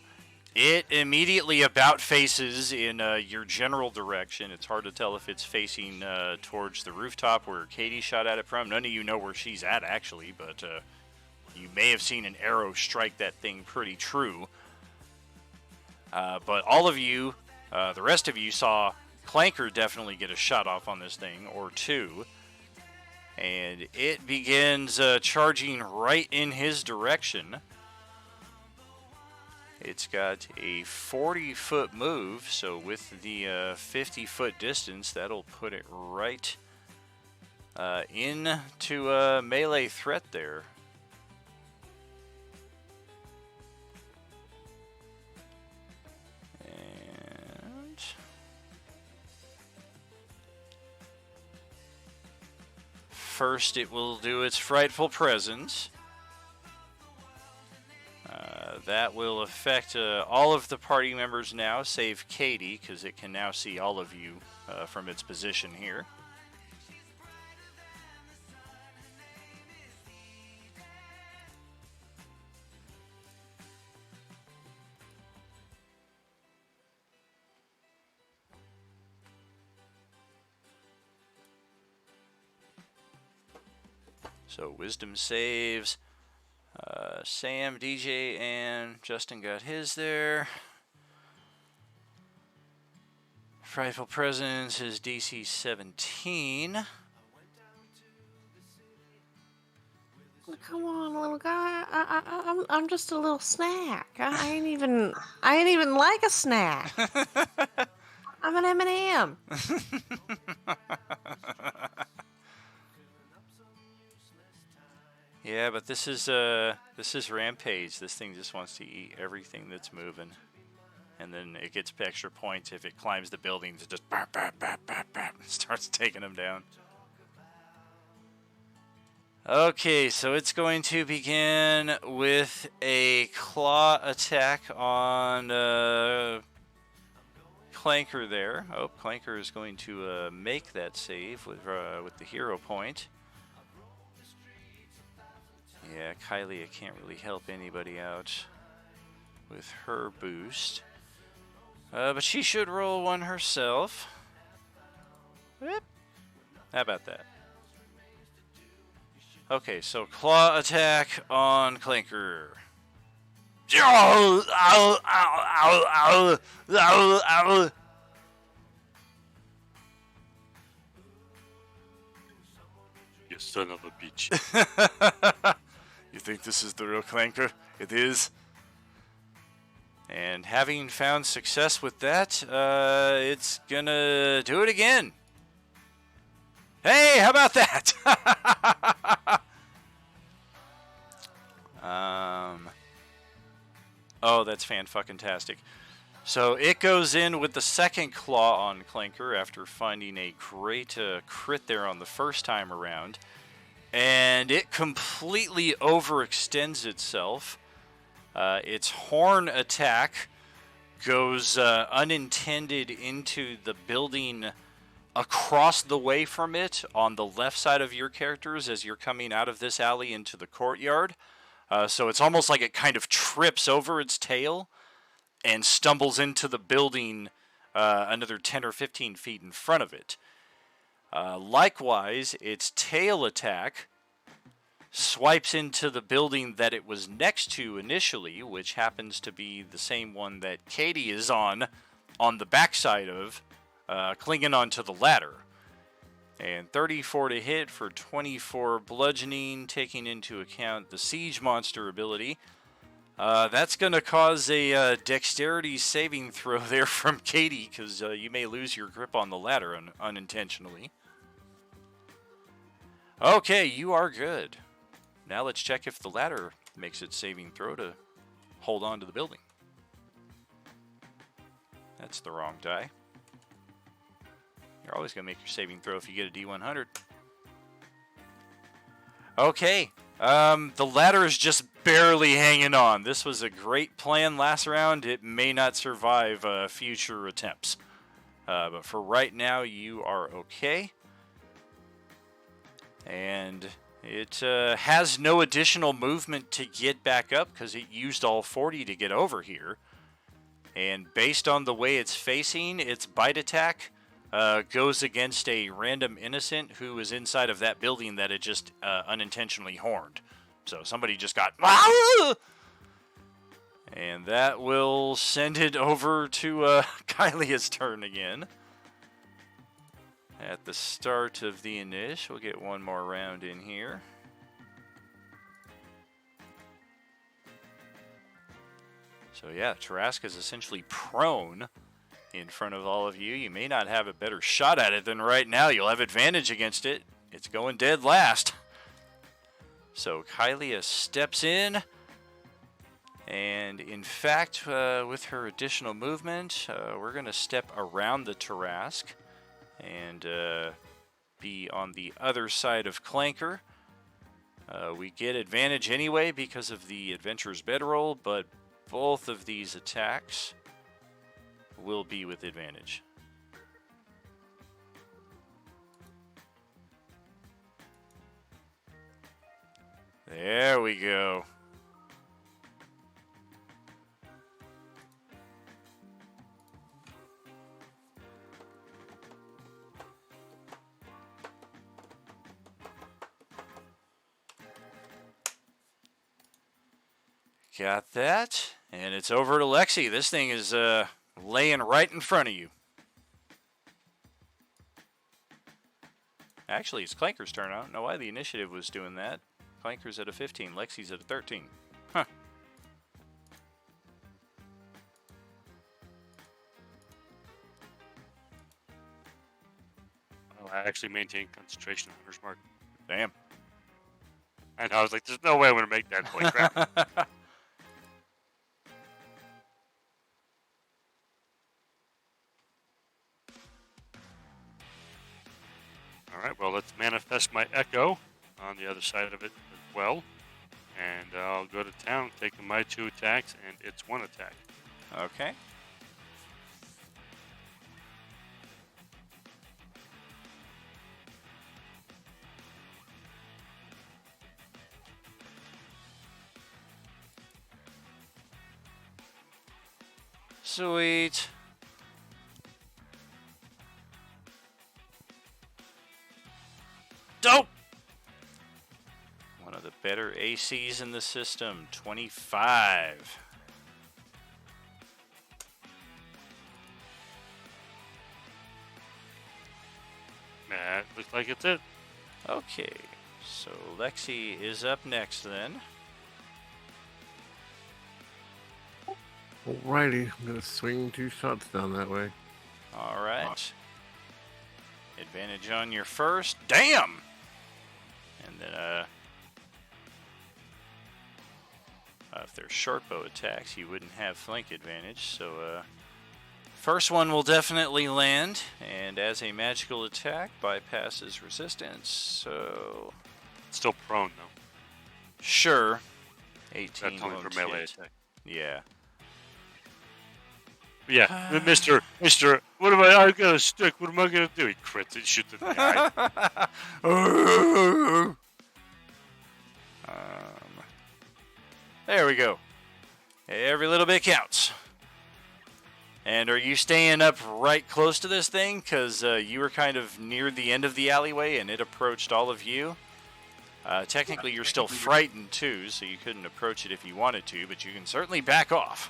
it immediately about faces in your general direction. It's hard to tell if it's facing towards the rooftop where Katie shot at it from. None of you know where she's at, actually, but you may have seen an arrow strike that thing pretty true. But all of you, the rest of you, saw Clanker definitely get a shot off on this thing, or 2. And it begins charging right in his direction. It's got a 40-foot move, so with the 50-foot distance, that'll put it right into a melee threat there. And first, it will do its frightful presence. That will affect all of the party members now, save Katie, because it can now see all of you from its position here. So wisdom saves. Sam, DJ, and Justin got his there. Frightful Presence, his DC 17. Come on, little guy. I'm just a little snack. I ain't even like a snack. I'm an M&M. Yeah, but this is Rampage. This thing just wants to eat everything that's moving. And then it gets extra points if it climbs the buildings. It just bap, bap, bap, bap, bap, and starts taking them down. Okay, so it's going to begin with a claw attack on Clanker there. Oh, Clanker is going to make that save with the hero point. Yeah, Kylie can't really help anybody out with her boost. But she should roll one herself. Whoop. How about that? Okay, so claw attack on Clanker. you son of a bitch. You think this is the real Clanker? It is. And having found success with that, it's gonna do it again. Hey, how about that? Oh, that's fan-fucking-tastic. So it goes in with the second claw on Clanker after finding a great crit there on the first time around. And it completely overextends itself. Its horn attack goes unintended into the building across the way from it on the left side of your characters as you're coming out of this alley into the courtyard. So it's almost like it kind of trips over its tail and stumbles into the building another 10 or 15 feet in front of it. Likewise, its tail attack swipes into the building that it was next to initially, which happens to be the same one that Katie is on the backside of, clinging onto the ladder. And 34 to hit for 24 bludgeoning, taking into account the siege monster ability. That's going to cause a dexterity saving throw there from Katie, because you may lose your grip on the ladder unintentionally. Okay, you are good. Now let's check if the ladder makes its saving throw to hold on to the building. That's the wrong die. You're always going to make your saving throw if you get a D100. Okay, the ladder is just barely hanging on. This was a great plan last round. It may not survive future attempts. But for right now, you are okay. And it has no additional movement to get back up because it used all 40 to get over here. And based on the way it's facing, its bite attack goes against a random innocent who is inside of that building that it just unintentionally horned. So somebody just got... And that will send it over to Kylia's turn again. At the start of the initial, we'll get one more round in here. So yeah, Tarask is essentially prone in front of all of you. You may not have a better shot at it than right now. You'll have advantage against it. It's going dead last. So Kylia steps in. And in fact, with her additional movement, we're going to step around the Tarask and be on the other side of Clanker. We get advantage anyway because of the Adventurer's Bedroll, but both of these attacks will be with advantage. There we go. Got that. And it's over to Lexi. This thing is laying right in front of you. Actually, it's Clanker's turn. I don't know why the initiative was doing that. Clanker's at a 15. Lexi's at a 13. Huh. Oh, I actually maintain concentration on Hunter's Mark. Damn. And I was like, there's no way I'm going to make that. Holy crap. Alright, well, let's manifest my Echo on the other side of it as well. And I'll go to town, taking my 2 attacks, and it's 1 attack. Okay. Sweet. Dope. One of the better ACs in the system, 25. That looks like it's it. Okay. So Lexi is up next then. Alrighty, I'm gonna swing 2 shots down that way. All right. Advantage on your first. Damn! And then, if there's short bow attacks, you wouldn't have flank advantage. So, first one will definitely land, and as a magical attack, bypasses resistance. So, Still prone though. sure. 18 That's only won't for melee hit. attack. Yeah. But yeah, Mister, what am I got a stick? What am I gonna do? He crits and shoots in the eye. There we go. Every little bit counts. And are you staying up right close to this thing? Because you were kind of near the end of the alleyway and it approached all of you. Technically, you're still frightened too, so you couldn't approach it if you wanted to, but you can certainly back off.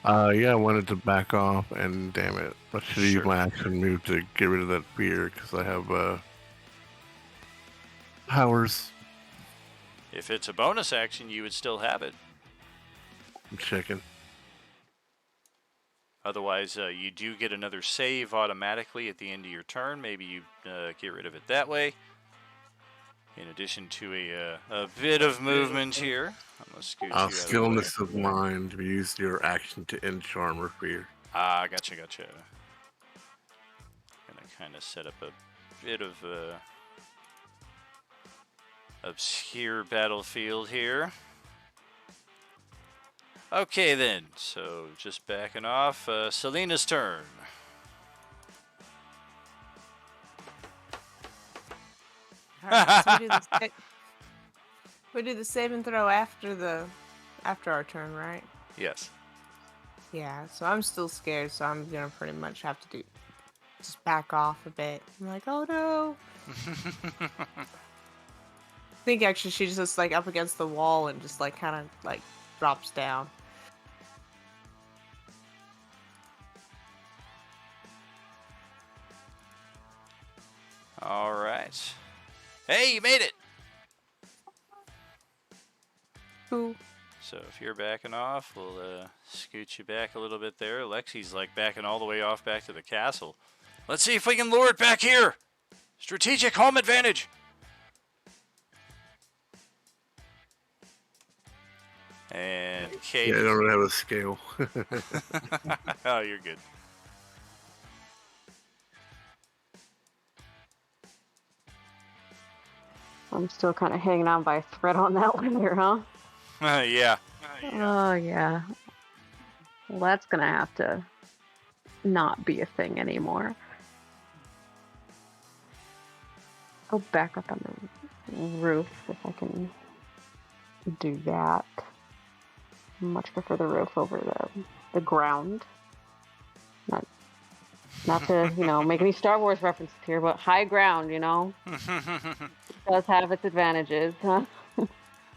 Yeah, I wanted to back off, and damn it, I should have used Sure. my action move to get rid of that fear, because I have powers. If it's a bonus action, you would still have it. I'm checking. Otherwise, you do get another save automatically at the end of your turn. Maybe you get rid of it that way. In addition to a bit of movement here. I'm going to scoot you out of the way. Stillness of mind. Use your action to end charm or fear. Ah, gotcha. Gonna kind of set up a bit of obscure battlefield here. Okay then, so just backing off. Selena's turn. Alright, so we do the save and throw after our turn, right? Yes. Yeah, so I'm still scared, so I'm gonna pretty much have to just back off a bit. I'm like, oh no. I think actually she's just like up against the wall and just like kind of like drops down. All right. Hey, you made it. Cool. So if you're backing off, we'll scoot you back a little bit there. Lexi's like backing all the way off back to the castle. Let's see if we can lure it back here. Strategic home advantage. And Kate. Yeah, I don't have a scale. Oh, you're good. I'm still kind of hanging on by a thread on that one here, huh? Yeah. Oh, yeah. Well, that's gonna have to not be a thing anymore. Go back up on the roof if I can do that. Much prefer the roof over the ground. Not to, make any Star Wars references here, but high ground, does have its advantages, huh?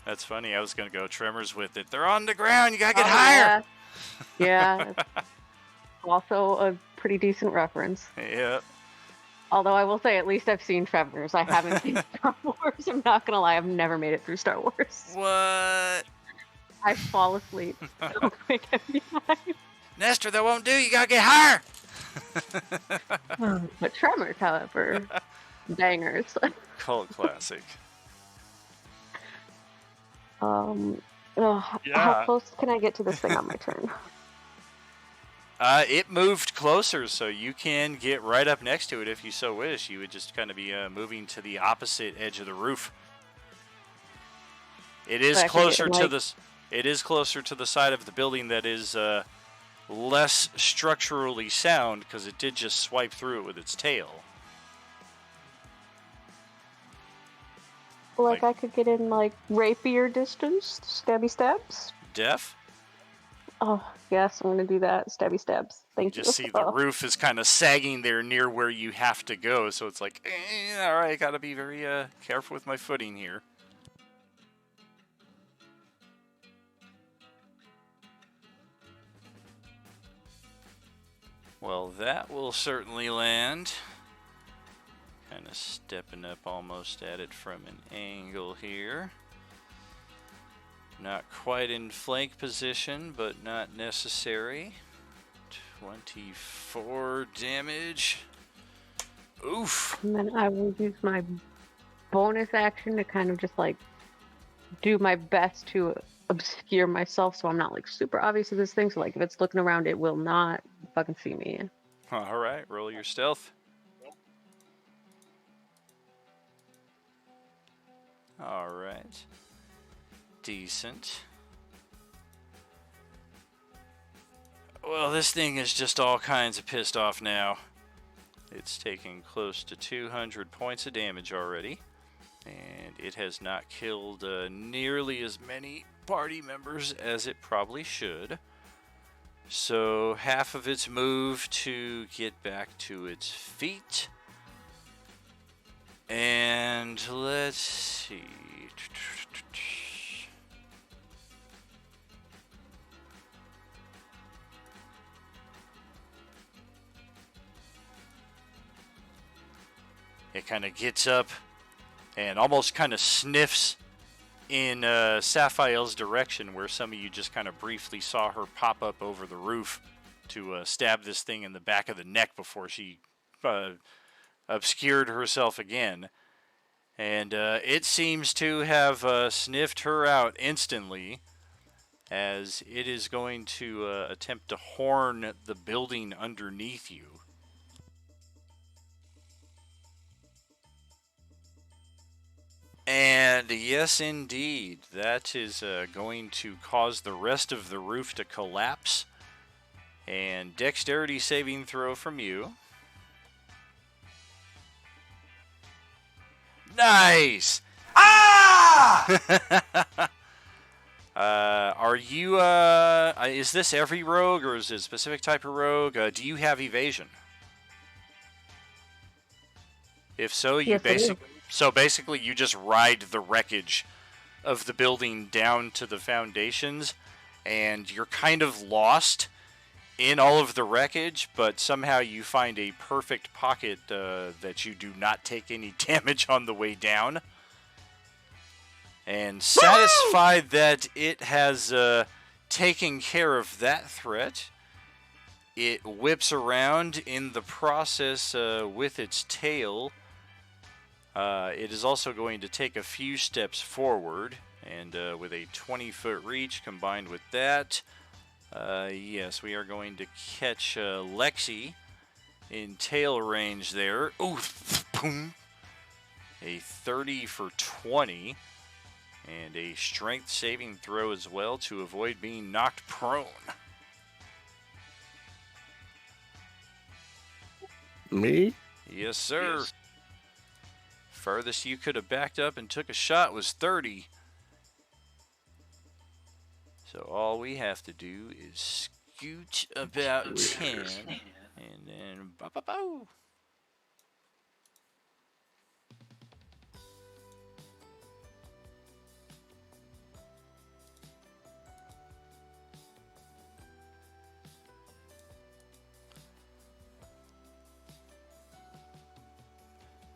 That's funny. I was going to go Tremors with it. They're on the ground. You got to get higher. Yeah. Also a pretty decent reference. Yeah. Although I will say, at least I've seen Tremors. I haven't seen Star Wars. I'm not going to lie. I've never made it through Star Wars. What? I fall asleep so quick every time. Nestor, that won't do. You got to get higher. But Tremors, however, bangers. Cult classic. How close can I get to this thing on my turn? It moved closer, so you can get right up next to it if you so wish. You would just kind of be moving to the opposite edge of the roof. It is closer to this. It is closer to the side of the building that is less structurally sound because it did just swipe through it with its tail. Like I could get in rapier distance, stabby stabs. Deaf? Oh yes, I'm gonna do that. Stabby stabs. Thank you. Just see the roof is kind of sagging there near where you have to go, so it's like, all right, gotta be very careful with my footing here. Well, that will certainly land. Kind of stepping up almost at it from an angle here. Not quite in flank position, but not necessary. 24 damage. Oof. And then I will use my bonus action to kind of just like do my best to obscure myself so I'm not like super obvious to this thing. So like if it's looking around, it will not fucking see me. All right, roll your stealth. All right. Decent. Well, this thing is just all kinds of pissed off now. It's taken close to 200 points of damage already. And it has not killed nearly as many party members as it probably should. So half of its move to get back to its feet. And let's see. It kind of gets up and almost kind of sniffs in Sapphire's direction, where some of you just kind of briefly saw her pop up over the roof to stab this thing in the back of the neck before she obscured herself again. And it seems to have sniffed her out instantly, as it is going to attempt to horn the building underneath you. And yes, indeed, that is going to cause the rest of the roof to collapse. And dexterity saving throw from you. Nice! Ah! Are you, is this every rogue, or is it a specific type of rogue? Do you have evasion? If so, you Yes, basically you just ride the wreckage of the building down to the foundations, and you're kind of lost in all of the wreckage, but somehow you find a perfect pocket that you do not take any damage on the way down. And satisfied that it has taken care of that threat, it whips around in the process with its tail. It is also going to take a few steps forward, and with a 20-foot reach combined with that, yes, we are going to catch Lexi in tail range there. Ooh, boom! A 30 for 20, and a strength saving throw as well to avoid being knocked prone. Me? Yes, sir. Yes. Furthest you could have backed up and took a shot was 30. So all we have to do is scoot about 10, and then bow.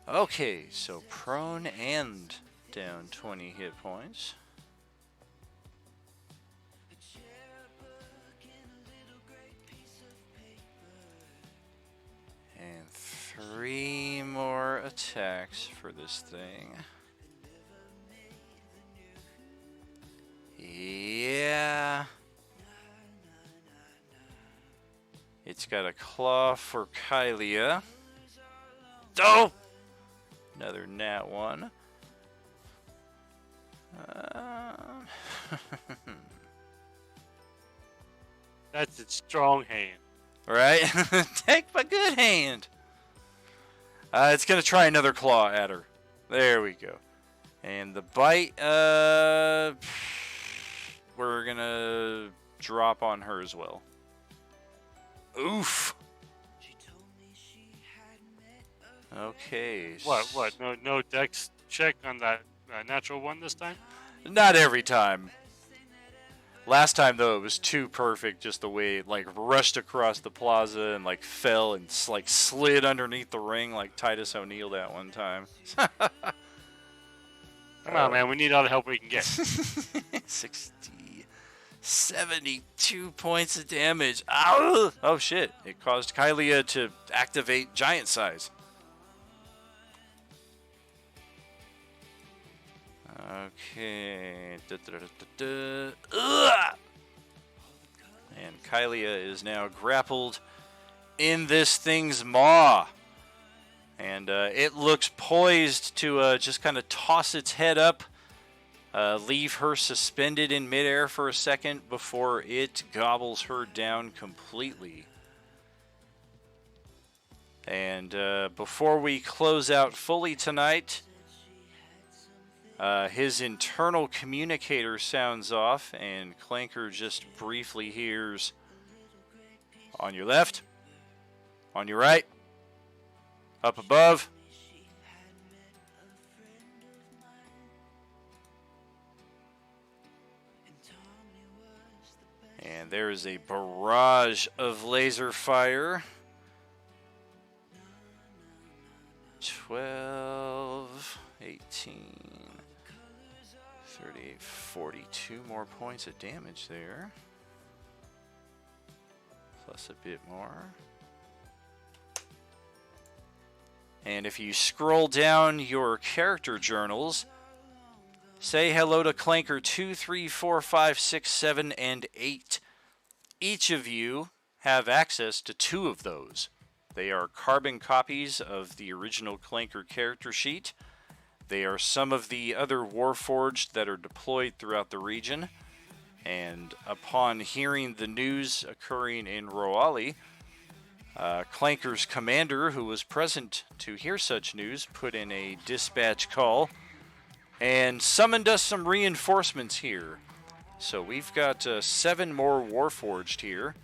Okay, so prone and down 20 hit points. And 3 more attacks for this thing. Yeah. It's got a claw for Kylia. Oh! Another nat 1. That's its strong hand. Right? Take my good hand. It's going to try another claw at her. There we go. And the bite, we're going to drop on her as well. Oof. Okay. What? No dex check on that natural one this time? Not every time. Last time, though, it was too perfect, just the way it, like, rushed across the plaza and, like, fell and, like, slid underneath the ring like Titus O'Neil that one time. Come on, man. We need all the help we can get. 72 points of damage. Ow! Oh, shit. It caused Kylia to activate giant size. Okay. Ugh! And Kylia is now grappled in this thing's maw. And it looks poised to just kind of toss its head up, leave her suspended in midair for a second before it gobbles her down completely. And before we close out fully tonight, his internal communicator sounds off, and Clanker just briefly hears, on your left, on your right, up above. And there is a barrage of laser fire. 12, 18, 38, 42 more points of damage there. Plus a bit more. And if you scroll down your character journals, say hello to Clanker 2, 3, 4, 5, 6, 7, and 8. Each of you have access to 2 of those. They are carbon copies of the original Clanker character sheet. They are some of the other Warforged that are deployed throughout the region. And upon hearing the news occurring in Roali, Clanker's commander, who was present to hear such news, put in a dispatch call and summoned us some reinforcements here. So we've got 7 more Warforged here,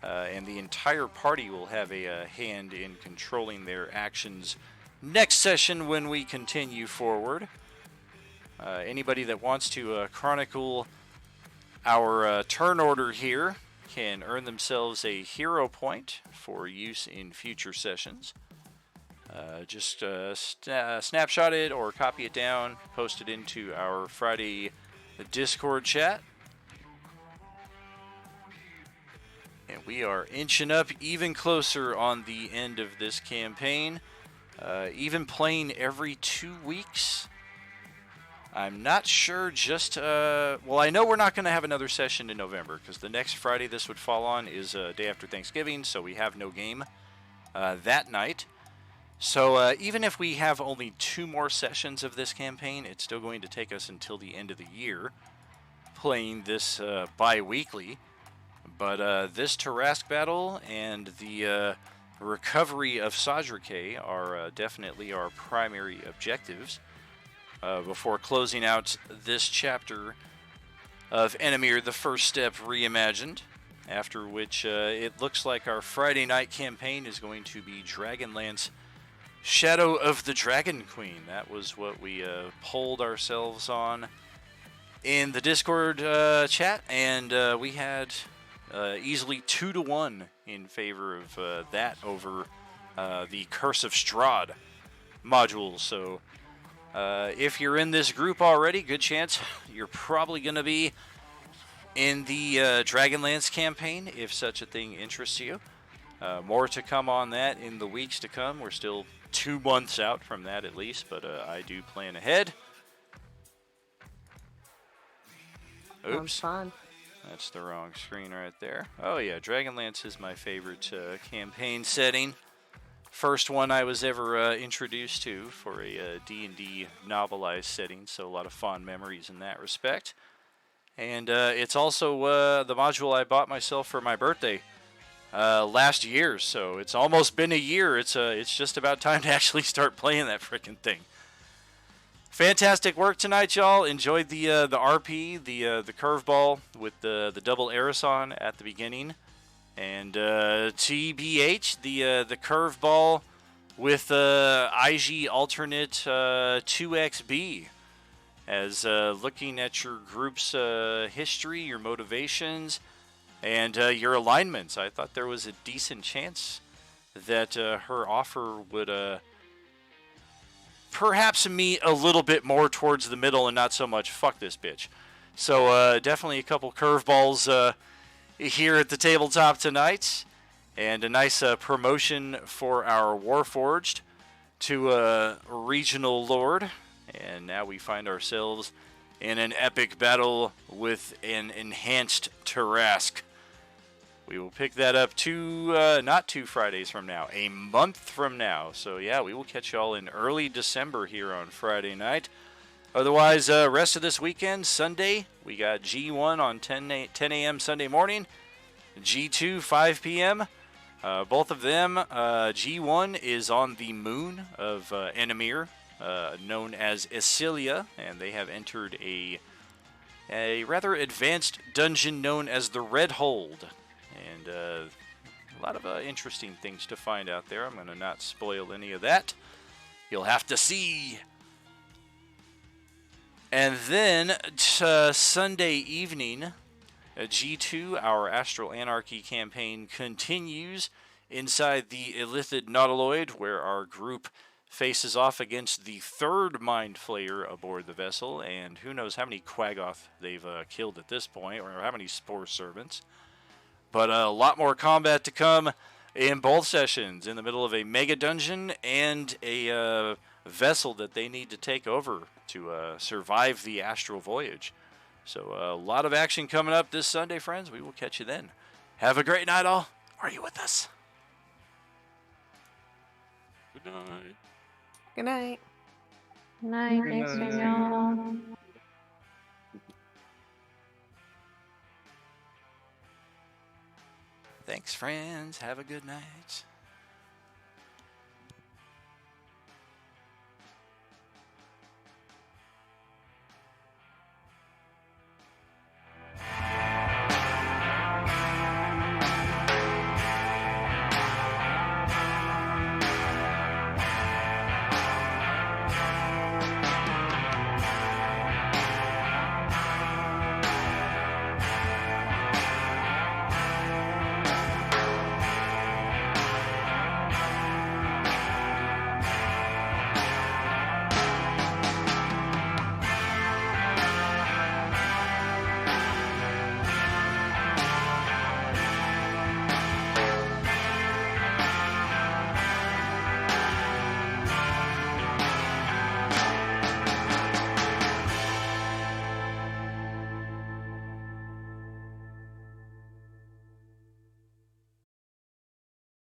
and the entire party will have a hand in controlling their actions next session when we continue forward. Anybody that wants to chronicle our turn order here can earn themselves a hero point for use in future sessions. Just snapshot it or copy it down, post it into our Friday Discord chat. And we are inching up even closer on the end of this campaign. Even playing every 2 weeks. I'm not sure just... well, I know we're not going to have another session in November, because the next Friday this would fall on is day after Thanksgiving, so we have no game that night. So even if we have only 2 more sessions of this campaign, it's still going to take us until the end of the year playing this bi-weekly. But this Tarask battle and the recovery of Sajrake are definitely our primary objectives. Before closing out this chapter of Enemier, the First Step Reimagined, after which it looks like our Friday night campaign is going to be Dragonlance Shadow of the Dragon Queen. That was what we polled ourselves on in the Discord chat, and we had easily 2-1 in favor of that over the Curse of Strahd module. So if you're in this group already, good chance you're probably going to be in the Dragonlance campaign, if such a thing interests you. More to come on that in the weeks to come. We're still 2 months out from that at least, but I do plan ahead. Oops. Fun. That's the wrong screen right there. Oh yeah, Dragonlance is my favorite campaign setting. First one I was ever introduced to for a D&D novelized setting, so a lot of fond memories in that respect. And it's also the module I bought myself for my birthday last year, so it's almost been a year. It's just about time to actually start playing that frickin' thing. Fantastic work tonight, y'all. Enjoyed the RP, the curveball with the double Erison at the beginning. And TBH, the curveball with IG alternate 2XB as looking at your group's history, your motivations, and your alignments, I thought there was a decent chance that her offer would perhaps meet a little bit more towards the middle and not so much fuck this bitch. So definitely a couple curveballs here at the tabletop tonight, and a nice promotion for our Warforged to Regional Lord. And now we find ourselves in an epic battle with an enhanced Tarask. We will pick that up not 2 Fridays from now, a month from now. So yeah, we will catch y'all in early December here on Friday night. Otherwise, rest of this weekend, Sunday, we got G1 on 10 a.m. Sunday morning, G2 5 p.m. Both of them, G1 is on the moon of Enemier, known as Isilia, and they have entered a rather advanced dungeon known as the Red Hold. And a lot of interesting things to find out there. I'm going to not spoil any of that. You'll have to see. And then Sunday evening, G2, our Astral Anarchy campaign, continues inside the Illithid Nautiloid, where our group faces off against the third Mind Flayer aboard the vessel, and who knows how many Quaggoth they've killed at this point, or how many Spore Servants. But a lot more combat to come in both sessions, in the middle of a mega dungeon and a vessel that they need to take over to survive the astral voyage. So a lot of action coming up this Sunday, friends. We will catch you then. Have a great night, all. Are you with us? Good night. Good night. Night, thanks, Danielle. Thanks, friends. Have a good night.